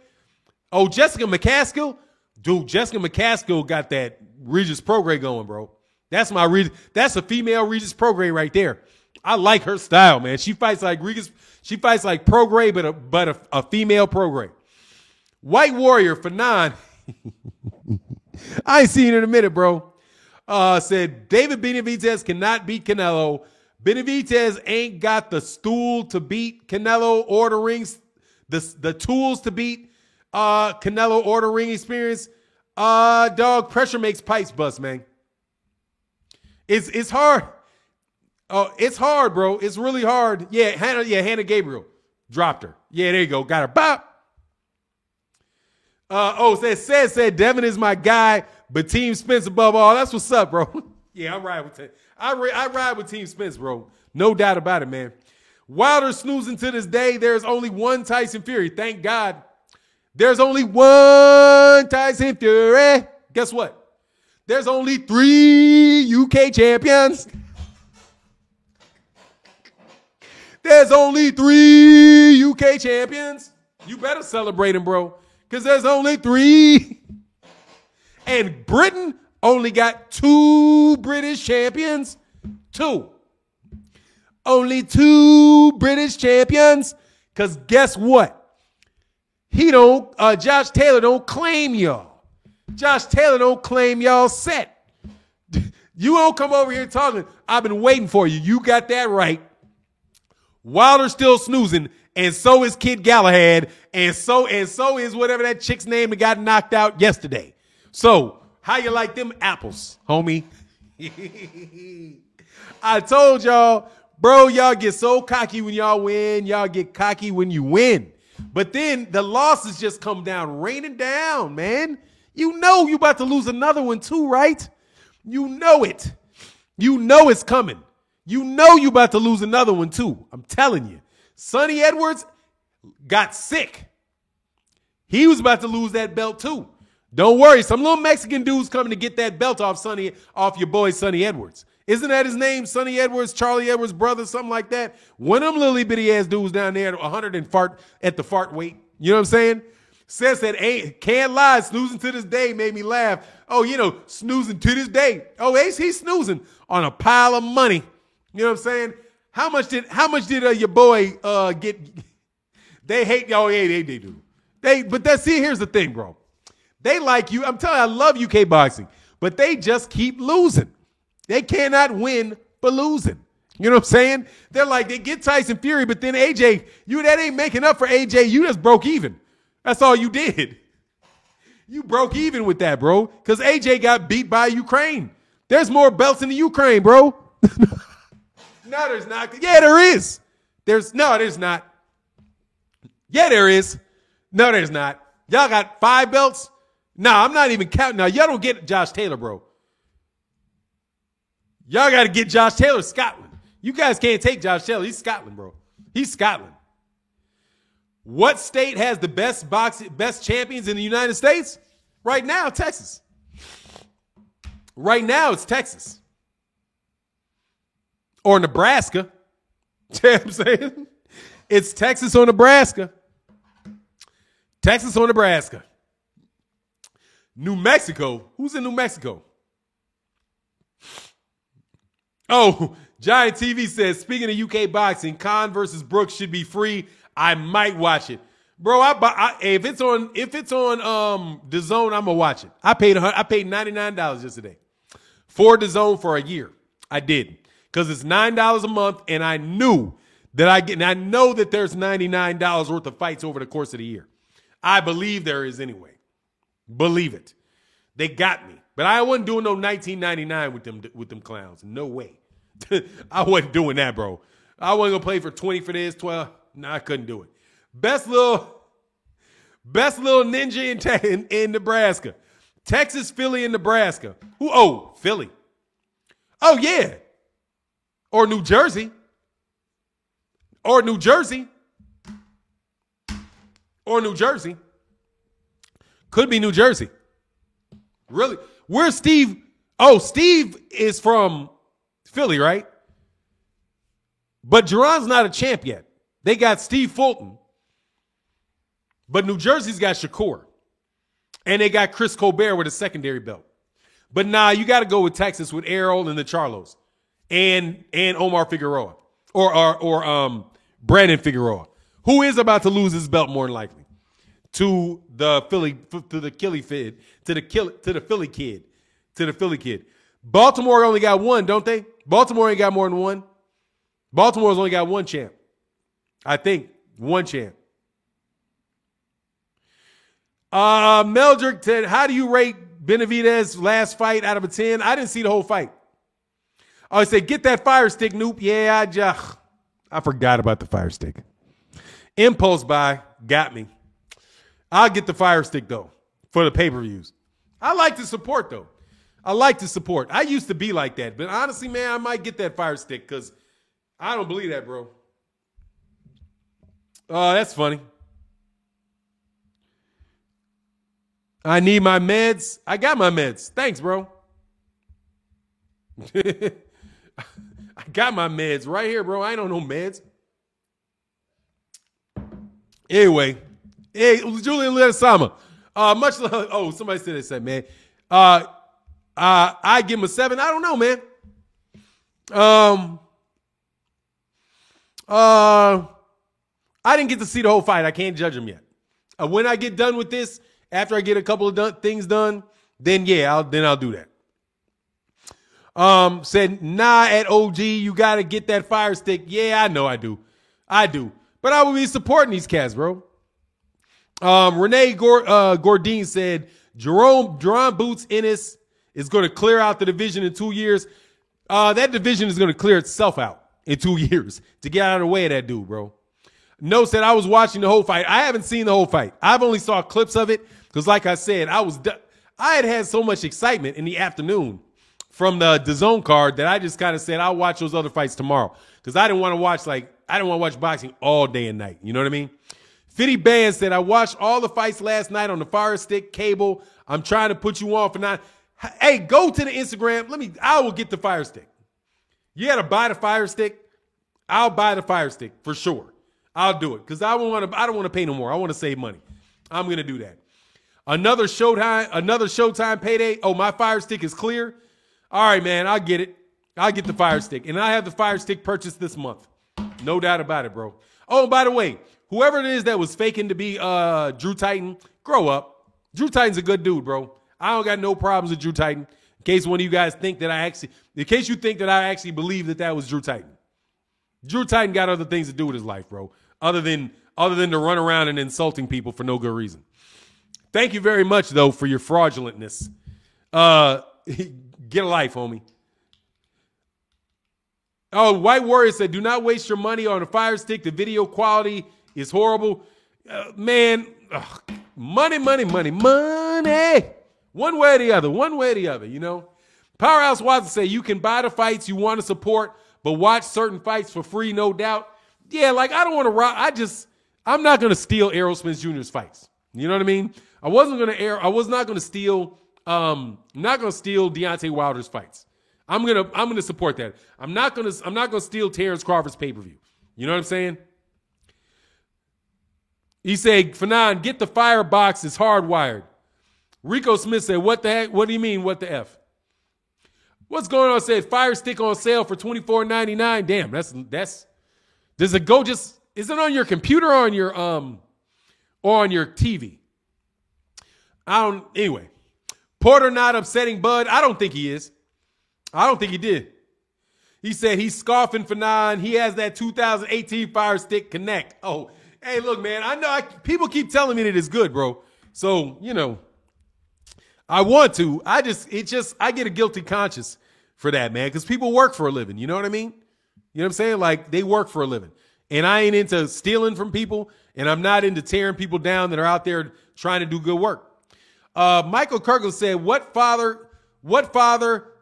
Oh, Jessica McCaskill, dude. Jessica McCaskill got that Regis Prograis going, bro. That's a female Regis Prograis right there. I like her style, man. She fights like Regis. She fights like Prograis, but a female Prograis. White Warrior Fanon. I ain't seen her in a minute, bro. Said David Benavidez cannot beat Canelo. Benavidez ain't got the stool to beat Canelo or the rings, the tools to beat Canelo or the ring experience. Dog, pressure makes pipes bust, man. It's hard. Oh, it's hard, bro. It's really hard. Yeah, Hannah Gabriel dropped her. Yeah, there you go. Got her. Bop. Said Devin is my guy, but Team Spence above all. That's what's up, bro. Yeah, I'm riding with I ride with Team Spence, bro. No doubt about it, man. Wilder snoozing to this day. There's only one Tyson Fury. Thank God. There's only one Tyson Fury. Guess what? There's only 3 UK champions. There's only 3 UK champions. You better celebrate them, bro, because there's only 3. And Britain only got 2 British champions. 2. Only 2 British champions. Because guess what? Josh Taylor don't claim y'all. Josh Taylor don't claim y'all set. You don't come over here talking, I've been waiting for you. You got that right. Wilder's still snoozing, and so is Kid Galahad, and so is whatever that chick's name that got knocked out yesterday. So, how you like them apples, homie? I told y'all, bro, y'all get so cocky when y'all win. Y'all get cocky when you win. But then the losses just come down, raining down, man. You know you about to lose another one too, right? You know it. You know it's coming. You know you about to lose another one too. I'm telling you. Sonny Edwards got sick. He was about to lose that belt too. Don't worry. Some little Mexican dude's coming to get that belt off your boy Sonny Edwards. Isn't that his name? Sonny Edwards, Charlie Edwards' brother, something like that. One of them little bitty ass dudes down there at 100 and fart at the fart weight. You know what I'm saying? Says that can't lie. Snoozing to this day made me laugh. Oh, snoozing to this day. Oh, he's snoozing on a pile of money. You know what I'm saying? How much did your boy get? They hate y'all. Oh, yeah, they do. Here's the thing, bro. They like you. I'm telling you, I love UK boxing, but they just keep losing. They cannot win for losing. You know what I'm saying? They're like, they get Tyson Fury, but then AJ, that ain't making up for AJ. You just broke even. That's all you did. You broke even with that, bro, because AJ got beat by Ukraine. There's more belts in the Ukraine, bro. No, there's not. Yeah, there is. There's not. Yeah, there is. No, there's not. Y'all got 5 belts? Nah, I'm not even counting. Now, y'all don't get Josh Taylor, bro. Y'all got to get Josh Taylor, Scotland. You guys can't take Josh Taylor. He's Scotland, bro. He's Scotland. What state has the best champions in the United States? Right now, Texas. Right now, it's Texas. Or Nebraska. You know what I'm saying? It's Texas or Nebraska. Texas or Nebraska. New Mexico. Who's in New Mexico? Oh, Giant TV says, speaking of UK boxing, Khan versus Brooks should be free. I might watch it. Bro, if it's on DAZN, I'm gonna watch it. I paid $99 yesterday for DAZN for a year. I did. Because it's $9 a month, and I knew that I know that there's $99 worth of fights over the course of the year. I believe there is anyway. Believe it. They got me. But I wasn't doing no $19.99 with them clowns. No way. I wasn't doing that, bro. I wasn't gonna play for 20 for this, 12. No, I couldn't do it. Best little ninja in Nebraska. Texas, Philly, and Nebraska. Who? Oh, Philly. Oh, yeah. Or New Jersey. Or New Jersey. Or New Jersey. Could be New Jersey. Really? Where's Steve? Oh, Steve is from Philly, right? But Jerron's not a champ yet. They got Steve Fulton. But New Jersey's got Shakur. And they got Chris Colbert with a secondary belt. But nah, you got to go with Texas with Errol and the Charlos. And Omar Figueroa. Or Brandon Figueroa. Who is about to lose his belt more than likely. To the Philly kid. Baltimore only got one, don't they? Baltimore ain't got more than one. Baltimore's only got one champ. I think one champ. Meldrick said, how do you rate Benavidez's last fight out of a 10? I didn't see the whole fight. I said, get that fire stick, Noop. Yeah, I forgot about the fire stick. Impulse buy got me. I'll get the fire stick, though, for the pay-per-views. I like to support, though. I used to be like that. But honestly, man, I might get that fire stick because I don't believe that, bro. Oh, that's funny. I need my meds. I got my meds. Thanks, bro. I got my meds right here, bro. I ain't on no meds. Anyway. Hey, Julian Ledesama. Much love. Oh, somebody said that, man. I give him a 7. I don't know, man. I didn't get to see the whole fight. I can't judge him yet. When I get done with this, after I get a couple of things done, then yeah, I'll do that. Said, nah, at OG, you got to get that fire stick. Yeah, I know I do. But I will be supporting these cats, bro. Renee Gordine said, Jerome Boots Ennis is going to clear out the division in 2 years. That division is going to clear itself out in 2 years to get out of the way of that dude, bro. No said, I was watching the whole fight. I haven't seen the whole fight. I've only saw clips of it because, like I said, I had so much excitement in the afternoon from the DAZN card that I just kind of said I'll watch those other fights tomorrow because I didn't want to watch boxing all day and night. You know what I mean? Fitty Band said, I watched all the fights last night on the Fire Stick cable. I'm trying to put you on for now. Hey, go to the Instagram. I will get the Fire Stick. You got to buy the Fire Stick. I'll buy the Fire Stick for sure. I'll do it because I don't want to pay no more. I want to save money. I'm going to do that. Another Showtime payday. Oh, my Fire Stick is clear. All right, man, I'll get it. I'll get the Fire Stick. And I have the Fire Stick purchased this month. No doubt about it, bro. Oh, by the way, whoever it is that was faking to be Drew Titan, grow up. Drew Titan's a good dude, bro. I don't got no problems with Drew Titan. In case one of you guys think that I actually believe that was Drew Titan. Drew Titan got other things to do with his life, bro. Other than to run around and insulting people for no good reason. Thank you very much, though, for your fraudulentness. Get a life, homie. Oh, White Warrior said, do not waste your money on a Fire Stick. The video quality is horrible. Man, money. One way or the other, you know. Powerhouse Watson say you can buy the fights you want to support, but watch certain fights for free, no doubt. Yeah, like I don't want to I'm not going to steal Errol Spence Jr.'s fights. You know what I mean? I was not going to steal Deontay Wilder's fights. I'm going to support that. I'm not going to steal Terrence Crawford's pay-per-view. You know what I'm saying? He said, Fanon, get the firebox. It's hardwired. Rico Smith said, what the heck? What do you mean, what the F? What's going on? Said Fire Stick on sale for $24.99. Damn, that's does it go just, is it on your computer or on your TV? Anyway. Porter not upsetting Bud. I don't think he is. I don't think he did. He said he's scoffing Fanon. He has that 2018 Fire Stick Connect. Oh, hey, look, man, I know people keep telling me that it's good, bro. So, you know, I want to. I get a guilty conscience for that, man, because people work for a living. You know what I mean? You know what I'm saying? Like, they work for a living. And I ain't into stealing from people, and I'm not into tearing people down that are out there trying to do good work. Michael Kirkland said, what father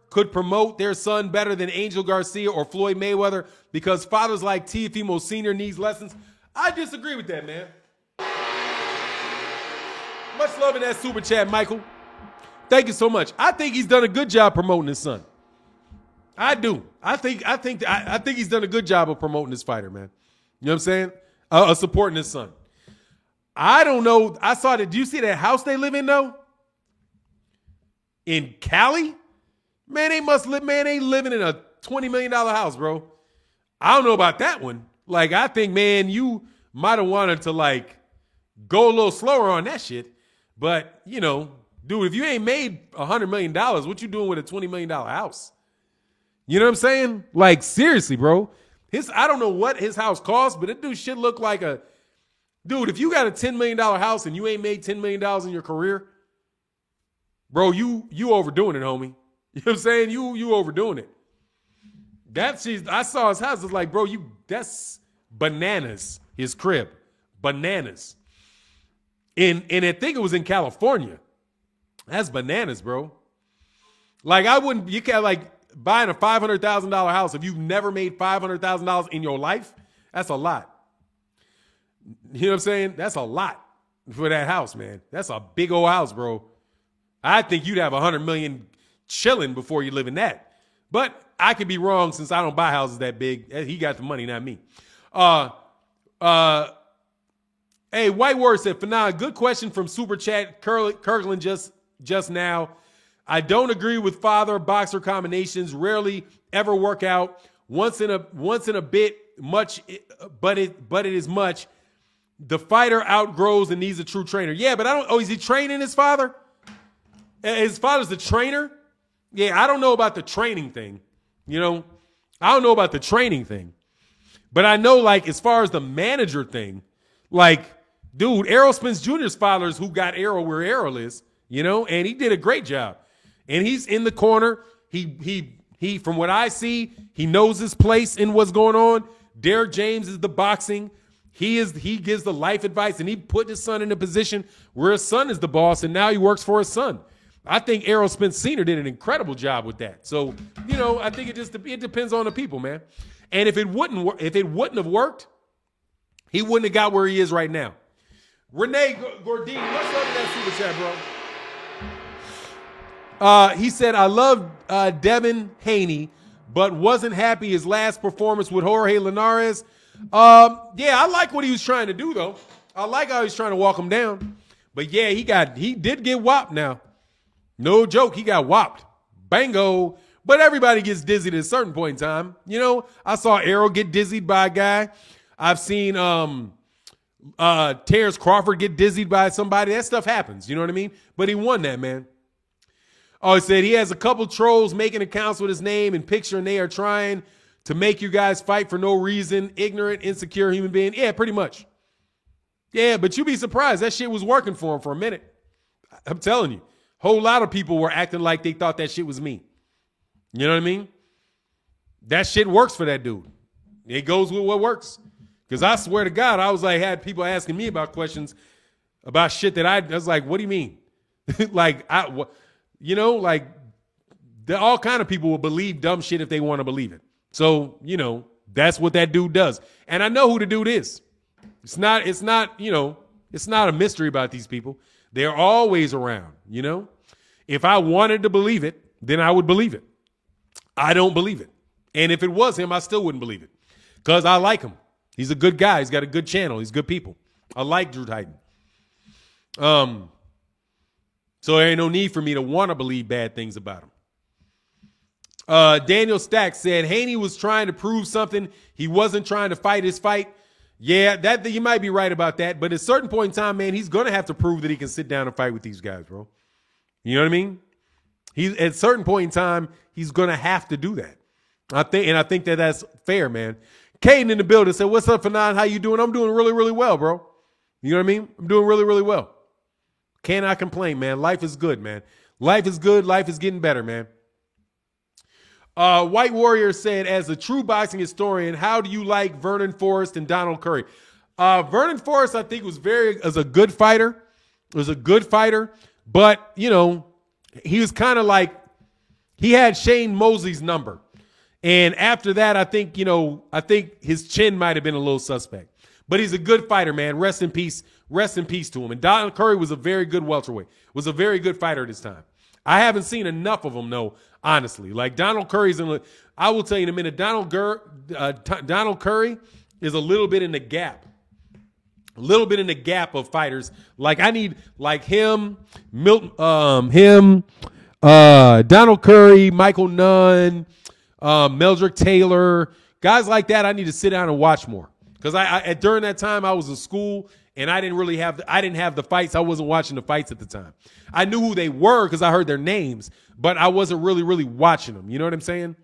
could promote their son better than Angel Garcia or Floyd Mayweather because fathers like Teofimo Sr. needs lessons? I disagree with that, man. Much love in that super chat, Michael. Thank you so much. I think he's done a good job promoting his son. I do. I think he's done a good job of promoting this fighter, man. You know what I'm saying? Supporting his son. I don't know. I saw that. Do you see that house they live in though? In Cali? Man, they living in a $20 million house, bro. I don't know about that one. Like, I think, man, you might have wanted to, like, go a little slower on that shit. But, you know, dude, if you ain't made $100 million, what you doing with a $20 million house? You know what I'm saying? Like, seriously, bro. I don't know what his house costs, but it do shit look like a... Dude, if you got a $10 million house and you ain't made $10 million in your career, bro, you overdoing it, homie. You know what I'm saying? You overdoing it. I saw his house. It's like, bro, that's bananas. His crib, bananas. And I think it was in California. That's bananas, bro. Like you can't like buying a $500,000 house if you've never made $500,000 in your life. That's a lot. You know what I'm saying? That's a lot for that house, man. That's a big old house, bro. I think you'd have $100 million chilling before you live in that. But I could be wrong since I don't buy houses that big. He got the money, not me. Hey, White Word said, Fanon, good question from Super Chat Kirkland just now. I don't agree with father boxer combinations. Rarely ever work out. Once in a bit much, but it is much. The fighter outgrows and needs a true trainer. Yeah, but is he training his father? His father's the trainer? Yeah, I don't know about the training thing. You know, I don't know about the training thing. But I know, like, as far as the manager thing, like, dude, Errol Spence Jr.'s father is who got Errol where Errol is, you know, and he did a great job. And he's in the corner. He from what I see, he knows his place in what's going on. Derek James is the boxing. He gives the life advice, and he put his son in a position where his son is the boss, and now he works for his son. I think Errol Spence Sr. did an incredible job with that. So, you know, I think it depends on the people, man. And if it wouldn't have worked, he wouldn't have got where he is right now. Renee Gordini, what's up with that super chat, bro? He said, I love Devin Haney, but wasn't happy his last performance with Jorge Linares. Yeah, I like what he was trying to do, though. I like how he's trying to walk him down. But yeah, he did get whopped now. No joke, he got whopped. Bango. But everybody gets dizzied at a certain point in time. You know, I saw Errol get dizzied by a guy. I've seen Terrence Crawford get dizzied by somebody. That stuff happens, you know what I mean? But he won that, man. Oh, he said he has a couple trolls making accounts with his name and picture, and they are trying to make you guys fight for no reason. Ignorant, insecure human being. Yeah, pretty much. Yeah, but you'd be surprised. That shit was working for him for a minute. I'm telling you. Whole lot of people were acting like they thought that shit was me. You know what I mean? That shit works for that dude. It goes with what works. Because I swear to God, I was like, had people asking me about questions about shit that I was like, what do you mean? Like, like all kind of people will believe dumb shit if they want to believe it. So, that's what that dude does. And I know who the dude is. It's not a mystery about these people. They're always around, If I wanted to believe it, then I would believe it. I don't believe it. And if it was him, I still wouldn't believe it. Because I like him. He's a good guy. He's got a good channel. He's good people. I like Drew Titan. So there ain't no need for me to want to believe bad things about him. Daniel Stack said Haney was trying to prove something. He wasn't trying to fight his fight. Yeah, that you might be right about that. But at a certain point in time, man, he's going to have to prove that he can sit down and fight with these guys, bro. You know what I mean? At a certain point in time, he's going to have to do that. I think that that's fair, man. Caden in the building said, "What's up, Fanon? How you doing?" I'm doing really, really well, bro. You know what I mean? I'm doing really, really well. Cannot complain, man. Life is good, man. Life is good. Life is getting better, man. White Warrior said, as a true boxing historian, how do you like Vernon Forrest and Donald Curry? Vernon Forrest, I think, was a good fighter. Was a good fighter, but he was kind of like he had Shane Mosley's number. And after that, I think his chin might have been a little suspect. But he's a good fighter, man. Rest in peace. Rest in peace to him. And Donald Curry was a very good welterweight. Was a very good fighter at his time. I haven't seen enough of him, though, honestly. Like Donald Curry's I will tell you in a minute, Donald Curry is a little bit in the gap. A little bit in the gap of fighters. Like I need like him, Donald Curry, Michael Nunn, Meldrick Taylor, guys like that. I need to sit down and watch more because during that time I was in school and I didn't have the fights. I wasn't watching the fights at the time. I knew who they were because I heard their names, but I wasn't really watching them. You know what I'm saying?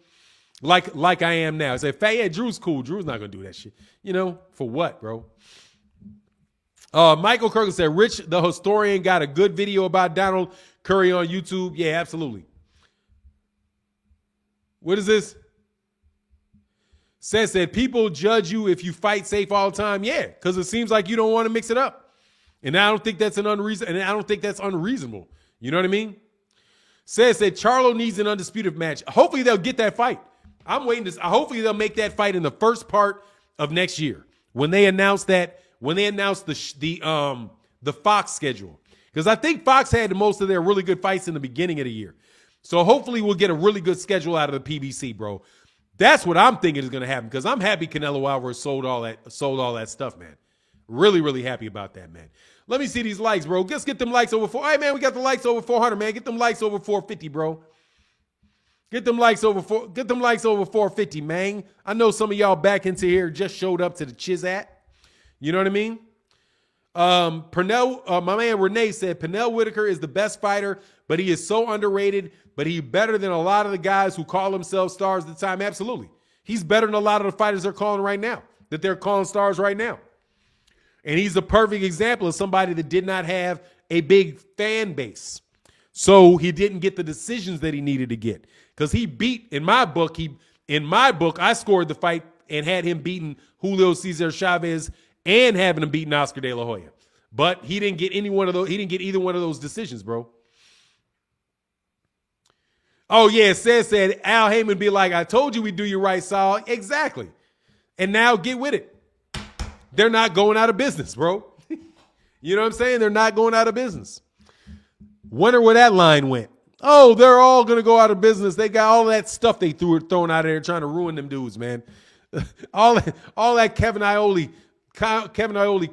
Like I am now. I say, yeah, Drew's cool. Drew's not gonna do that shit. For what, bro? Michael Kirkland said, Rich the historian got a good video about Donald Curry on YouTube. Yeah, absolutely. What is this? Said people judge you if you fight safe all the time. Yeah, because it seems like you don't want to mix it up. And I don't think that's unreasonable. You know what I mean? Said Charlo needs an undisputed match. Hopefully they'll get that fight. I'm waiting to hopefully they'll make that fight in the first part of next year when they announce the Fox schedule. Because I think Fox had most of their really good fights in the beginning of the year. So hopefully we'll get a really good schedule out of the PBC, bro. That's what I'm thinking is going to happen because I'm happy Canelo Alvarez sold all that stuff, man. Really, really happy about that, man. Let me see these likes, bro. Let's get them likes over 4. Hey, man, we got the likes over 400, man. Get them likes over 450, bro. Get them likes over 450, man. I know some of y'all back into here just showed up to the Chizat. You know what I mean? My man Renee said Pernell Whitaker is the best fighter, but he is so underrated, but he's better than a lot of the guys who call themselves stars at the time. Absolutely. He's better than a lot of the fighters they're calling right now, that they're calling stars right now. And he's a perfect example of somebody that did not have a big fan base. So he didn't get the decisions that he needed to get. Because he beat, in my book, I scored the fight and had him beating Julio Cesar Chavez and having him beating Oscar De La Hoya. But he didn't get either one of those decisions, bro. Oh, yeah, said Al Heyman be like, I told you we'd do you right, Saul. Exactly. And now get with it. They're not going out of business, bro. You know what I'm saying? They're not going out of business. Wonder where that line went. Oh, they're all going to go out of business. They got all that stuff they thrown out of there trying to ruin them dudes, man. all that Kevin Iole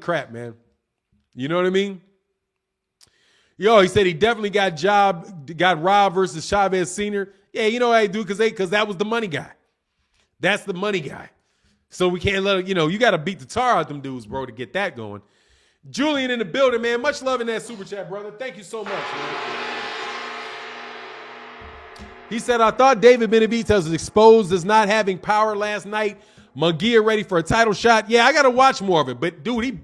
crap, man. You know what I mean? Yo, he said he definitely got robbed versus Chavez Sr. Yeah, you know what I do? Because that was the money guy. That's the money guy. So we can't let you got to beat the tar out them dudes, bro, to get that going. Julian in the building, man. Much love in that super chat, brother. Thank you so much, man. He said, I thought David Benavidez was exposed as not having power last night. Munguia ready for a title shot. Yeah, I got to watch more of it. But, dude,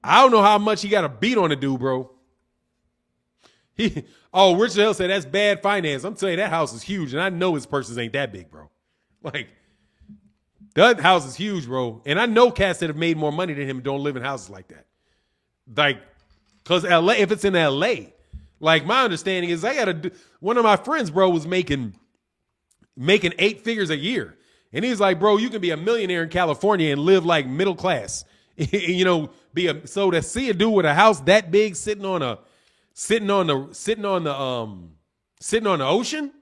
I don't know how much he got to beat on the dude, bro. Richard Hill said, that's bad finance. I'm telling you, that house is huge, and I know his purses ain't that big, bro. Like, That house is huge, bro. And I know cats that have made more money than him don't live in houses like that. Like, because LA, if it's in LA, like my understanding is one of my friends, bro, was making 8 figures a year. And he's like, bro, you can be a millionaire in California and live like middle class. You know, so to see a dude with a house that big sitting on the ocean.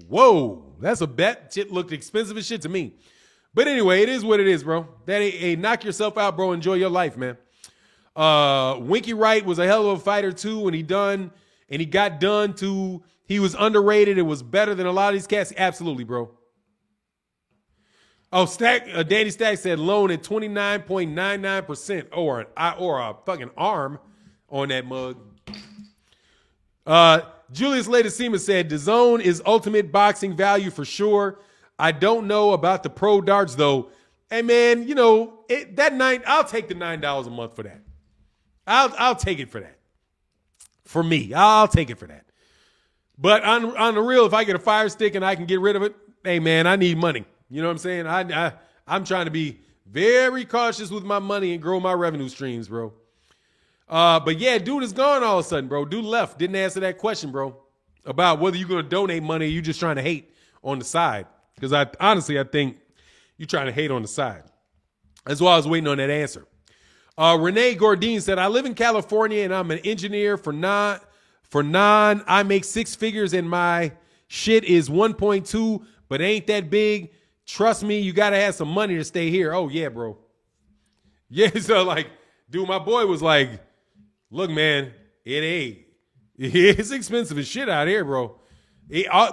Whoa, that's a bet. Shit looked expensive as shit to me. But anyway, it is what it is, bro. Knock yourself out, bro. Enjoy your life, man. Winky Wright was a hell of a fighter too, and he got done too. He was underrated. It was better than a lot of these cats. Absolutely, bro. Oh, Danny Stack said loan at 29.99% or a fucking arm on that mug. Julius Latesema said DAZN is ultimate boxing value for sure. I don't know about the pro darts though. Hey man, you know I'll take the $9 a month for that. I'll take it for that. For me, I'll take it for that. But on the real, if I get a Fire Stick and I can get rid of it, hey man, I need money. You know what I'm saying? I'm trying to be very cautious with my money and grow my revenue streams, bro. But yeah, dude is gone all of a sudden, bro. Dude left. Didn't answer that question, bro, about whether you're going to donate money or you just trying to hate on the side. Because I think you're trying to hate on the side. That's why I was waiting on that answer. Renee Gordine said, I live in California and I'm an engineer for non. I make 6 figures and my shit is 1.2, but ain't that big. Trust me, you got to have some money to stay here. Oh, yeah, bro. Yeah, so like, dude, my boy was like, look, man, it's expensive as shit out here, bro.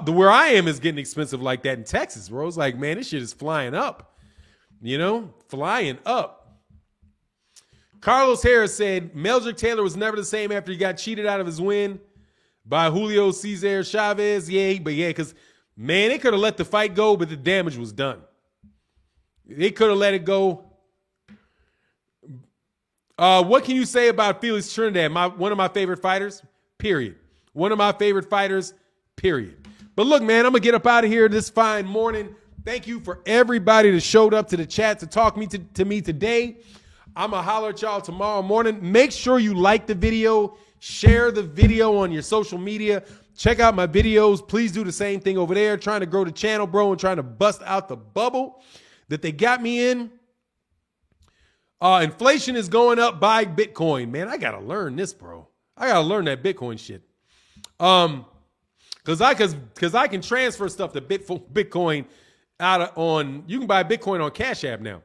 Where I am is getting expensive like that in Texas, bro. It's like, man, this shit is flying up. You know, flying up. Carlos Harris said, Meldrick Taylor was never the same after he got cheated out of his win by Julio Cesar Chavez. Yeah, because, man, they could have let the fight go, but the damage was done. They could have let it go. What can you say about Felix Trinidad? One of my favorite fighters, period. One of my favorite fighters, period. But look, man, I'm going to get up out of here this fine morning. Thank you for everybody that showed up to the chat to talk to me today. I'm going to holler at y'all tomorrow morning. Make sure you like the video. Share the video on your social media. Check out my videos. Please do the same thing over there. Trying to grow the channel, bro, and trying to bust out the bubble that they got me in. Inflation is going up. Buy Bitcoin. Man, I got to learn this, bro. I got to learn that Bitcoin shit. Because I can transfer stuff to Bitcoin you can buy Bitcoin on Cash App now.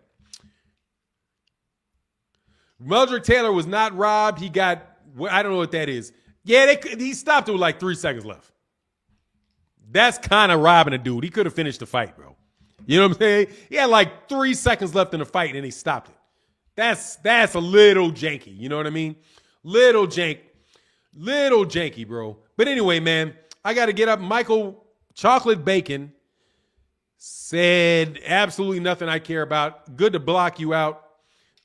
Meldrick Taylor was not robbed. He got, I don't know what that is. Yeah, he stopped it with like 3 seconds left. That's kind of robbing a dude. He could have finished the fight, bro. You know what I'm saying? He had like 3 seconds left in the fight and he stopped it. That's a little janky. You know what I mean? Little janky, bro. But anyway, man, I got to get up. Michael Chocolate Bacon said absolutely nothing I care about. Good to block you out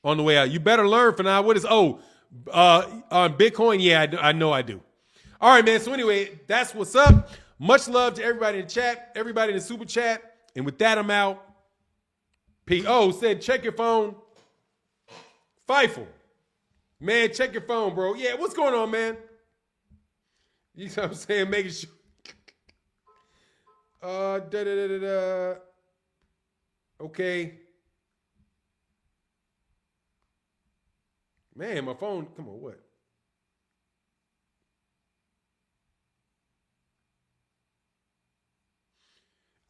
on the way out. You better learn for now. What is, on Bitcoin? Yeah, I know I do. All right, man. So anyway, that's what's up. Much love to everybody in the chat, everybody in the super chat. And with that, I'm out. P.O. said, check your phone. Fifel. Man, check your phone, bro. Yeah, what's going on, man? You know what I'm saying? Making sure. Okay. Man, my phone. Come on, what?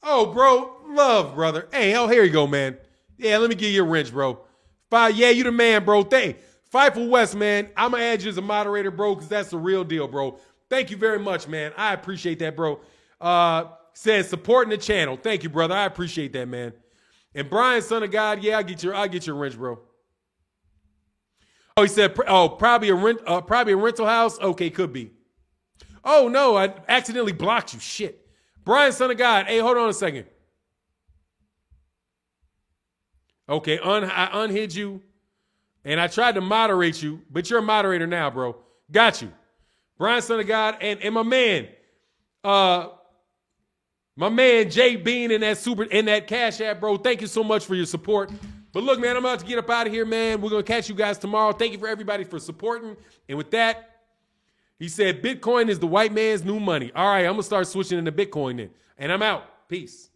Oh, bro. Love, brother. Hey, oh, here you go, man. Yeah, let me give you a wrench, bro. Yeah, you the man, bro. Fifel West, man. I'm going to add you as a moderator, bro, because that's the real deal, bro. Thank you very much, man. I appreciate that, bro. Says supporting the channel. Thank you, brother. I appreciate that, man. And Brian, son of God, yeah, I'll get your wrench, bro. Oh, he said, probably a rental house. Okay, could be. Oh no, I accidentally blocked you. Shit. Brian, son of God. Hey, hold on a second. Okay, I unhid you, and I tried to moderate you, but you're a moderator now, bro. Got you. Brian, son of God, and my man, My man Jay Bean in that Cash App, bro. Thank you so much for your support. But look, man, I'm about to get up out of here, man. We're gonna catch you guys tomorrow. Thank you for everybody for supporting. And with that, he said Bitcoin is the white man's new money. All right, I'm gonna start switching into Bitcoin then. And I'm out. Peace.